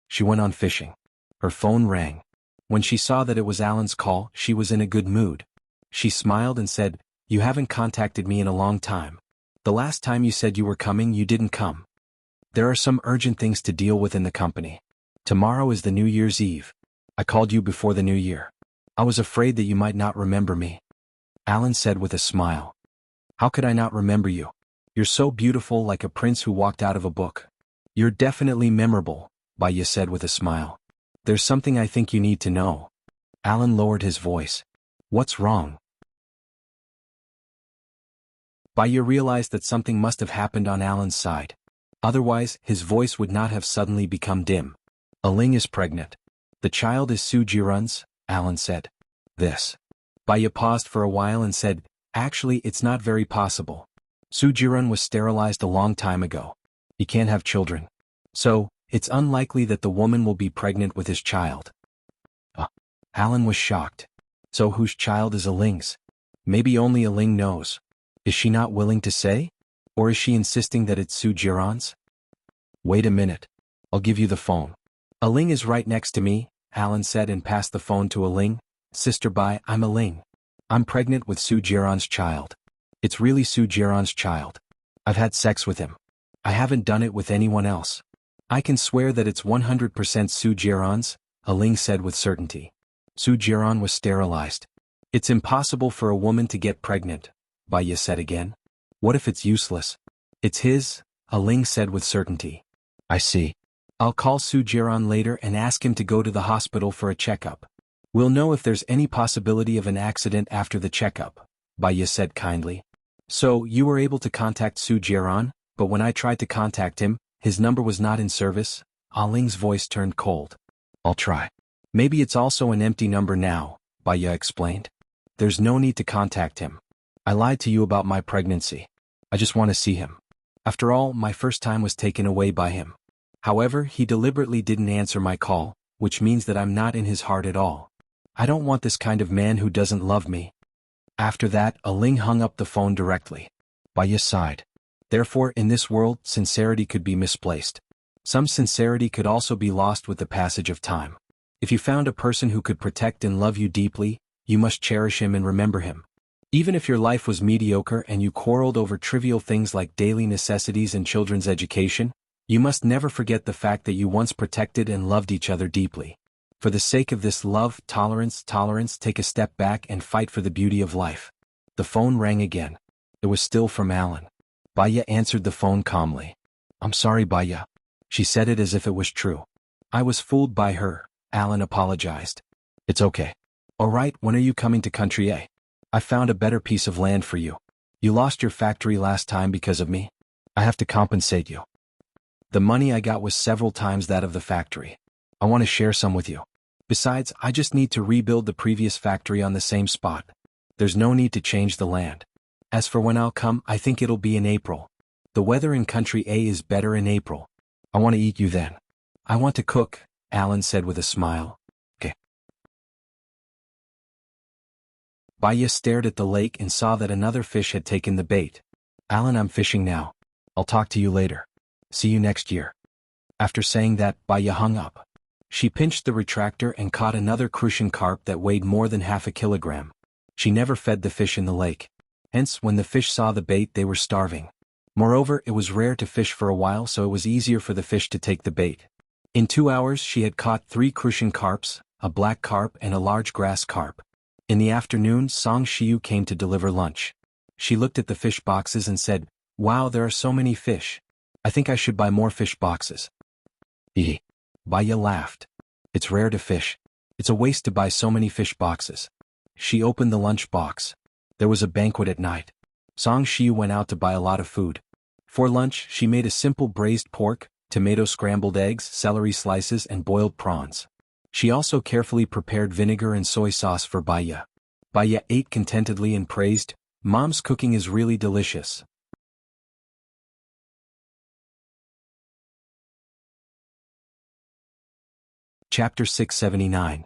She went on fishing. Her phone rang. When she saw that it was Alan's call, she was in a good mood. She smiled and said, "You haven't contacted me in a long time. The last time you said you were coming, you didn't come. There are some urgent things to deal with in the company. Tomorrow is the New Year's Eve. I called you before the New Year. I was afraid that you might not remember me." Alan said with a smile. "How could I not remember you? You're so beautiful, like a prince who walked out of a book." "You're definitely memorable," Bai Ye said with a smile. "There's something I think you need to know." Alan lowered his voice. "What's wrong?" Bai Ye realized that something must have happened on Alan's side. Otherwise, his voice would not have suddenly become dim. "Aling is pregnant. The child is Su Jiran's," Alan said. "This." Bai Ye paused for a while and said, "Actually, it's not very possible. Su Jiran was sterilized a long time ago. He can't have children. So, it's unlikely that the woman will be pregnant with his child." Alan was shocked. So whose child is Aling's? Maybe only Aling knows. Is she not willing to say? Or is she insisting that it's Su Jiran's? "Wait a minute. I'll give you the phone." "Aling is right next to me," Alan said and passed the phone to Aling. "Sister Bai, I'm Aling. I'm pregnant with Su Jiran's child. It's really Su Jiran's child. I've had sex with him. I haven't done it with anyone else. I can swear that it's 100% Su Jiran's," Aling said with certainty. Su Jiran was sterilized. "It's impossible for a woman to get pregnant," Bai Ye said again. "What if it's useless?" "It's his," Aling said with certainty. "I see. I'll call Su Jiran later and ask him to go to the hospital for a checkup. We'll know if there's any possibility of an accident after the checkup," Bai Ye said kindly. "So, you were able to contact Su Jiran, but when I tried to contact him, his number was not in service?" Aling's voice turned cold. "I'll try. Maybe it's also an empty number now," Bai Ye explained. "There's no need to contact him. I lied to you about my pregnancy. I just want to see him. After all, my first time was taken away by him. However, he deliberately didn't answer my call, which means that I'm not in his heart at all. I don't want this kind of man who doesn't love me. After that, Ling hung up the phone directly. Baya sighed. Therefore, in this world, sincerity could be misplaced. Some sincerity could also be lost with the passage of time. If you found a person who could protect and love you deeply, you must cherish him and remember him. Even if your life was mediocre and you quarreled over trivial things like daily necessities and children's education, you must never forget the fact that you once protected and loved each other deeply. For the sake of this love, tolerance, take a step back and fight for the beauty of life. The phone rang again. It was still from Alan. Baya answered the phone calmly. I'm sorry, Baya. She said it as if it was true. I was fooled by her, Alan apologized. It's okay. Alright, when are you coming to Country A? I found a better piece of land for you. You lost your factory last time because of me. I have to compensate you. The money I got was several times that of the factory. I want to share some with you. Besides, I just need to rebuild the previous factory on the same spot. There's no need to change the land. As for when I'll come, I think it'll be in April. The weather in Country A is better in April. I want to eat you then. I want to cook, Alan said with a smile. Okay. Baya stared at the lake and saw that another fish had taken the bait. Alan, I'm fishing now. I'll talk to you later. See you next year. After saying that, Baya hung up. She pinched the retractor and caught another crucian carp that weighed more than half a kilogram. She never fed the fish in the lake. Hence, when the fish saw the bait, they were starving. Moreover, it was rare to fish for a while, so it was easier for the fish to take the bait. In 2 hours, she had caught 3 crucian carps, a black carp and a large grass carp. In the afternoon, Song Shiu came to deliver lunch. She looked at the fish boxes and said, "Wow, there are so many fish. I think I should buy more fish boxes." Hee. Baya laughed. It's rare to fish. It's a waste to buy so many fish boxes. She opened the lunch box. There was a banquet at night. Song Shiu went out to buy a lot of food. For lunch, she made a simple braised pork, tomato scrambled eggs, celery slices and boiled prawns. She also carefully prepared vinegar and soy sauce for Baya. Baya ate contentedly and praised, "Mom's cooking is really delicious." Chapter 679.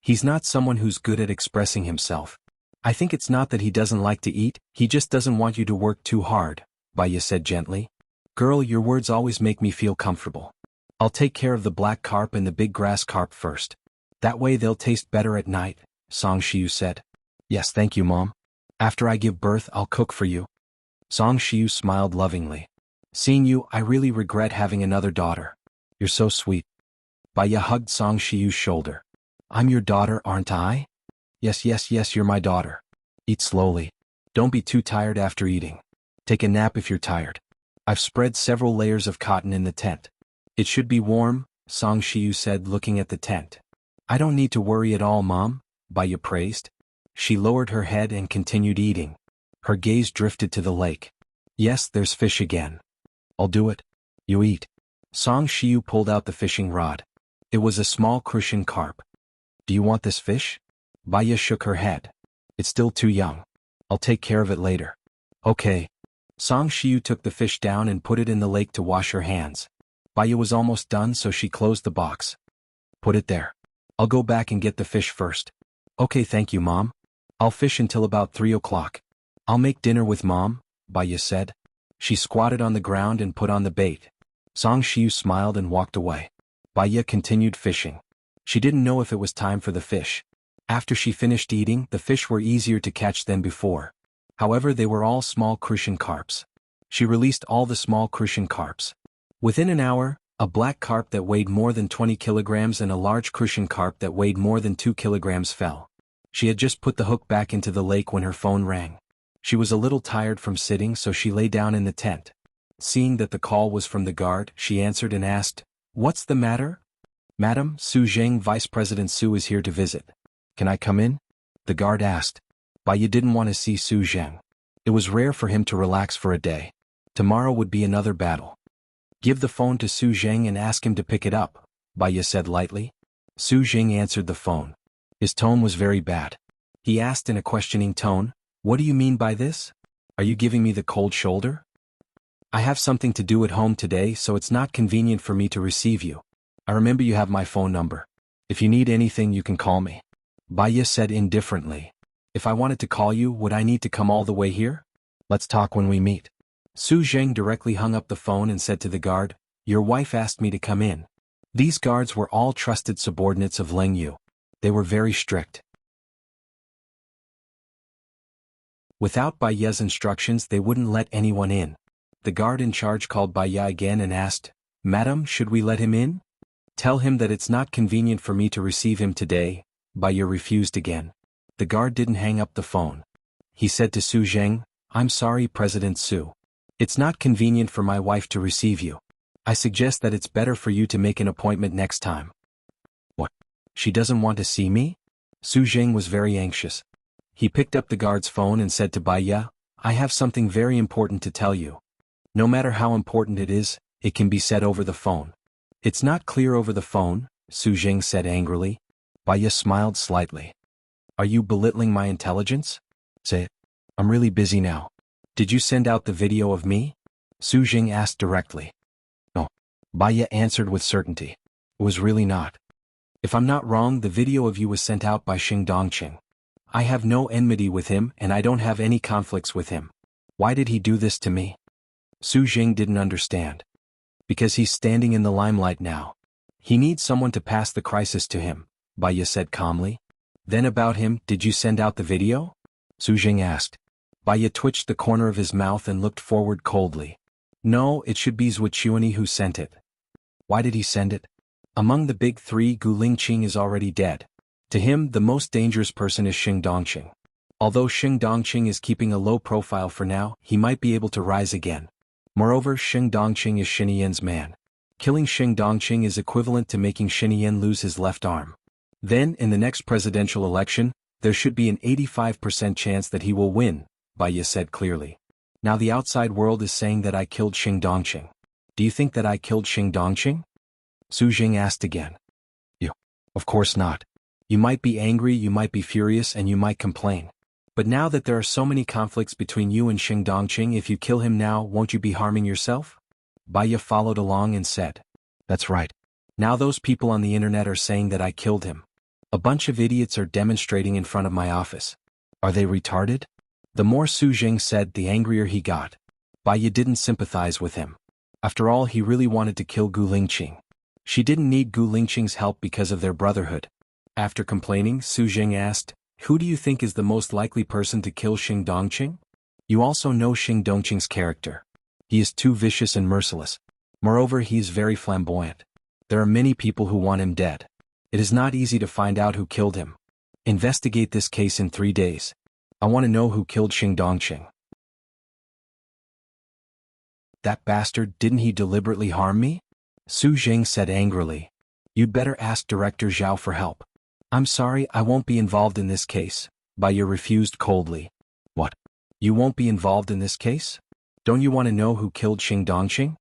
He's not someone who's good at expressing himself. I think it's not that he doesn't like to eat, he just doesn't want you to work too hard, Baya said gently. Girl, your words always make me feel comfortable. I'll take care of the black carp and the big grass carp first. That way they'll taste better at night, Song Shiu said. Yes, thank you, Mom. After I give birth, I'll cook for you. Song Shiu smiled lovingly. Seeing you, I really regret having another daughter. You're so sweet. Baya hugged Song Shiu's shoulder. I'm your daughter, aren't I? Yes, you're my daughter. Eat slowly. Don't be too tired after eating. Take a nap if you're tired. I've spread several layers of cotton in the tent. It should be warm, Song Shiu said, looking at the tent. I don't need to worry at all, Mom, Baya praised. She lowered her head and continued eating. Her gaze drifted to the lake. Yes, there's fish again. I'll do it. You eat. Song Shiu pulled out the fishing rod. It was a small crucian carp. Do you want this fish? Baya shook her head. It's still too young. I'll take care of it later. Okay. Song Shiu took the fish down and put it in the lake to wash her hands. Baya was almost done, so she closed the box. Put it there. I'll go back and get the fish first. Okay, thank you, Mom. I'll fish until about 3 o'clock. I'll make dinner with Mom, Baya said. She squatted on the ground and put on the bait. Song Shiu smiled and walked away. Baya continued fishing. She didn't know if it was time for the fish. After she finished eating, the fish were easier to catch than before. However, they were all small crucian carps. She released all the small crucian carps. Within an hour, a black carp that weighed more than 20 kilograms and a large crucian carp that weighed more than 2 kilograms fell. She had just put the hook back into the lake when her phone rang. She was a little tired from sitting, so she lay down in the tent. Seeing that the call was from the guard, she answered and asked, What's the matter? Madam, Su Zheng, Vice President Su is here to visit. Can I come in? The guard asked. Baya didn't want to see Su Zheng. It was rare for him to relax for a day. Tomorrow would be another battle. Give the phone to Su Zheng and ask him to pick it up, Baya said lightly. Su Zheng answered the phone. His tone was very bad. He asked in a questioning tone, What do you mean by this? Are you giving me the cold shoulder? I have something to do at home today, so it's not convenient for me to receive you. I remember you have my phone number. If you need anything, you can call me. Baya said indifferently. If I wanted to call you, would I need to come all the way here? Let's talk when we meet. Su Zheng directly hung up the phone and said to the guard, Your wife asked me to come in. These guards were all trusted subordinates of Leng Yu. They were very strict. Without Baya's instructions, they wouldn't let anyone in. The guard in charge called Baya again and asked, Madam, should we let him in? Tell him that it's not convenient for me to receive him today. Baya refused again. The guard didn't hang up the phone. He said to Su Zheng, I'm sorry, President Su. It's not convenient for my wife to receive you. I suggest that it's better for you to make an appointment next time. What? She doesn't want to see me? Su Zheng was very anxious. He picked up the guard's phone and said to Baya, I have something very important to tell you. No matter how important it is, it can be said over the phone. It's not clear over the phone, Su Zheng said angrily. Baya smiled slightly. Are you belittling my intelligence? Say it. I'm really busy now. Did you send out the video of me? Su Zheng asked directly. No. Baya answered with certainty. It was really not. If I'm not wrong, the video of you was sent out by Xing Dongqing. I have no enmity with him and I don't have any conflicts with him. Why did he do this to me? Su Zheng didn't understand. Because he's standing in the limelight now. He needs someone to pass the crisis to him, Baya said calmly. Then about him, did you send out the video? Su Zheng asked. Baya twitched the corner of his mouth and looked forward coldly. No, it should be Zhuochuani who sent it. Why did he send it? Among the big three, Gu Lingqing is already dead. To him, the most dangerous person is Xing Dongqing. Although Xing Dongqing is keeping a low profile for now, he might be able to rise again. Moreover, Xing Dongqing is Xin Yan's man. Killing Xing Dongqing is equivalent to making Xin Yan lose his left arm. Then, in the next presidential election, there should be an 85% chance that he will win, Baya said clearly. Now the outside world is saying that I killed Xing Dongqing. Do you think that I killed Xing Dongqing? Su Zheng asked again. You. Of course not. You might be angry, you might be furious, and you might complain. But now that there are so many conflicts between you and Xing Dongqing, if you kill him now, won't you be harming yourself? Baya followed along and said. That's right. Now those people on the internet are saying that I killed him. A bunch of idiots are demonstrating in front of my office. Are they retarded? The more Su Zheng said, the angrier he got. Baya didn't sympathize with him. After all, he really wanted to kill Gu Lingqing. She didn't need Gu Lingqing's help because of their brotherhood. After complaining, Su Zheng asked, Who do you think is the most likely person to kill Xing Dongqing? You also know Xing Dongqing's character. He is too vicious and merciless. Moreover, he is very flamboyant. There are many people who want him dead. It is not easy to find out who killed him. Investigate this case in 3 days. I want to know who killed Xing Dongqing. That bastard, didn't he deliberately harm me? Su Zheng said angrily. You'd better ask Director Zhao for help. I'm sorry, I won't be involved in this case. Baya refused coldly. What? You won't be involved in this case? Don't you want to know who killed Xing Dongqing?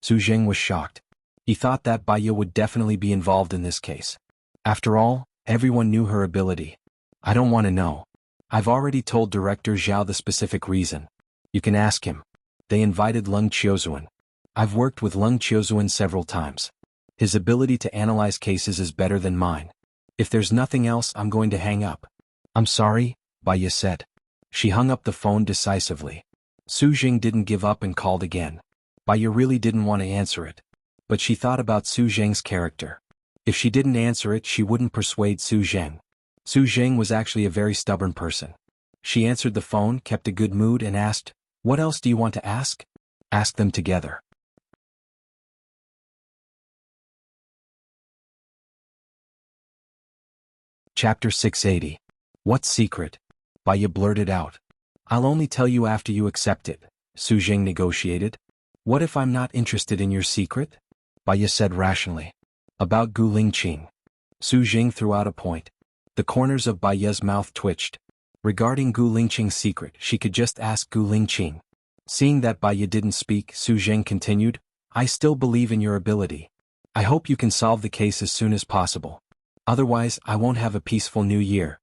Su Zheng was shocked. He thought that Baya would definitely be involved in this case. After all, everyone knew her ability. I don't want to know. I've already told Director Zhao the specific reason. You can ask him. They invited Leng Qiuzuan. I've worked with Leng Qiuzuan several times. His ability to analyze cases is better than mine. If there's nothing else, I'm going to hang up. I'm sorry, Baya said. She hung up the phone decisively. Su Zheng didn't give up and called again. Baya really didn't want to answer it. But she thought about Su Zheng's character. If she didn't answer it, she wouldn't persuade Su Zheng. Su Zheng was actually a very stubborn person. She answered the phone, kept a good mood, and asked, What else do you want to ask? Ask them together. Chapter 680. What secret? Baya blurted out. I'll only tell you after you accept it, Su Zheng negotiated. What if I'm not interested in your secret? Baya said rationally. About Gu Lingqing. Su Zheng threw out a point. The corners of Baya's mouth twitched. Regarding Gu Lingqing's secret, she could just ask Gu Lingqing. Seeing that Baya didn't speak, Su Zheng continued, I still believe in your ability. I hope you can solve the case as soon as possible. Otherwise, I won't have a peaceful new year.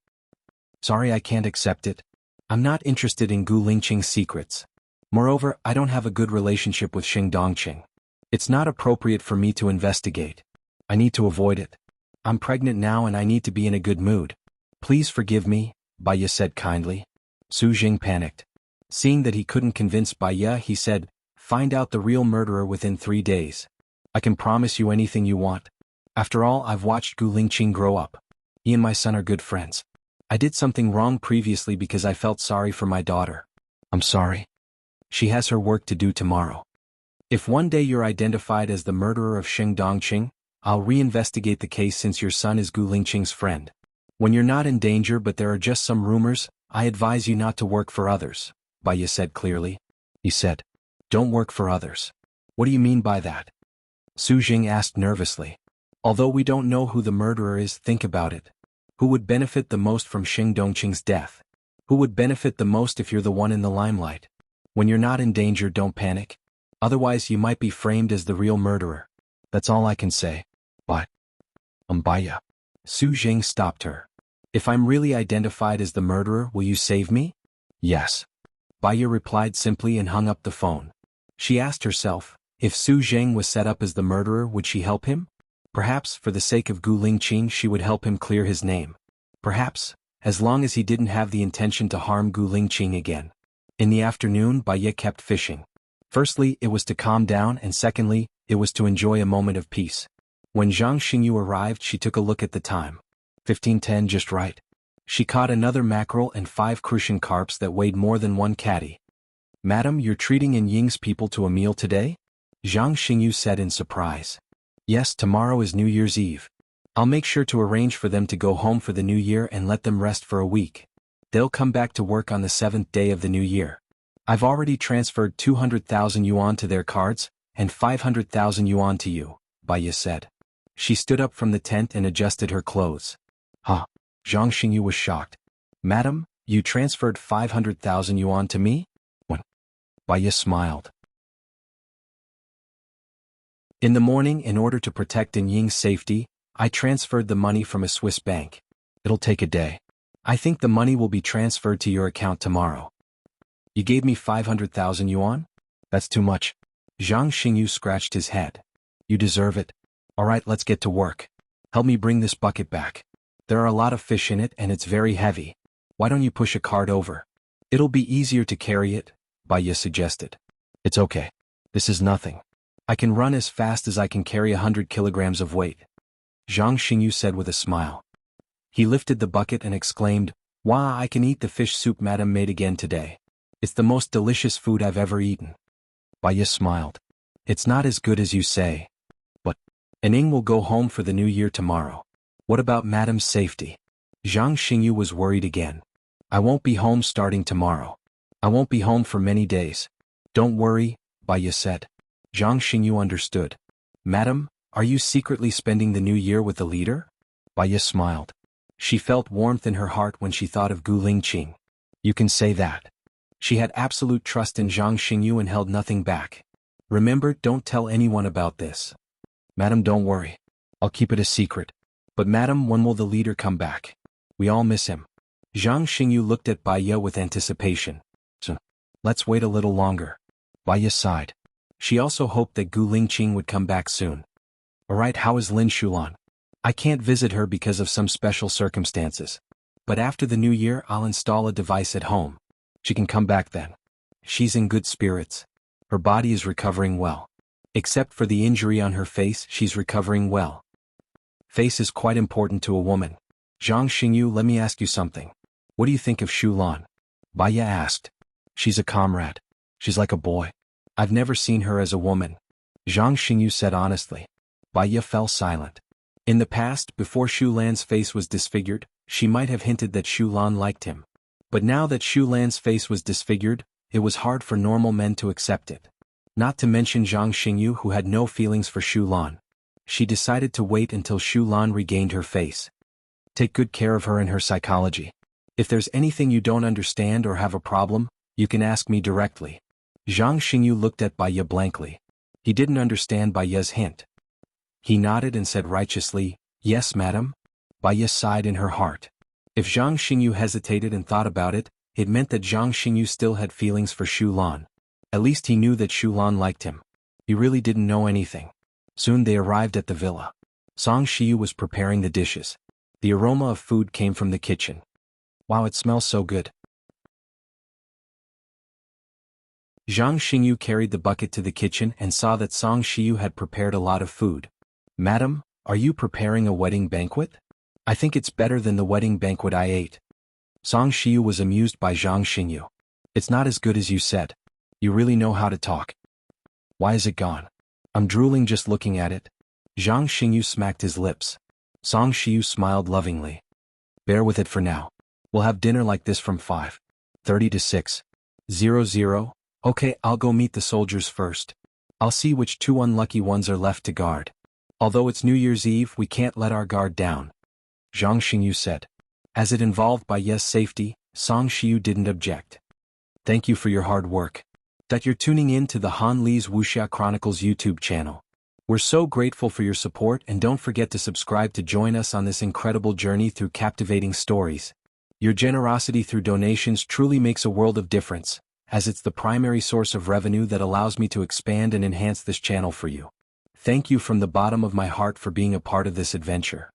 Sorry, I can't accept it. I'm not interested in Gu Lingqing's secrets. Moreover, I don't have a good relationship with Xing Dongqing. It's not appropriate for me to investigate. I need to avoid it. I'm pregnant now and I need to be in a good mood. Please forgive me, Baya said kindly. Su Jing panicked. Seeing that he couldn't convince Baya, he said, find out the real murderer within 3 days. I can promise you anything you want. After all, I've watched Gu Lingqing grow up. He and my son are good friends. I did something wrong previously because I felt sorry for my daughter. I'm sorry. She has her work to do tomorrow. If one day you're identified as the murderer of Xing Dongqing, I'll reinvestigate the case since your son is Gu Lingqing's friend. When you're not in danger but there are just some rumors, I advise you not to work for others, Baya said clearly. He said, don't work for others. What do you mean by that? Su Jing asked nervously. Although we don't know who the murderer is, think about it. Who would benefit the most from Xing Dongqing's death? Who would benefit the most if you're the one in the limelight? When you're not in danger, don't panic. Otherwise you might be framed as the real murderer. That's all I can say. But, Baya. Su Jing stopped her. If I'm really identified as the murderer, will you save me? Yes. Baya replied simply and hung up the phone. She asked herself, if Su Jing was set up as the murderer, would she help him? Perhaps, for the sake of Gu Lingqing, she would help him clear his name. Perhaps, as long as he didn't have the intention to harm Gu Lingqing again. In the afternoon, Baya kept fishing. Firstly, it was to calm down, and secondly, it was to enjoy a moment of peace. When Zhang Xingyu arrived, she took a look at the time. 15:10, just right. She caught another mackerel and 5 crucian carps that weighed more than 1 catty. Madam, you're treating Yin Ying's people to a meal today? Zhang Xingyu said in surprise. Yes, tomorrow is New Year's Eve. I'll make sure to arrange for them to go home for the new year and let them rest for a week. They'll come back to work on the 7th day of the new year. I've already transferred 200,000 yuan to their cards, and 500,000 yuan to you, Baya said. She stood up from the tent and adjusted her clothes. Huh? Zhang Xingyu was shocked. Madam, you transferred 500,000 yuan to me? When? Baya smiled. In the morning, in order to protect Yin Ying's safety, I transferred the money from a Swiss bank. It'll take a day. I think the money will be transferred to your account tomorrow. You gave me 500,000 yuan? That's too much. Zhang Xingyu scratched his head. You deserve it. All right, let's get to work. Help me bring this bucket back. There are a lot of fish in it and it's very heavy. Why don't you push a cart over? It'll be easier to carry it, Baya suggested. It's okay. This is nothing. I can run as fast as I can carry 100 kilograms of weight. Zhang Xingyu said with a smile. He lifted the bucket and exclaimed, Wow, I can eat the fish soup Madam made again today. It's the most delicious food I've ever eaten. Baya smiled. It's not as good as you say. But, Ning will go home for the new year tomorrow. What about Madam's safety? Zhang Xingyu was worried again. I won't be home starting tomorrow. I won't be home for many days. Don't worry, Baya said. Zhang Xingyu understood. Madam, are you secretly spending the new year with the leader? Baya smiled. She felt warmth in her heart when she thought of Gu Lingqing. You can say that. She had absolute trust in Zhang Xingyu and held nothing back. Remember, don't tell anyone about this. Madam, don't worry. I'll keep it a secret. But madam, when will the leader come back? We all miss him. Zhang Xingyu looked at Baya with anticipation. So, let's wait a little longer. Baya sighed. She also hoped that Gu Lingqing would come back soon. Alright, how is Lin Shulan? I can't visit her because of some special circumstances. But after the new year, I'll install a device at home. She can come back then. She's in good spirits. Her body is recovering well. Except for the injury on her face, she's recovering well. Face is quite important to a woman. Zhang Xingyu, let me ask you something. What do you think of Shulan? Baya asked. She's a comrade. She's like a boy. I've never seen her as a woman. Zhang Xingyu said honestly. Baya fell silent. In the past, before Shulan's face was disfigured, she might have hinted that Shulan liked him. But now that Shulan's face was disfigured, it was hard for normal men to accept it. Not to mention Zhang Xingyu, who had no feelings for Shulan. She decided to wait until Shulan regained her face. Take good care of her and her psychology. If there's anything you don't understand or have a problem, you can ask me directly. Zhang Xingyu looked at Baya blankly. He didn't understand Baya's hint. He nodded and said righteously, Yes, madam. Baya sighed in her heart. If Zhang Xingyu hesitated and thought about it, it meant that Zhang Xingyu still had feelings for Shulan. At least he knew that Shulan liked him. He really didn't know anything. Soon they arrived at the villa. Song Shiyu was preparing the dishes. The aroma of food came from the kitchen. Wow, it smells so good. Zhang Xingyu carried the bucket to the kitchen and saw that Song Shiyu had prepared a lot of food. Madam, are you preparing a wedding banquet? I think it's better than the wedding banquet I ate. Song Shiyu was amused by Zhang Xingyu. It's not as good as you said. You really know how to talk. Why is it gone? I'm drooling just looking at it. Zhang Xingyu smacked his lips. Song Shiyu smiled lovingly. Bear with it for now. We'll have dinner like this from 5:30 to 6:00. Okay, I'll go meet the soldiers first. I'll see which 2 unlucky ones are left to guard. Although it's New Year's Eve, we can't let our guard down. Zhang Xingyu said. As it involved Bai Ye's safety, Song Shiyu didn't object. Thank you for your hard work. That you're tuning in to the Han Li's Wuxia Chronicles YouTube channel. We're so grateful for your support, and don't forget to subscribe to join us on this incredible journey through captivating stories. Your generosity through donations truly makes a world of difference, as it's the primary source of revenue that allows me to expand and enhance this channel for you. Thank you from the bottom of my heart for being a part of this adventure.